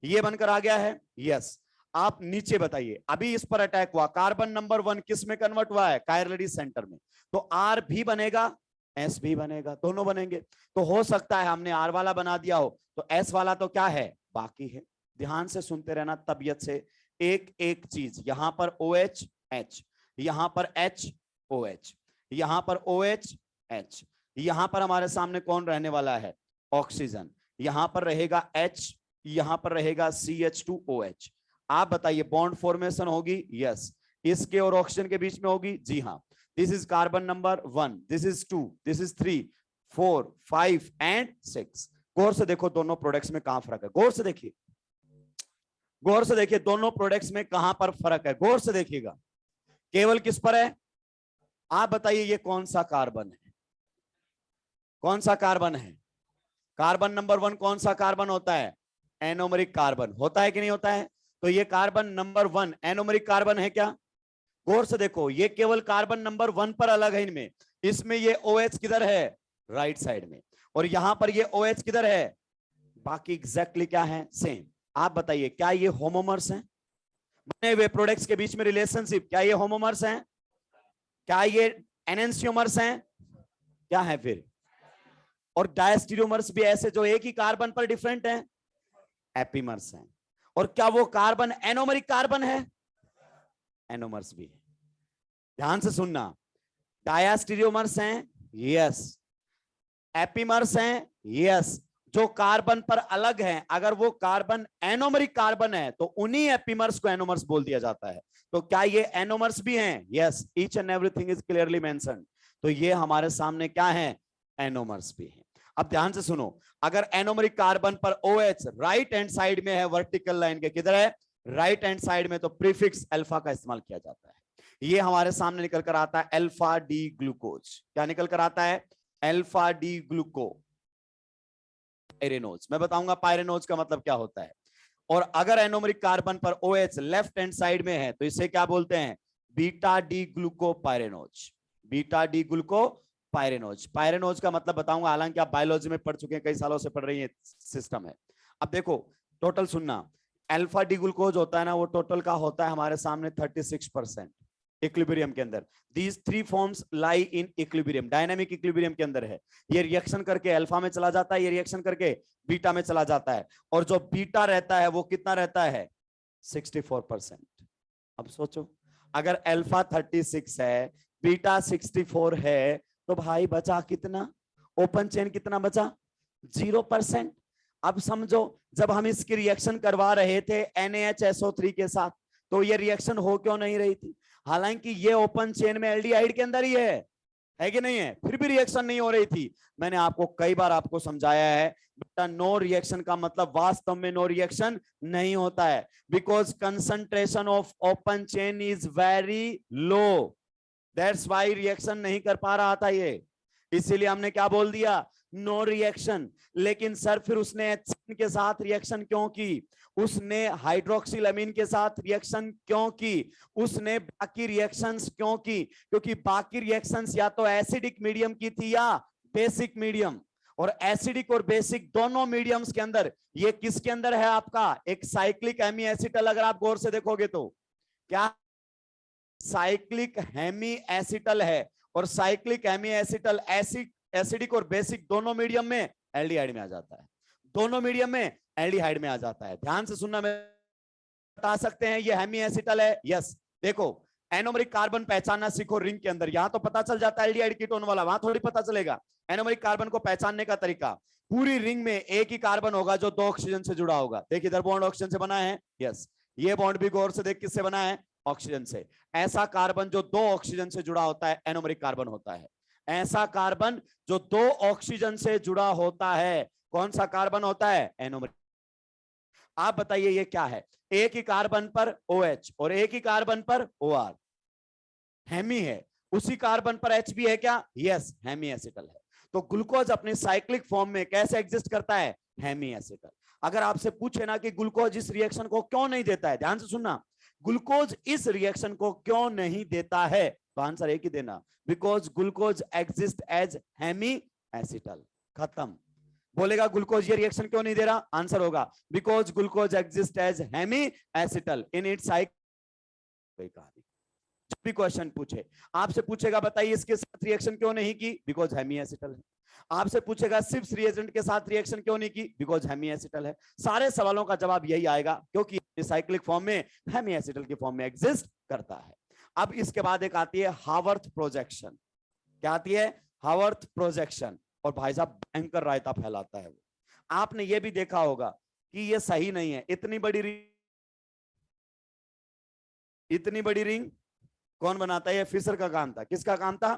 ये बनकर आ गया है, यस। आप नीचे बताइए, अभी इस पर अटैक हुआ, कार्बन नंबर 1 किस में कन्वर्ट हुआ है? कायरलिडी सेंटर में। तो R भी बनेगा, S भी बनेगा, दोनों बनेंगे। तो हो सकता है हमने R वाला बना दिया हो, तो S वाला तो क्या है? बाकी है। ध्यान से सुनते रहना तबीयत से, एक एक चीज। यहां पर OH H, यहां पर HOH, यहां पर OH H, यहां पर हमारे सामने कौन रहने वाला है? ऑक्सीजन। यहां पर रहेगा H, यहां पर रहेगा CH2OH। आप बताइए बॉन्ड फॉर्मेशन होगी? यस। इसके और ऑक्सीजन के बीच में होगी? जी हाँ। This is carbon number 1, this is 2, this is 3, 4, 5 and 6। गौर से देखो दोनों प्रोडक्ट्स में कहां फर्क है, गौर से देखिए, गौर से देखिए दोनों प्रोडक्ट्स में कहां पर फर्क है, गौर से देखिएगा। केवल किस पर है? आप बताइए ये कौन सा कार्बन है? कौन सा कार्बन है? कार्बन नंबर 1 कौन सा कार्बन होता है? एनोमरिक कार्बन होता है कि नहीं होता है? तो ये कार्बन नंबर 1 एनोमरिक कार्बन है क्या? गौर से देखो, ये केवल कार्बन नंबर 1 पर अलग है इनमें। इसमें ये OH किधर है? राइट साइड में। और यहां पर ये OH किधर है? बाकी एग्जैक्टली क्या है? सेम। आप बताइए क्या ये होमोमर्स हैं? बने हुए प्रोडक्ट्स के बीच में रिलेशनशिप, क्या ये होमोमर्स हैं? क्या ये एनेंसियोमर्स हैं? क्या है फिर? और डायस्टीरियोमर्स भी ऐसे जो एक ही कार्बन पर डिफरेंट हैं, एपीमर्स हैं। और क्या वो कार्बन एनोमरिक कार्बन है? एनोमर्स भी है। ध्यान से सुनना, डायस्टीरियोमर्स हैं, यस। एपीमर्स हैं, यस। जो कार्बन पर अलग हैं, अगर वो कार्बन एनोमरिक कार्बन है तो उन्हीं एपीमर्स को एनोमर्स बोल दिया जाता है। तो क्या ये एनोमर्स भी हैं? Yes, each and everything is clearly mentioned. तो ये हमारे सामने क्या है? एनोमर्स भी है। अब ध्यान से सुनो, अगर एनोमरिक कार्बन पर OH राइट हैंड साइड में है, वर्टिकल लाइन के किधर है? राइट हैंड साइड में, तो प्रीफिक्स अल्फा का इस्तेमाल किया जाता है। ये हमारे सामने निकल कर आता है अल्फा डी ग्लूकोज। क्या निकल कर आता है? Alpha D ग्लूको pyranose. मैं बताऊंगा पायरेनोज का मतलब क्या होता है। और अगर एनोमरिक कार्बन पर OH लेफ्ट हैंड साइड में है तो इसे क्या बोलते हैं? Beta D ग्लूको pyranose. Beta D ग्लूको pyranose. Pyranose का मतलब बताऊंगा, हालांकि आप बायोलॉजी में पढ़ चुके हैं, कई सालों से पढ़ रही है, सिस्टम है। अब देखो टोटल सुनना, अल्फा डी ग्लूकोज होता है ना, वो टोटल का होता है हमारे सामने 36% इक्विलिब्रियम के अंदर। These 3 forms lie in equilibrium, dynamic equilibrium के अंदर है। ये रिएक्शन करके अल्फा में चला जाता है, ये रिएक्शन करके बीटा में चला जाता है। और जो बीटा रहता है वो कितना रहता है? 64%। अब सोचो, अगर अल्फा 36 है, बीटा 64 है, तो भाई बचा कितना? ओपन चेन कितना बचा? 0%। अब समझो, जब हम इसकी रिएक्शन करवा रहे थे NaHSO3 के साथ, तो ये रिएक्शन हो क्यों नहीं रही थी? हालांकि ये ओपन चेन में एल्डिहाइड के अंदर ही है कि नहीं है, फिर भी रिएक्शन नहीं हो रही थी। मैंने आपको कई बार आपको समझाया है बेटा, नो रिएक्शन का मतलब वास्तव में नो रिएक्शन नहीं होता है, because concentration of open chain is very low, that's why reaction नहीं कर पा रहा था ये। इसीलिए हमने क्या बोल दिया? No reaction. लेकिन सर फिर उसने HCN के साथ रिएक्शन क्यों की, उसने हाइड्रोक्सिलअमीन के साथ रिएक्शन क्यों की, उसने बाकी रिएक्शंस क्यों की? क्योंकि बाकी रिएक्शंस या तो एसिडिक मीडियम की थी या बेसिक मीडियम। और एसिडिक और बेसिक दोनों मीडियम्स के अंदर ये किसके अंदर है आपका, एक साइक्लिक हेमी एसिटल। अगर आप गौर से देखोगे तो क्या साइक्लिक हेमी एसिटल है, और साइक्लिक हेमी एसिटल एसिडिक और बेसिक दोनों मीडियम में एल्डिहाइड में आ जाता है, दोनों मीडियम में एल्डिहाइड में आ जाता है। ध्यान से सुनना, मैं बता सकते हैं ये हेमी एसिटल है। यस, देखो एनोमरिक कार्बन पहचानना सीखो रिंग के अंदर, यहां तो पता चल जाता है एल्डिहाइड कीटोन वाला, वहां थोड़ी पता चलेगा। एनोमरिक कार्बन को पहचानने का तरीका, पूरी रिंग में एक ही कार्बन होगा जो 2 ऑक्सीजन से जुड़ा होगा। देखिए इधर बॉन्ड ऑक्सीजन से बना है, यस, ये बॉन्ड भी गौर से देख किससे बना है, ऑक्सीजन से। ऐसा कार्बन जो 2 ऑक्सीजन से जुड़ा होता है एनोमरिक कार्बन होता है। ऐसा कार्बन जो 2 ऑक्सीजन से जुड़ा होता है, कौन सा कार्बन होता है, एनोमरिक। आप बताइए ये क्या है, एक ही कार्बन पर OH और एक ही कार्बन पर OR, हेमी है। उसी कार्बन पर H भी है क्या, यस, हेमी एसिटल है। तो ग्लूकोज अपने साइक्लिक फॉर्म में कैसे एग्जिस्ट करता है, हेमी एसिटल। अगर आपसे पूछे ना कि ग्लूकोज इस रिएक्शन को क्यों नहीं देता है, ध्यान से सुनना, ग्लूकोज इस रिएक्शन को क्यों नहीं देता है, तो आंसर एक ही देना, because glucose exist as hemi acetal. खत्म। बोलेगा ग्लूकोज ये रिएक्शन क्यों नहीं दे रहा, आंसर होगा because glucose exist as hemi acetal in its cycle. जब भी क्वेश्चन पूछे, आपसे पूछेगा बताइए इसके साथ रिएक्शन क्यों नहीं की, बिकॉज हेमी एसिटल है। आपसे पूछेगा सिप्स रिएजेंट के साथ रिएक्शन क्यों नहीं की, बिकॉज हेमी एसिटल है। सारे सवालों का जवाब यही आएगा, क्योंकि साइक्लिक फॉर्म में हेमी एसिटल की फॉर्म में एग्जिस्ट करता है। अब इसके बाद एक आती है हावर्थ प्रोजेक्शन। क्या आती है, हावर्थ प्रोजेक्शन। और भाई साहब भयंकर रायता फैलाता है वो। आपने ये भी देखा होगा कि ये सही नहीं है, इतनी बड़ी रिंग कौन बनाता है, ये फिशर का काम था। किसका काम था,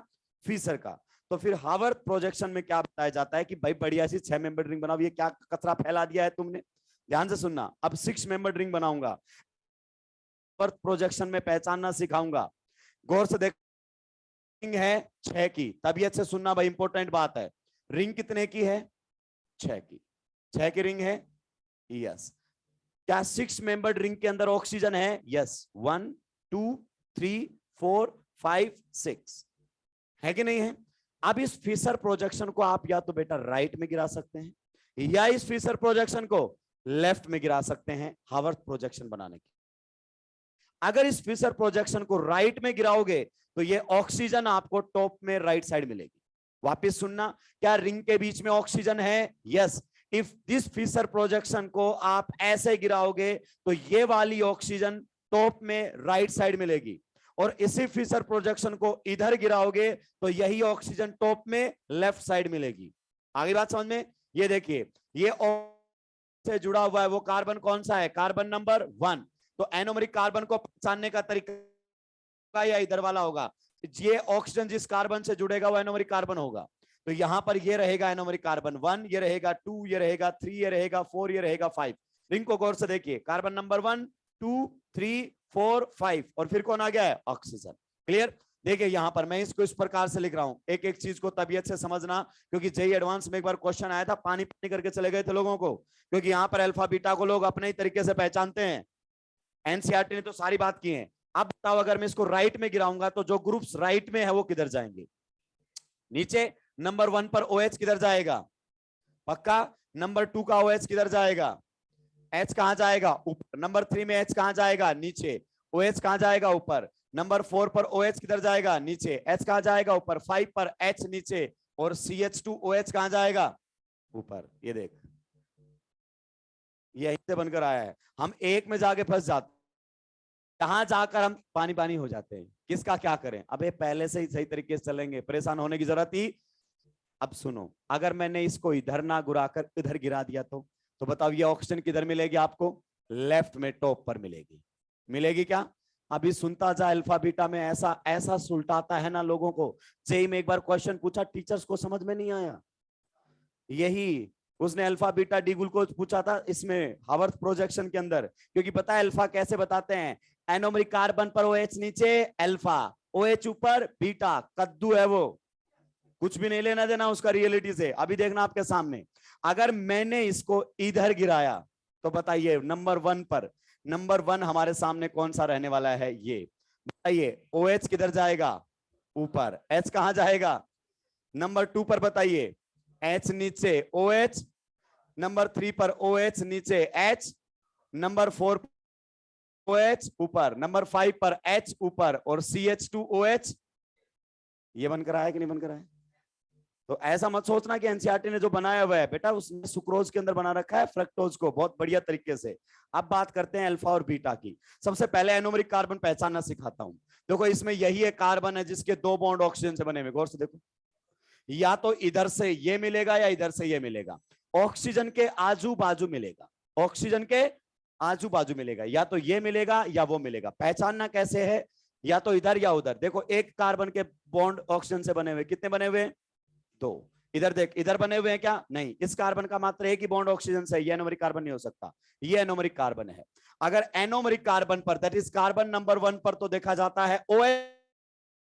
फिशर का। तो फिर हावर्थ प्रोजेक्शन में क्या बताया जाता है कि भाई बढ़िया सी 6 मेंबर रिंग बनाओ, ये क्या कचरा फैला दिया है तुमने। ध्यान से सुनना, अब 6 मेंबर रिंग बनाऊंगा, हावर्थ प्रोजेक्शन में पहचानना सिखाऊंगा। गौर से देख, रिंग है 6 की, तबीयत से सुनना भाई, इंपॉर्टेंट बात है। रिंग कितने की है, 6 की, 6 की रिंग है, यस। क्या 6 मेंबर्ड रिंग के अंदर ऑक्सीजन है, यस, 1 2 3 4 5 6 है कि नहीं है। अब इस फिशर प्रोजेक्शन को आप या तो बेटा राइट में गिरा सकते हैं, या इस फिशर प्रोजेक्शन को लेफ्ट में गिरा सकते हैं हावर्थ प्रोजेक्शन बनाने की। अगर इस फिशर प्रोजेक्शन को राइट में गिराओगे तो ये ऑक्सीजन आपको टॉप में राइट साइड मिलेगी। वापिस सुनना, क्या रिंग के बीच में ऑक्सीजन है, yes. If this Fischer projection को आप ऐसे गिराओगे तो ये वाली ऑक्सीजन टॉप में राइट साइड मिलेगी, और इसी फिशर प्रोजेक्शन को इधर गिराओगे तो यही ऑक्सीजन टॉप में लेफ्ट साइड मिलेगी। आगे बात समझ में, ये देखिए, ये से जुड़ा हुआ है वो कार्बन कौन सा है, कार्बन नंबर 1। तो एनोमरिक कार्बन को पहचानने का तरीका या इधर वाला होगा, ये ऑक्सीजन जिस कार्बन से जुड़ेगा वो एनोमरिक कार्बन होगा। तो यहां पर ये रहेगा एनोमरिक कार्बन 1, ये रहेगा 2, ये रहेगा 3, ये रहेगा 4, ये रहेगा 5। रिंग को गौर से देखिए, कार्बन नंबर 1 2 3 4 5, और फिर कौन आ गया है, ऑक्सीजन। क्लियर। देखिए यहां पर मैं इसको इस प्रकार से लिख रहा हूं, एक एक चीज को तबीयत से समझना, क्योंकि जेई एडवांस में एक बार क्वेश्चन आया था, पानी पानी करके चले गए थे लोगों को, क्योंकि यहां पर अल्फा बीटा को लोग अपने ही तरीके से पहचानते हैं। एनसीईआरटी ने तो सारी बात की है। अब बताओ अगर मैं इसको राइट में गिराऊंगा तो जो ग्रुप्स राइट में है वो किधर जाएंगे, नीचे। नंबर 1 पर OH किधर जाएगा, पक्का। नंबर 2 का OH किधर जाएगा, H कहां जाएगा, ऊपर। नंबर 3 में H कहां जाएगा, नीचे। OH कहां जाएगा, ऊपर। नंबर 4 पर OH किधर जाएगा, नीचे। H कहां जाएगा, ऊपर। 5 पर H नीचे, और CH2OH कहां जाएगा, ऊपर। ये देख, यही से बनकर आया है। हम एक में जाके फंस जाते, कहां जाकर हम पानी पानी हो जाते हैं। किसका क्या करें, अबे पहले से ही सही तरीके से चलेंगे, परेशान होने की जरूरत ही। अब सुनो, अगर मैंने इसको इधर ना गिराकर इधर गिरा दिया तो बताओ ये ऑक्सीजन किधर मिलेगी आपको, लेफ्ट में टॉप पर मिलेगी। मिलेगी क्या, अभी सुनता जा। अल्फा बीटा में ऐसा ऐसा सुलटाता है ना लोगों को। जेई में एक बार क्वेश्चन पूछा, टीचर्स को समझ में नहीं आया, यही उसने अल्फा बीटा डी ग्लूकोज पूछा था इसमें हावर्थ प्रोजेक्शन के अंदर। क्योंकि पता है अल्फा कैसे बताते हैं, एनोमरिक कार्बन पर OH नीचे, अल्फा, OH ऊपर, बीटा, कद्दू है वो। कुछ भी नहीं लेना देना उसका रियलिटी से। अभी देखना आपके सामने, अगर मैंने इसको इधर गिराया तो बताइए नंबर 1 पर, नंबर 1 हमारे सामने कौन सा रहने वाला है, ये बताइए। OH किधर जाएगा, ऊपर। H कहां जाएगा, नंबर 2 पर बताइए। H नीचे, OH नंबर 3 पर, OH नीचे, H नंबर 4 OH ऊपर, नंबर 5 पर H ऊपर, और CH2OH। ये बनकर आया कि नहीं बनकर आया? तो ऐसा मत सोचना कि एनसीईआरटी ने जो बनाया हुआ है बेटा, उसने सुक्रोज के अंदर बना रखा है फ्रक्टोज को बहुत बढ़िया तरीके से। अब बात करते हैं अल्फा और बीटा की। सबसे पहले एनोमेरिक कार्बन पहचानना सिखाता हूं। देखो इसमें यही एक कार्बन है जिसके 2 बॉन्ड ऑक्सीजन से बने हुए, गौर से देखो। या तो इधर से ये मिलेगा या इधर से ये मिलेगा, ऑक्सीजन के आजू बाजू मिलेगा, ऑक्सीजन के आजू बाजू मिलेगा, या तो ये मिलेगा या वो मिलेगा। पहचानना कैसे है, या तो इधर या उधर। देखो एक कार्बन के बॉन्ड ऑक्सीजन से बने हुए, कितने बने हुए, 2। इधर देख, इधर बने हुए हैं क्या, नहीं। इस कार्बन का मात्र एक ही बॉन्ड ऑक्सीजन से, ये एनोमेरिक कार्बन नहीं हो सकता, ये एनोमेरिक कार्बन है। अगर एनोमेरिक कार्बन पर, दैट इज कार्बन नंबर 1 पर तो देखा जाता है OH,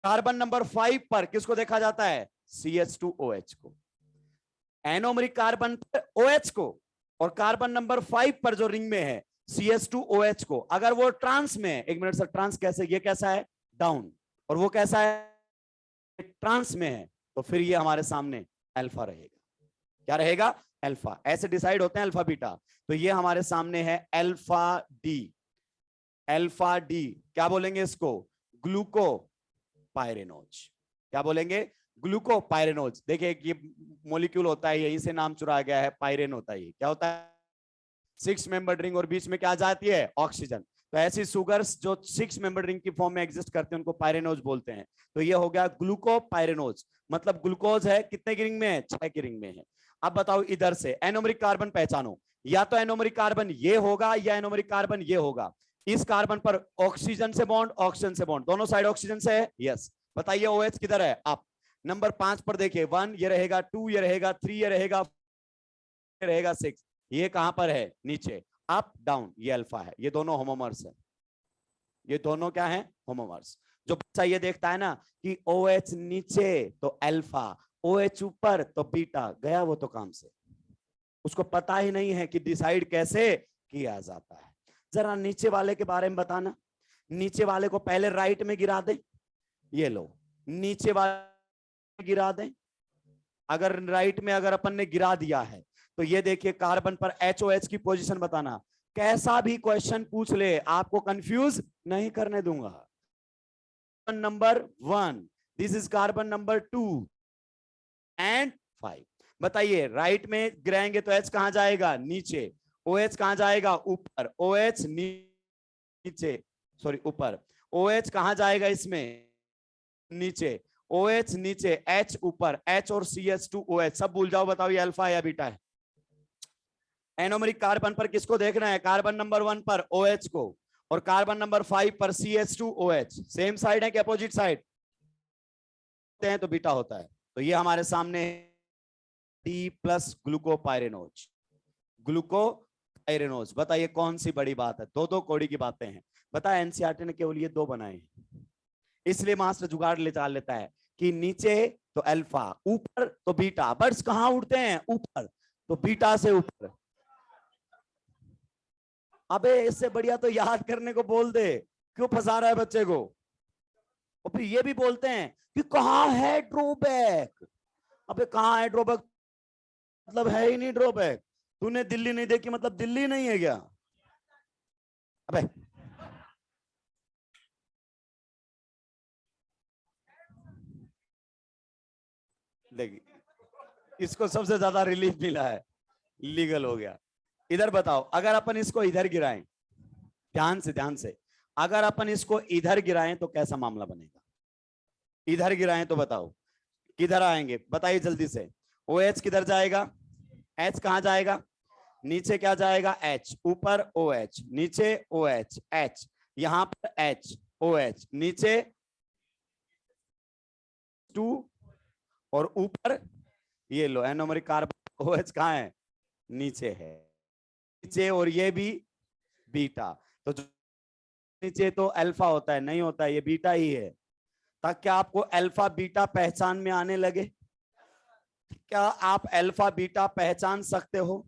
कार्बन नंबर 5 पर किसको देखा जाता है, CH2OH को। एनोमेरिक कार्बन पर OH को, और कार्बन नंबर 5 पर जो रिंग में है CH2OH को, अगर वो ट्रांस में है, एक मिनट सर, ट्रांस कैसे, ये कैसा है डाउन, और वो कैसा है ट्रांस में है, तो फिर ये हमारे सामने अल्फा रहेगा। क्या रहेगा, अल्फा। ऐसे डिसाइड होते हैं अल्फा बीटा। तो ये हमारे सामने है अल्फा डी। अल्फा डी क्या बोलेंगे इसको, ग्लूको पायरेनोज। क्या बोलेंगे, ग्लूको पायरेनोज। देखिए ये मॉलिक्यूल होता है, यहीं से नाम चुराया गया है, पायरेन होता है। ये क्या होता है, 6 मेंबर रिंग, और बीच में क्या जाती है, ऑक्सीजन। तो ऐसी सुगर्स जो 6 मेंबर रिंग की फॉर्म में एग्जिस्ट करते हैं उनको पायरेनोज बोलते हैं। तो ये हो गया ग्लूको पायरेनोज, मतलब ग्लूकोज है, कितने की रिंग में है, 6 की रिंग में है। अब बताओ इधर से एनोमेरिक कार्बन पहचानो, या तो एनोमेरिक कार्बन ये होगा या एनोमेरिक कार्बन ये होगा। इस कार्बन पर ऑक्सीजन से बॉन्ड, ऑक्सीजन से बॉन्ड, दोनों साइड ऑक्सीजन से है, यस। बताइए OH किधर है, आप नंबर 5 पर देखिए, 1 ये रहेगा, 2 ये रहेगा, 3 ये रहेगा, 4 रहेगा, 6 ये कहां पर है, नीचे। अप डाउन, ये अल्फा है। ये दोनों होमोमर्स है, ये दोनों क्या है, होमोमर्स। जो बच्चा ये देखता है ना कि OH नीचे तो अल्फा, OH ऊपर तो बीटा, गया वो तो काम से। उसको पता ही नहीं है कि डिसाइड कैसे किया जाता है। जरा नीचे वाले के बारे में बताना। नीचे वाले को पहले राइट में गिरा दे, ये लो, नीचे वाले गिरा दें। अगर राइट में अगर अपन ने गिरा दिया है तो ये देखिए कार्बन पर HOH की पोजीशन बताना। कैसा भी क्वेश्चन पूछ ले आपको कंफ्यूज नहीं करने दूंगा। Carbon number 1, this is carbon number 2 and 5। बताइए राइट में गिराएंगे तो H कहां जाएगा, नीचे। OH कहां जाएगा, ऊपर। OH नीचे, सॉरी ऊपर। OH कहां जाएगा इसमें, नीचे। OH नीचे, H ऊपर, H और CH2OH सब भूल जाओ। बताओ ये अल्फा या बीटा है। एनोमेरिक कार्बन पर किसको देखना है, कार्बन नंबर 1 पर OH को, और कार्बन नंबर 5 पर CH2OH। सेम साइड है कि अपोजिट साइड हैं तो बीटा होता है। तो ये हमारे सामने D प्लस ग्लूकोपायरेनोज, ग्लूकोपायरेनोज। बताइए कौन सी बड़ी बात है, दो दो कौड़ी की बातें हैं। बता एनसीईआरटी ने केवल ये 2 बनाए हैं, इसलिए मास्टर जुगाड़ ले चाल लेता है कि नीचे तो अल्फा, ऊपर तो बीटा। बर्ड्स कहां उड़ते हैं, ऊपर, तो बीटा से ऊपर। अबे इससे बढ़िया तो याद करने को बोल दे, क्यों फंसा रहा है बच्चे को। और फिर ये भी बोलते हैं कि कहां है ड्रॉबैक। अबे कहां है ड्रॉबैक, मतलब है ही नहीं ड्रॉबैक। तूने दिल्ली नहीं देखी मतलब दिल्ली नहीं है क्या। अबे देखिए, इसको सबसे ज्यादा रिलीफ मिला है, लीगल हो गया। इधर बताओ, अगर अपन इसको इधर गिराएं, ध्यान से ध्यान से, अगर अपन इसको इधर गिराएं तो कैसा मामला बनेगा। इधर गिराएं तो बताओ किधर आएंगे, बताइए जल्दी से। OH किधर जाएगा, H कहां जाएगा, नीचे क्या जाएगा, H ऊपर OH, नीचे OH, H यहां पर H OH, नीचे 2 और ऊपर ये लो एनोमेरिक कार्बन। OH कहां है, नीचे है, नीचे, और ये भी बीटा। तो जो नीचे तो अल्फा होता है, नहीं होता है, ये बीटा ही है। ताकि आपको अल्फा बीटा पहचान में आने लगे। क्या आप अल्फा बीटा पहचान सकते हो?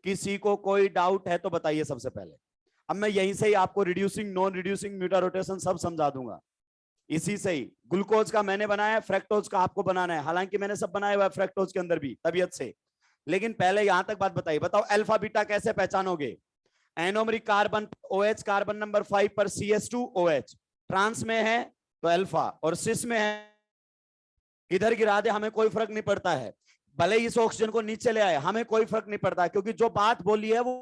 किसी को कोई डाउट है तो बताइए सबसे पहले। अब मैं यहीं से ही आपको रिड्यूसिंग, नॉन रिड्यूसिंग, म्यूटा रोटेशन सब समझा दूंगा। इसी से ही ग्लूकोज का मैंने बनाया, फ्रैक्टोज का आपको बनाना है, हालांकि मैंने सब बनाया हुआ है फ्रैक्टोज के अंदर भी तबीयत से। लेकिन पहले यहां तक बात बताइए, बताओ अल्फा बीटा कैसे पहचानोगे? Anomeric carbon OH carbon number 5 पर CH2 OH, ट्रांस में है तो अल्फा, और सिस में है इधर गिरा दे हमें कोई फर्क नहीं पड़ता है। भले इस ऑक्सीजन को नीचे ले आए हमें कोई फर्क नहीं पड़ता, क्योंकि जो बात बोली है वो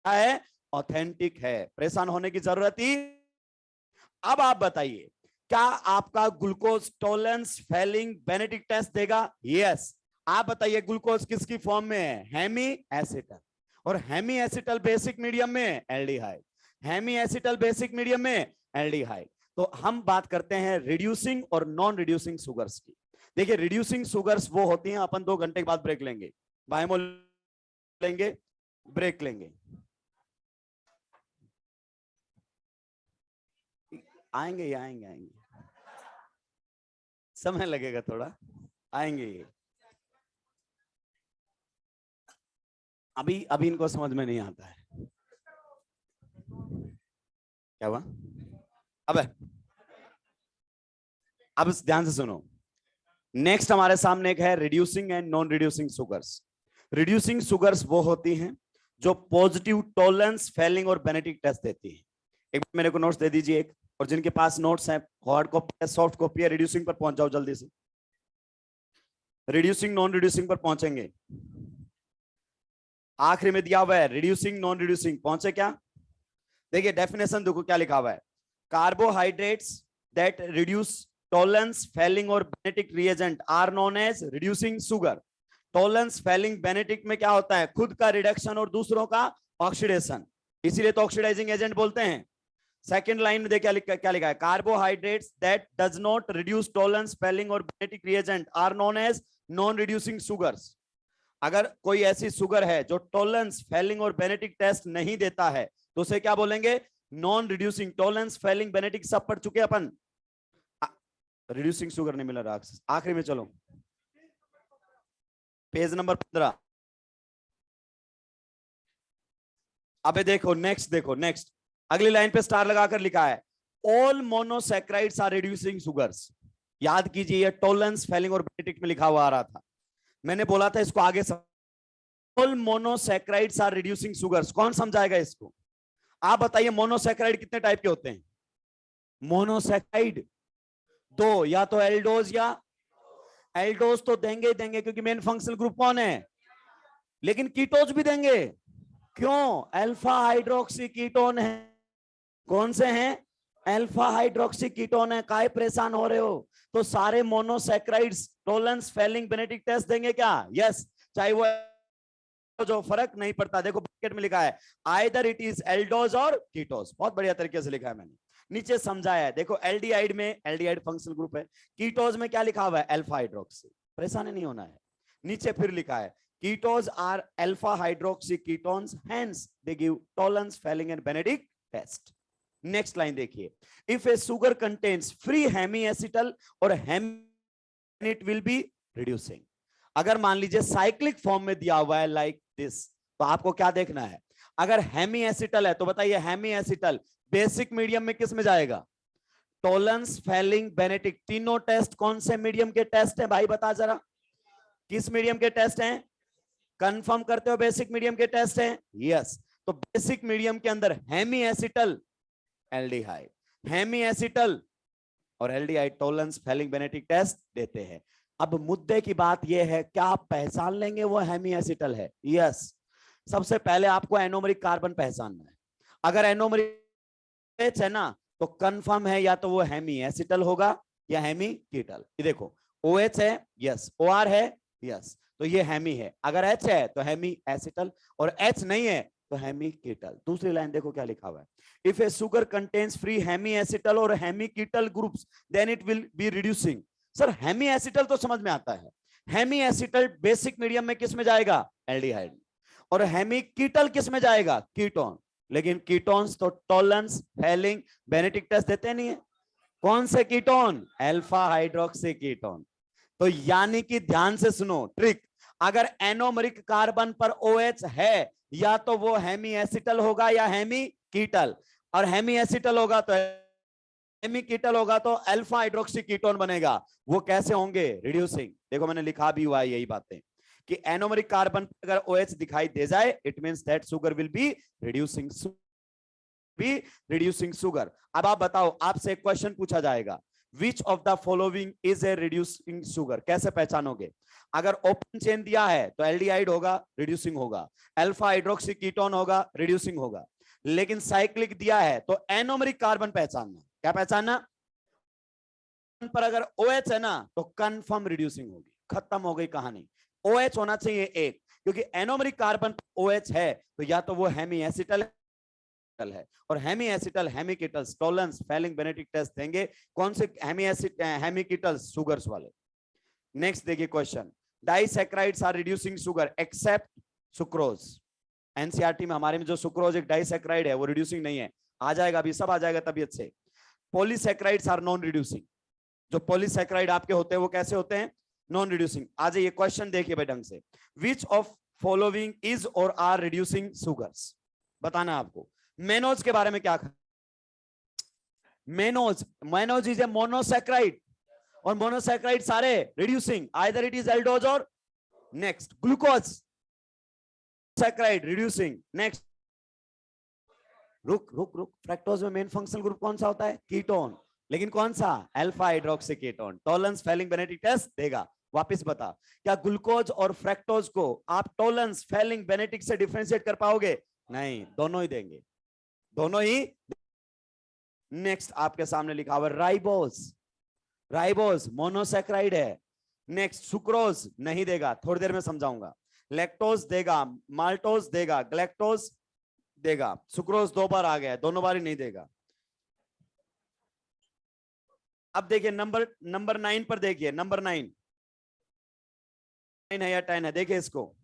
है ऑथेंटिक है, परेशान होने की जरूरत ही। अब आप बताइए, क्या आपका glucose Tollens Fehling Benedict test देगा? यस। आप बताइए ग्लूकोज किसकी फॉर्म में है? हेमी एसिटल, और हेमी एसिटल बेसिक मीडियम में aldehyde, hemi acetal basic medium में एल्डिहाइड। तो हम बात करते हैं रिड्यूसिंग और नॉन रिड्यूसिंग शुगर्स की। देखिए रिड्यूसिंग शुगर्स वो होती हैं, अपन 2 घंटे के बाद ब्रेक लेंगे, बायमोल लेंगे, ब्रेक लेंगे, आएंगे ये आएंगे आएंगे, समय लगेगा थोड़ा, आएंगे ये। अभी अभी इनको समझ में नहीं आता है क्या हुआ। अब ध्यान से सुनो। नेक्स्ट हमारे सामने एक है reducing and non reducing sugars. Reducing sugars वो होती हैं जो पॉजिटिव टॉलरेंस फेलिंग और बेनेटिक टेस्ट देती है। एक बार मेरे को नोट्स दे दीजिए एक, और जिनके पास नोट्स हैं, हार्ड कॉपी है, सॉफ्ट कॉपी है, रिड्यूसिंग पर पहुंच जाओ जल्दी से। रिड्यूसिंग नॉन रिड्यूसिंग पर पहुंचेंगे, आखिरी में दिया हुआ है रिड्यूसिंग नॉन रिड्यूसिंग, पहुंचे क्या? देखिए डेफिनेशन देखो क्या लिखा हुआ है, carbohydrates that reduce Tollens Fehling और Benedict reagent are known as reducing sugar. Tollens Fehling Benedict में क्या होता है? खुद का रिडक्शन और दूसरों का ऑक्सीडेशन, इसीलिए तो ऑक्सीडाइजिंग एजेंट बोलते हैं। सेकंड लाइन में देखिए क्या लिखा है, carbohydrates that does not reduce Tollens Fehling और Benedict reagent are known as non reducing sugars. अगर कोई ऐसी शुगर है जो टॉलरेंस फेलिंग और बेनेटिक टेस्ट नहीं देता है तो उसे क्या बोलेंगे? Non reducing. टॉलरेंस फेलिंग बेनेटिक सब पढ़ चुके अपन, रिड्यूसिंग शुगर नहीं मिल रहा। आखिरी में चलो पेज नंबर 15। अबे देखो नेक्स्ट, देखो नेक्स्ट अगली लाइन पे स्टार लगाकर लिखा है all monosaccharides are reducing sugars. याद कीजिए ये टॉलरेंस फेलिंग और बेनेटिक में लिखा हुआ आ रहा था, मैंने बोला था इसको आगे all monosaccharides are reducing sugars. कौन समझाएगा इसको? आप बताइए मोनोसैकेराइड कितने टाइप के होते हैं? मोनोसैकेराइड दो, या तो एल्डोज या एल्डोज तो देंगे ही देंगे क्योंकि मेन फंक्शनल ग्रुप कौन है, लेकिन कीटोज भी देंगे। क्यों? अल्फा हाइड्रोक्सी कीटोन है। कौन से हैं? अल्फा हाइड्रोक्सी कीटोन है। काहे परेशान हो रहे हो? तो सारे monosaccharides tolerance Fehling Benedict test देंगे क्या? यस। चाहे वो जो फर्क नहीं पड़ता, देखो ब्रैकेट में लिखा है आइदर इट इज एल्डोज और कीटोज, बहुत बढ़िया तरीके से लिखा है मैंने, नीचे समझाया है। देखो एल्डिहाइड में एल्डिहाइड फंक्शनल ग्रुप है, कीटोज में क्या लिखा हुआ है? Alpha hydroxy. परेशान नहीं होना है। नीचे फिर लिखा है ketoses are alpha hydroxy ketones hence they give Tollens Fehling and Benedict test. Next line देखिए, if a sugar contains free hemi acetal और hemi it will be reducing. अगर मान लीजिए साइक्लिक फॉर्म में दिया हुआ है लाइक दिस, तो आपको क्या देखना है? अगर हेमी एसिटल है तो बताइए हेमी एसिटल बेसिक मीडियम में किस में जाएगा? Tollens Fehling Benedict. तीनों टेस्ट कौन से मीडियम के टेस्ट है भाई बता जरा, किस मीडियम के टेस्ट हैं? कंफर्म करते हो बेसिक मीडियम के टेस्ट हैं? यस। तो बेसिक मीडियम के अंदर hemi acetal aldehyde, hemi acetal और aldehyde Tollens Fehling Benedict test देते हैं। अब मुद्दे की बात यह है, क्या आप पहचान लेंगे वो हेमी एसिटल है? यस। सबसे पहले आपको एनोमरिक कार्बन पहचानना है। अगर एनोमरिक एच है ना तो कंफर्म है या तो वो हेमी एसिटल होगा या हेमी कीटल। ये देखो OH है, यस, OR है, यस, तो ये हेमी है। अगर H है तो हेमी एसिटल, और H नहीं है तो हेमी कीटल। दूसरी लाइन देखो क्या लिखा हुआ है, if a sugar contains free hemi acetal और hemi ketal groups then it will be reducing. Sir hemi acetal तो समझ में आता है, हेमी एसिटल बेसिक मीडियम में किस में जाएगा? एल्डिहाइड। और हेमी कीटल किस में जाएगा? कीटोन। लेकिन कीटोन्स तो टॉलरेंस फेलिंग बेनेटिक टेस्ट देते नहीं है। कौन से कीटोन? Alpha hydroxy ketone. तो यानी कि ध्यान से सुनो ट्रिक, अगर एनोमरिक कार्बन पर OH है या तो वो हेमी एसिटल होगा या हेमी कीटल, और हेमी एसिटल होगा तो हेमी कीटल होगा तो अल्फा हाइड्रोक्सी कीटोन बनेगा। वो कैसे होंगे? रिड्यूसिंग। देखो मैंने लिखा भी हुआ है यही बातें कि एनोमरिक कार्बन पर अगर OH दिखाई दे जाए it means that sugar will be reducing sugar. अब आप बताओ, आपसे एक क्वेश्चन पूछा जाएगा, विच of the following is a reducing sugar, कैसे पहचानोगे? अगर ओपन चेन दिया है तो एल्डिहाइड होगा, रिड्यूसिंग होगा, अल्फा हाइड्रोक्सी कीटोन होगा, रिड्यूसिंग होगा। लेकिन साइक्लिक दिया है तो एनोमरिक कार्बन पहचानना। क्या पहचानना? पर अगर OH है ना तो कंफर्म रिड्यूसिंग होगी, खत्म हो गई कहानी। OH होना चाहिए एक, क्योंकि एनोमरिक कार्बन OH है तो या तो वो हेमी एसिटल है, और hemi acetal hemi ketals Tollens Fehling Benedict test देंगे। कौन से हेमी कीटल्स? शुगर्स वाले। नेक्स्ट देखिए question, disaccharides are reducing sugar except sucrose. NCERT में हमारे में जो सुक्रोज एक डाइसैकेराइड है वो रिड्यूसिंग नहीं है, आ जाएगा अभी, सब आ जाएगा तबीयत से। पॉलीसैकेराइड्स आर नॉन रिड्यूसिंग, जो पॉलीसैकेराइड आपके होते हैं वो कैसे होते हैं? Non reducing. आ जाइए क्वेश्चन देखिए भाई ढंग से, विच ऑफ फॉलोइंग इज और आर रिड्यूसिंग शुगर्स, बताना आपको। मेनोज के बारे में क्या? मेनोज इज ए मोनोसैकेराइड, और मोनोसैकेराइड सारे reducing, either it is aldose और next glucose saccharide reducing. Next रुक फ्रैक्टोज में मेन फंक्शनल ग्रुप कौन सा होता है? कीटोन, लेकिन कौन सा? Alpha hydroxy ketone. Tollens Fehling Benedict test देगा। वापस बता, क्या ग्लूकोज और फ्रैक्टोज को आप टॉलरेंस फेलिंग बेनेडिक्ट से डिफरेंशिएट कर पाओगे? नहीं, दोनों ही देंगे, दोनों ही। नेक्स्ट आपके सामने लिखा हुआ राइबोज, राइबोज मोनोसैकेराइड है। नेक्स्ट सुक्रोज नहीं देगा, थोड़ी देर में समझाऊंगा। लैक्टोज देगा, माल्टोज देगा, ग्लैक्टोज देगा। सुक्रोज दो बार आ गया, दोनों बार ही नहीं देगा। अब देखिए नंबर 9 पर देखिए, नंबर 9 है या 10 है? देखिए इसको,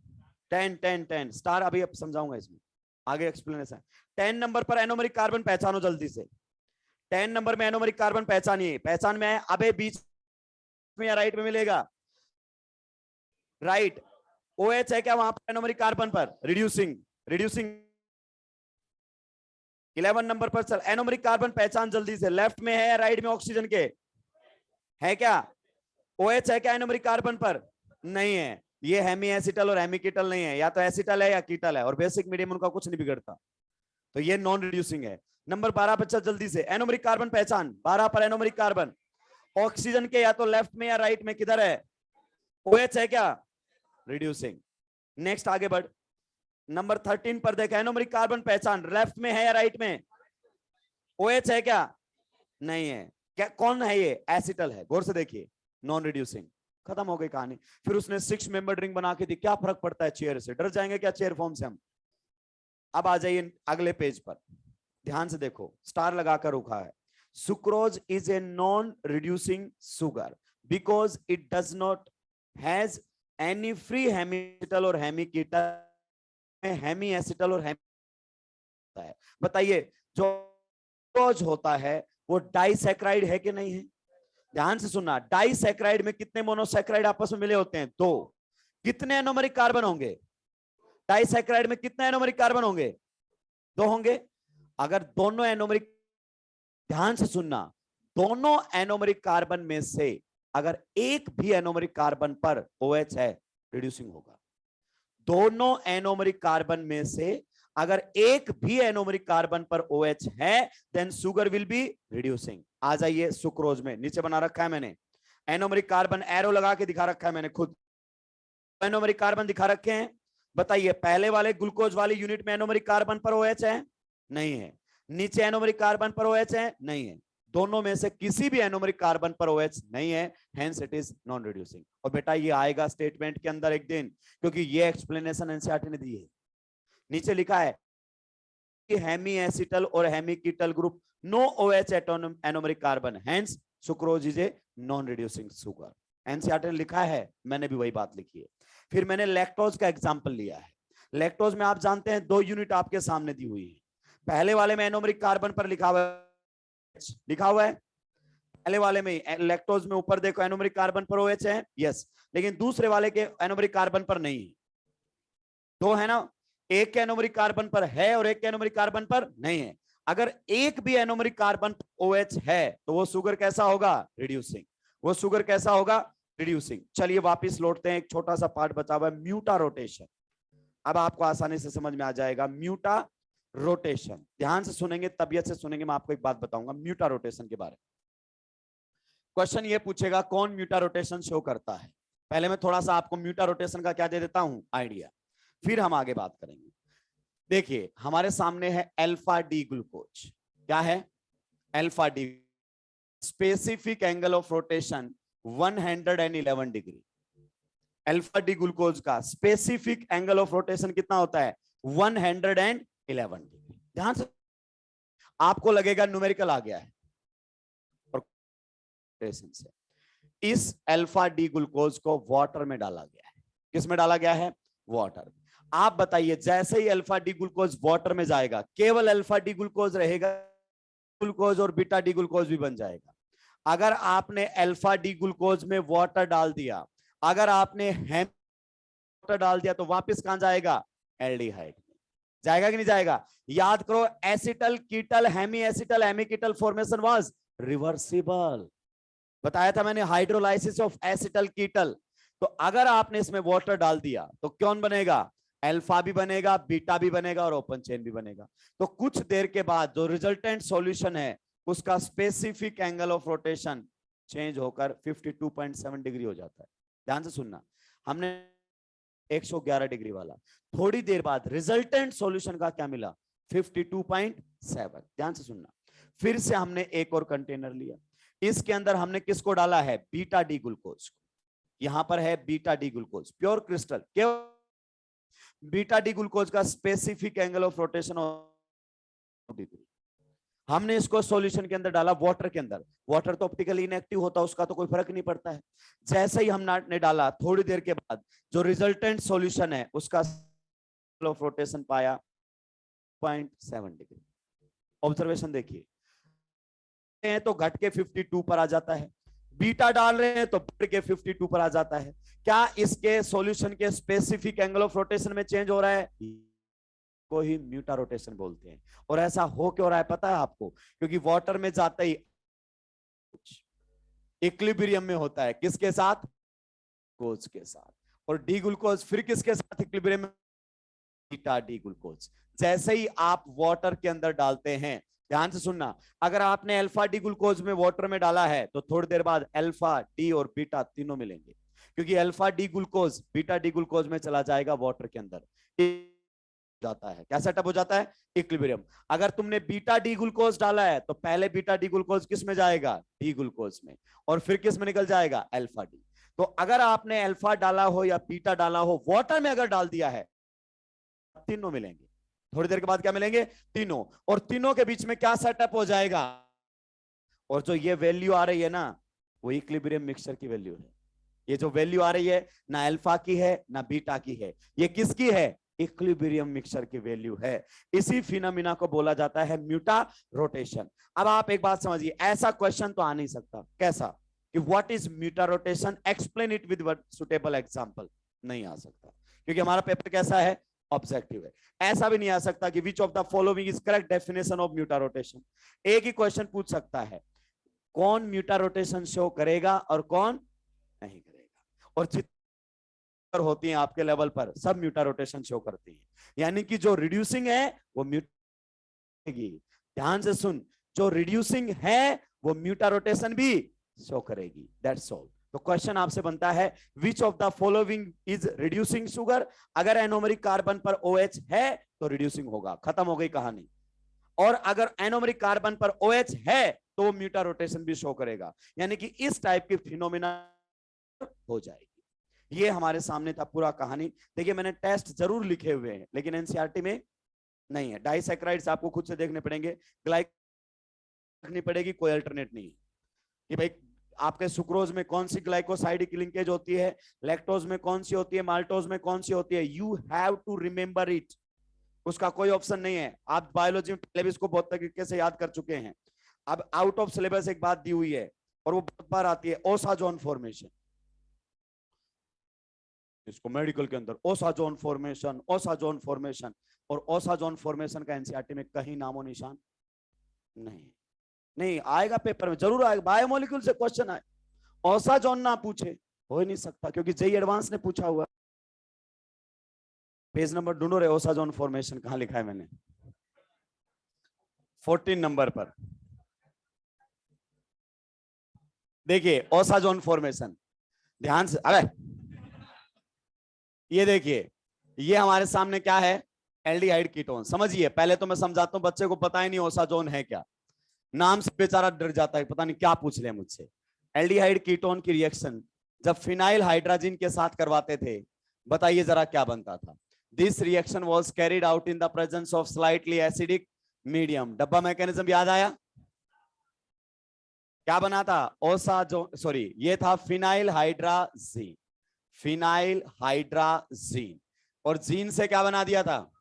10 स्टार, अभी अब समझाऊंगा इसमें आगे एक्सप्लेनेशन। 10 नंबर पर एनोमरिक कार्बन पहचानो जल्दी से। 10 नंबर में एनोमरिक कार्बन पहचानिए, पहचान में है? अबे बीच में या राइट में मिलेगा? राइट। OH है क्या वहां पर एनोमरिक कार्बन पर? Reducing, reducing. 11 नंबर पर चल, एनोमरिक कार्बन पहचान जल्दी से, लेफ्ट में है या राइट में ऑक्सीजन के? है क्या? OH है क्या एनोमरिक कार्बन पर? नहीं है। ये हेमी एसिटल और हेमी कीटल नहीं है, या तो एसिटल है या कीटल है, और बेसिक मीडियम उनका कुछ नहीं बिगड़ता, तो ये नॉन रिड्यूसिंग है। नंबर 12 पर चल जल्दी से, एनोमरिक कार्बन पहचान। 12 पर एनोमरिक कार्बन ऑक्सीजन के या तो लेफ्ट में या राइट में, किधर है? OH है क्या? रिड्यूसिंग। नेक्स्ट आगे बढ़, नंबर 13 पर देख, एनोमरिक कार्बन पहचान, लेफ्ट में है या राइट में? OH है क्या? नहीं है। क्या कौन है ये? एसिटल है, गौर से देखिए, नॉन रिड्यूसिंग। खत्म हो गई कहानी। फिर उसने 6 मेंबर रिंग बना के दी, क्या फर्क पड़ता है चेयर से? डर जाएंगे क्या चेयर फॉर्म से हम? अब आ जाइए अगले पेज पर, ध्यान से देखो, स्टार लगाकर रुका है। Sucrose is a non reducing sugar because it does not has any free hemi acetal और हेमी कीटल, हेमी एसिटल और हेमी है। बताइए, जो सुक्रोज होता है वो डाइसैकेराइड है कि नहीं है? ध्यान से सुनना, डाइसैकेराइड में कितने मोनोसैकेराइड आपस में मिले होते हैं? 2। कितने एनोमरिक कार्बन होंगे? डाइसैकेराइड में कितने एनोमरिक कार्बन होंगे? 2 होंगे। अगर दोनों एनोमरिक, ध्यान से सुनना, दोनों एनोमरिक कार्बन में से अगर एक भी एनोमरिक कार्बन पर OH है, रिड्यूसिंग होगा। दोनों एनोमरिक कार्बन में से अगर एक भी एनोमरिक कार्बन पर OH है then sugar will be reducing. आ जाइए सुक्रोज में, नीचे बना रखा है मैंने, एनोमरिक कार्बन एरो लगा के दिखा रखा है मैंने खुद, एनोमरिक कार्बन दिखा रखे हैं। बताइए, पहले वाले ग्लूकोज वाली यूनिट में एनोमरिक कार्बन पर OH है? नहीं है। नीचे एनोमरिक कार्बन पर OH है? नहीं है। दोनों में से किसी भी एनोमरिक कार्बन पर OH नहीं है, hence it is non reducing. और बेटा ये आएगा स्टेटमेंट के अंदर एक दिन, क्योंकि ये एक्सप्लेनेशन एनसीईआरटी ने दी है। नीचे लिखा है कि हेमी एसिटल और hemi ketal group no OH anomeric carbon, hence sucrose is a non reducing sugar. NCERT ने लिखा है, मैंने भी वही बात लिखी है। फिर मैंने लैक्टोज का एग्जांपल लिया है। लैक्टोज में आप जानते हैं 2 यूनिट आपके सामने दी हुई है। पहले वाले में एनोमरिक कार्बन पर लिखा हुआ है, पहले वाले में लैक्टोज में ऊपर देखो एनोमरिक कार्बन पर OH है, यस, लेकिन दूसरे वाले के एनोमरिक कार्बन पर नहीं है। तो है ना, एक के एनोमरिक कार्बन पर है और एक के एनोमरिक कार्बन पर नहीं है। अगर एक भी एनोमरिक कार्बन OH है तो वो शुगर कैसा होगा? रिड्यूसिंग। वो शुगर कैसा होगा? रिड्यूसिंग। चलिए वापस लौटते हैं, एक छोटा सा पार्ट बचा हुआ है, म्यूटा रोटेशन। अब आपको आसानी से समझ में आ जाएगा म्यूटा रोटेशन। ध्यान से सुनेंगे, तबियत से सुनेंगे, मैं आपको एक बात बताऊंगा म्यूटा रोटेशन के बारे में। क्वेश्चन ये पूछेगा कौन म्यूटा रोटेशन शो करता है। पहले मैं थोड़ा सा आपको म्यूटा रोटेशन का क्या दे देता हूं, आइडिया, फिर हम आगे बात करेंगे। देखिए हमारे सामने है अल्फा डी ग्लूकोज। क्या है? Alpha D. Specific angle of rotation 111 degree. Alpha D glucose का स्पेसिफिक एंगल ऑफ रोटेशन कितना होता है? 111 डिग्री। ध्यान से, आपको लगेगा न्यूमेरिकल आ गया है, और से इस अल्फा डी ग्लूकोज को वाटर में डाला गया है। किस में डाला गया है? वाटर। आप बताइए, जैसे ही अल्फा डी ग्लूकोज वाटर में जाएगा, केवल अल्फा डी ग्लूकोज रहेगा, ग्लूकोज और बीटा डी ग्लूकोज भी बन जाएगा। अगर आपने अल्फा डी ग्लूकोज में वाटर डाल दिया, अगर आपने वाटर डाल दिया, तो वापस कहां जाएगा? एल्डिहाइड में जाएगा कि नहीं जाएगा? याद करो, acetal ketal hemi acetal hemiketal formation was reversible. बताया था मैंने, हाइड्रोलाइसिस ऑफ एसिटल कीटल। तो अगर आपने इसमें वाटर डाल दिया तो कौन बनेगा? अल्फा भी बनेगा, बीटा भी बनेगा और ओपन चेन भी बनेगा। तो कुछ देर के बाद जो रिजल्टेंट सॉल्यूशन है उसका specific angle of rotation change होकर 52.7 डिग्री हो जाता है। ध्यान से सुनना, हमने 111 डिग्री वाला, थोड़ी देर बाद रिजल्टेंट सॉल्यूशन का क्या मिला? 52.7। ध्यान से सुनना, फिर से हमने एक और कंटेनर लिया, इसके अंदर हमने किसको डाला है? Beta D glucose. यहां पर है beta D glucose, pure crystal. केवल बीटा डी ग्लूकोज का specific angle of rotation degree. हमने इसको सॉल्यूशन के अंदर डाला, वाटर के अंदर। वाटर तो ऑप्टिकली इनएक्टिव होता है, उसका तो कोई फर्क नहीं पड़ता है। जैसे ही हमने डाला, थोड़ी देर के बाद जो रिजल्टेंट सॉल्यूशन है उसका ऑफ रोटेशन पाया 0.7 डिग्री। ऑब्जर्वेशन देखिए, तो घट के 52 पर आ जाता है, बीटा डाल रहे हैं तो बढ़ के 52 पर आ जाता है। क्या इसके सॉल्यूशन के स्पेसिफिक एंगल ऑफ रोटेशन में चेंज हो रहा है? को ही म्यूटा रोटेशन बोलते हैं। और ऐसा हो क्यों रहा है पता है आपको? क्योंकि वाटर में जाते ही इक्विलिब्रियम में होता है, किसके साथ? ग्लूकोज के साथ। और डी ग्लूकोज फिर किसके साथ इक्विलिब्रियम में? Beta D glucose. जैसे ही आप वाटर के अंदर डालते हैं, ध्यान से सुनना, अगर आपने अल्फा डी ग्लूकोज में वाटर में डाला है तो थोड़ी देर बाद अल्फा डी और बीटा तीनों मिलेंगे, क्योंकि alpha D glucose beta D glucose में चला जाएगा वाटर के अंदर, जाता है। क्या सेटअप हो जाता है? इक्विलिब्रियम। अगर तुमने बीटा डी ग्लूकोज डाला है तो पहले बीटा डी ग्लूकोज किस में जाएगा? डी ग्लूकोज में, और फिर किस में निकल जाएगा? Alpha D. तो अगर आपने अल्फा डाला हो या बीटा डाला हो, वाटर में अगर डाल दिया है, तीनों मिलेंगे। थोड़ी देर के बाद क्या मिलेंगे? तीनों। और तीनों के बीच में क्या सेटअप हो जाएगा? और जो ये वैल्यू आ रही है ना, वो इक्विलिब्रियम मिक्सचर की वैल्यू है। ये जो वैल्यू आ रही है, ना अल्फा की है ना बीटा की है, ये किसकी है? इक्विलिब्रियम मिक्सचर की वैल्यू है। इसी फिनोमिना को बोला जाता है म्यूटा रोटेशन। अब आप एक बात समझिए, ऐसा क्वेश्चन तो आ नहीं सकता, कैसा कि what is mutarotation, explain it with suitable example. नहीं आ सकता, क्योंकि हमारा पेपर कैसा है? ऑब्जेक्टिव है। ऐसा भी नहीं आ सकता कि which of the following is correct definition of mutarotation. एक ही क्वेश्चन पूछ सकता है, कौन म्यूटा रोटेशन शो करेगा और कौन नहीं करेगा। और जितनी होती हैं आपके लेवल पर, सब म्यूटा रोटेशन शो करती हैं। यानी कि जो रिड्यूसिंग है वो म्यूटा, ध्यान से सुन, जो रिड्यूसिंग है वो म्यूटा रोटेशन भी शो करेगी। That's all. तो क्वेश्चन आपसे बनता है, विच of the following is reducing sugar. अगर एनोमरिक कार्बन पर OH है तो रिड्यूसिंग होगा, खत्म हो गई कहानी। और अगर एनोमरिक कार्बन पर OH है तो म्यूटा रोटेशन भी शो करेगा। यानी कि इस टाइप की फिनोमिना हो जाएगी। ये हमारे सामने था पूरा कहानी। देखिए मैंने टेस्ट जरूर लिखे हुए हैं, लेकिन एनसीईआरटी में नहीं है। डाइसैकेराइड्स आपको खुद से देखने पड़ेंगे, ग्लाइक रखनी पड़ेगी, कोई अल्टरनेट नहीं है कि भाई आपके सुक्रोज में कौन सी ग्लाइकोसाइड की लिंकेज होती है, लैक्टोज में कौन सी होती है, माल्टोज में कौन सी होती है। You have to remember it, उसका कोई ऑप्शन नहीं है। आप बायोलॉजी में पहले भी इसको बहुत तरीके से याद कर चुके हैं। अब आउट ऑफ सिलेबस एक बात दी हुई है, और वो बहुत बार आती है, ओसाजोन फॉर्मेशन। इसको मेडिकल के अंदर ओसाजोन फॉर्मेशन, ओसाजोन फॉर्मेशन, और ओसाजोन फॉर्मेशन का एनसीईआरटी में कहीं नामो निशान नहीं। नहीं आएगा, पेपर में जरूर आएगा, बायोमोलिक्यूल से क्वेश्चन आए, ओसाजोन ना पूछे हो ही नहीं सकता, क्योंकि जेई एडवांस ने पूछा हुआ। पेज नंबर ढूंढो रे, ओसाजोन फॉर्मेशन कहां लिखा है मैंने, 14 नंबर पर देखिए, ओसाजोन फॉर्मेशन। ध्यान से, अरे ये देखिए, ये हमारे सामने क्या है, एल्डिहाइड कीटोन। समझिए, पहले तो मैं समझाता हूं, बच्चे को पता ही नहीं ओसाजोन है क्या, नाम से बेचारा डर जाता है, पता नहीं क्या पूछ ले मुझसे। एल्डिहाइड कीटोन की रिएक्शन जब फिनाइल हाइड्रोजन के साथ करवाते थे, बताइए जरा क्या बनता था। This reaction was carried out in the presence of slightly acidic medium. डब्बा मैकेनिज्म याद आया, क्या बना था, ओसाजोन, सॉरी ये था फिनाइल हाइड्राजीन, फिनाइल हाइड्राजीन, और जीन से क्या बना दिया था,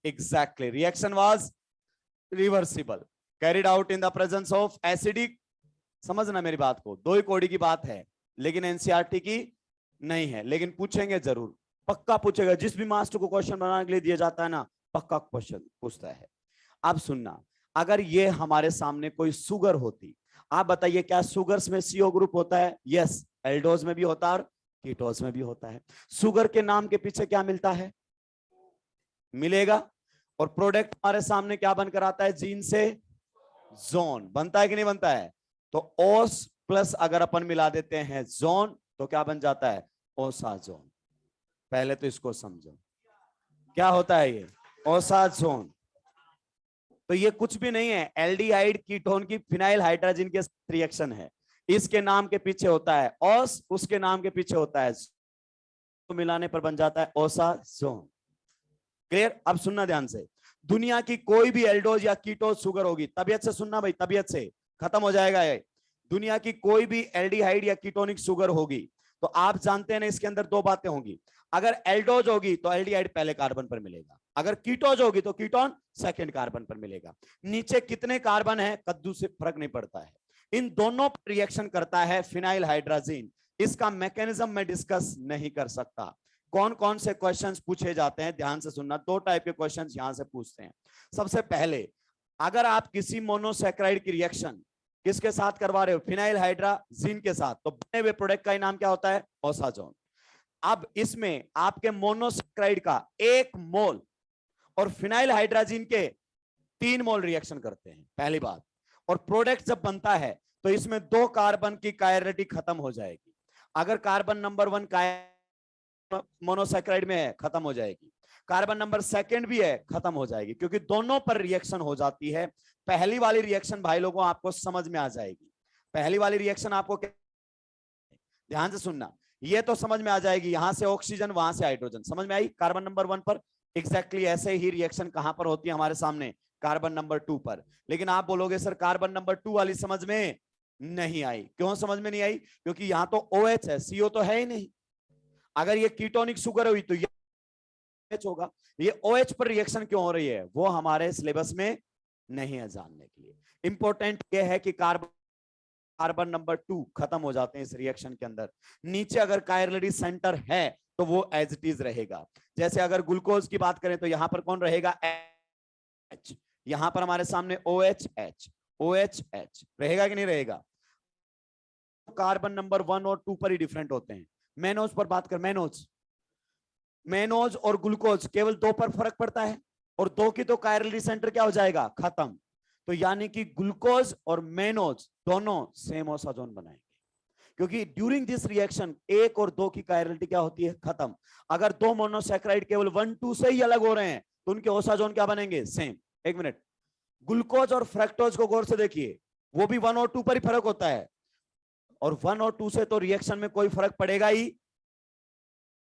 exactly, reaction was reversible, carried out in the presence of acidic. समझना मेरी बात को, दो ही कोडी की बात है, लेकिन एनसीईआरटी की नहीं है, लेकिन पूछेंगे जरूर, पक्का पूछेगा, जिस भी मास्टर को क्वेश्चन बनाने के लिए दिया जाता है ना, पक्का क्वेश्चन पूछता है। अब सुनना, अगर ये हमारे सामने कोई सुगर होती, आप बताइए क्या सुगर्स में सीओ ग्रुप होता है, यस, एल्डोज में भी होता है और कीटोज में भी होता है। सुगर के नाम के पीछे क्या मिलता है, मिलेगा, और प्रोडक्ट हमारे सामने क्या बनकर आता है, जीन से जोन बनता है कि नहीं बनता है, तो ओस प्लस अगर अपन मिला देते हैं जोन तो क्या बन जाता है, ओसाजोन। पहले तो इसको समझो क्या होता है ये, ओसाजोन। तो ये कुछ भी नहीं है, एल्डिहाइड कीटोन की फिनाइल हाइड्रोजन के रिएक्शन है, इसके नाम के पीछे होता है ओस, उसके नाम के पीछे होता है, तो मिलाने पर बन जाता है ओसाजोन। क्लियर। अब सुनना ध्यान से, दुनिया की कोई भी एल्डोज या कीटोज शुगर होगी, तबियत से सुनना भाई, तबियत से खत्म हो जाएगा ये, दुनिया की कोई भी एल्डिहाइड या कीटोनिक शुगर होगी, तो आप जानते हैं ना, इसके अंदर दो बातें होंगी, अगर एल्डोज होगी तो एल्डिहाइड पहले कार्बन पर मिलेगा, अगर कीटोज होगी तो कीटोन सेकंड कार्बन पर मिलेगा। नीचे कितने कार्बन है, कद्दू से फर्क नहीं पड़ता है, इन दोनों पर रिएक्शन करता है फिनाइल हाइड्रोजन। इसका मैकेनिज्म मैं डिस्कस नहीं कर सकता। कौन कौन से क्वेश्चंस पूछे जाते हैं, ध्यान से सुनना, दो टाइप के क्वेश्चंस यहां से पूछते हैं। सबसे पहले, अगर आप किसी मोनोसैकेराइड की रिएक्शन किसके साथ करवा रहे हो, फिनाइल हाइड्रोजन के साथ, तो बने हुए प्रोडक्ट का नाम क्या होता है, ओसाजोन। अब इसमें आपके मोनोसैकेराइड का 1 मोल और फिनाइल हाइड्रोजन के 3 मोल रिएक्शन करते हैं, पहली बात, और प्रोडक्ट जब बनता है तो इसमें 2 कार्बन की कायरलिटी खत्म हो जाएगी। अगर कार्बन नंबर 1 मोनोसैकेराइड में है, खत्म हो जाएगी, कार्बन नंबर 2 भी है, खत्म हो जाएगी, क्योंकि दोनों पर रिएक्शन हो जाती है। पहली वाली रिएक्शन भाई लोगों आपको समझ में आ जाएगी, पहली वाली रिएक्शन आपको, ध्यान से सुनना, ये तो समझ में आ जाएगी, यहां से ऑक्सीजन वहां से हाइड्रोजन, समझ में आई, कार्बन नंबर 1 पर। एग्जैक्टली ऐसे ही रिएक्शन कहां पर होती है हमारे सामने, कार्बन नंबर 2 पर। लेकिन आप बोलोगे सर कार्बन नंबर 2 वाली समझ में नहीं आई, क्यों समझ में नहीं आई, क्योंकि यहां तो OH है, CO तो है ही नहीं। अगर ये कीटोनिक शुगर हुई तो ये OH होगा, ये OH पर रिएक्शन क्यों हो रही है, वो हमारे सिलेबस में नहीं है जानने के लिए। इंपॉर्टेंट ये है कि कार्बन नंबर 2 खत्म हो जाते हैं इस रिएक्शन के अंदर। नीचे अगर कायरलिटी सेंटर है तो वो एज इट इज रहेगा। जैसे अगर ग्लूकोज की बात करें तो यहां पर कौन रहेगा, H, यहां पर हमारे सामने OH रहेगा कि नहीं रहेगा। कार्बन नंबर 1 और 2 पर ही डिफरेंट होते हैं। मेनोज पर बात कर, मेनोज और ग्लूकोज केवल 2 पर फर्क पड़ता है, और 2 की तो कायरलिटी सेंटर क्या हो जाएगा, खत्म। तो यानी कि ग्लूकोज और मेनोज दोनों सेम ओसाजोन बनाएंगे, क्योंकि ड्यूरिंग दिस रिएक्शन 1 और 2 की कायरलिटी क्या होती है, खत्म। अगर 2 मोनोसैकेराइड केवल 1, 2 से ही अलग हो रहे हैं तो उनके ओसाजोन क्या बनेंगे, सेम। एक मिनट, ग्लूकोज और फ्रक्टोज को गौर से देखिए, वो भी 1 और 2 पर ही फर्क होता है, और 1 और 2 से तो रिएक्शन में कोई फर्क पड़ेगा ही,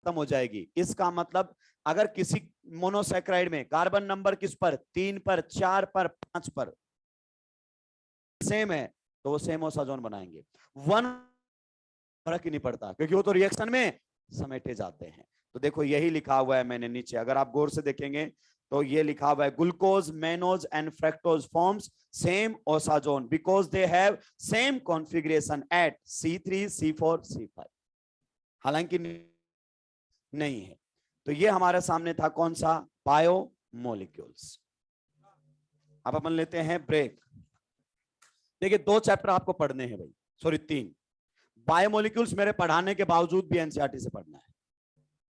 खत्म हो जाएगी। इसका मतलब अगर किसी मोनोसैकेराइड में कार्बन नंबर किस पर, 3 पर, 4 पर, 5 पर सेम है तो वो सेम ओसाजोन बनाएंगे। 1 फर्क ही नहीं पड़ता, क्योंकि वो तो रिएक्शन में समेटे जाते हैं। तो देखो यही लिखा हुआ है मैंने नीचे, अगर आप गौर से देखेंगे तो ये लिखा हुआ है glucose, mannose and fructose forms same osazone because they have same configuration at C3, C4, C5। हालांकि नहीं है। तो ये हमारे सामने था कौन सा? बायोमोलिक्यूल्स। अब अपन लेते हैं ब्रेक। देखिए 2 चैप्टर आपको पढ़ने हैं भाई, सॉरी 3। बायोमोलिक्यूल्स मेरे पढ़ाने के बावजूद भी एनसीईआरटी से पढ़ना है।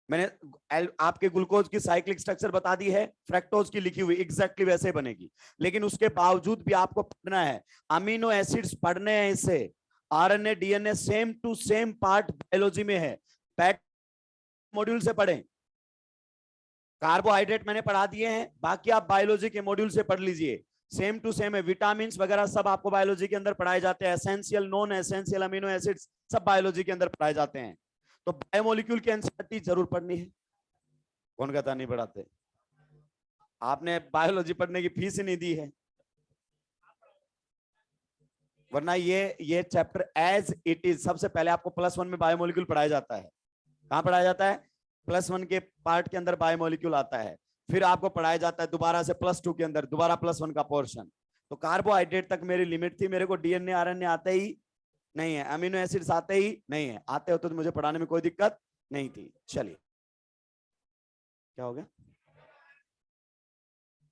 मैंने आपके ग्लूकोज की साइक्लिक स्ट्रक्चर बता दी है, फ्रक्टोज की लिखी हुई एग्जैक्टली वैसे बनेगी, लेकिन उसके बावजूद भी आपको पढ़ना है। अमीनो एसिड्स पढ़ने हैं इससे, RNA DNA same to same part biology में है, मॉड्यूल से पढ़ें। कार्बोहाइड्रेट मैंने पढ़ा दिए हैं, बाकी आप बायोलॉजी के मॉड्यूल से पढ़ लीजिए, सेम टू सेम है। विटामिन वगैरह सब आपको बायोलॉजी के अंदर पढ़ाए जाते हैं, essential non essential amino acids सब बायोलॉजी के अंदर पढ़ाए जाते हैं। तो बायोमोलिक्यूल की एनसीईआरटी जरूर पढ़नी है। कौन कहता नहीं पढ़ाते? आपने बायोलॉजी पढ़ने की फीस ही नहीं दी है, वरना ये चैप्टर एज इट इज। सबसे पहले आपको +1 में बायोमोलिक्यूल पढ़ाया जाता है। कहां पढ़ाया जाता है? +1 के पार्ट के अंदर बायोमोलिक्यूल आता है, फिर आपको पढ़ाया जाता है दोबारा से +2 के अंदर दोबारा +1 का पोर्शन। तो कार्बोहाइड्रेट तक मेरी लिमिट थी, मेरे को डीएनए आरएनए आते ही नहीं है, अमीनो एसिड्स आते ही नहीं है। आते होते तो मुझे पढ़ाने में कोई दिक्कत नहीं थी। चलिए क्या हो गया?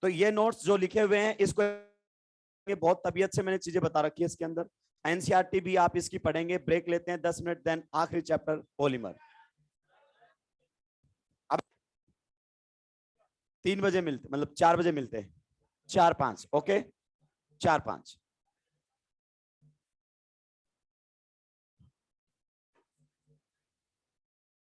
तो ये नोट्स जो लिखे हुए हैं इसको, ये बहुत तबीयत से मैंने चीजें बता रखी है इसके अंदर। एनसीईआरटी भी आप इसकी पढ़ेंगे। ब्रेक लेते हैं 10 मिनट, देन आखिरी चैप्टर पॉलीमर। अब 3 बजे मिलते, मतलब 4 बजे मिलते हैं, 4-5। ओके 4-5।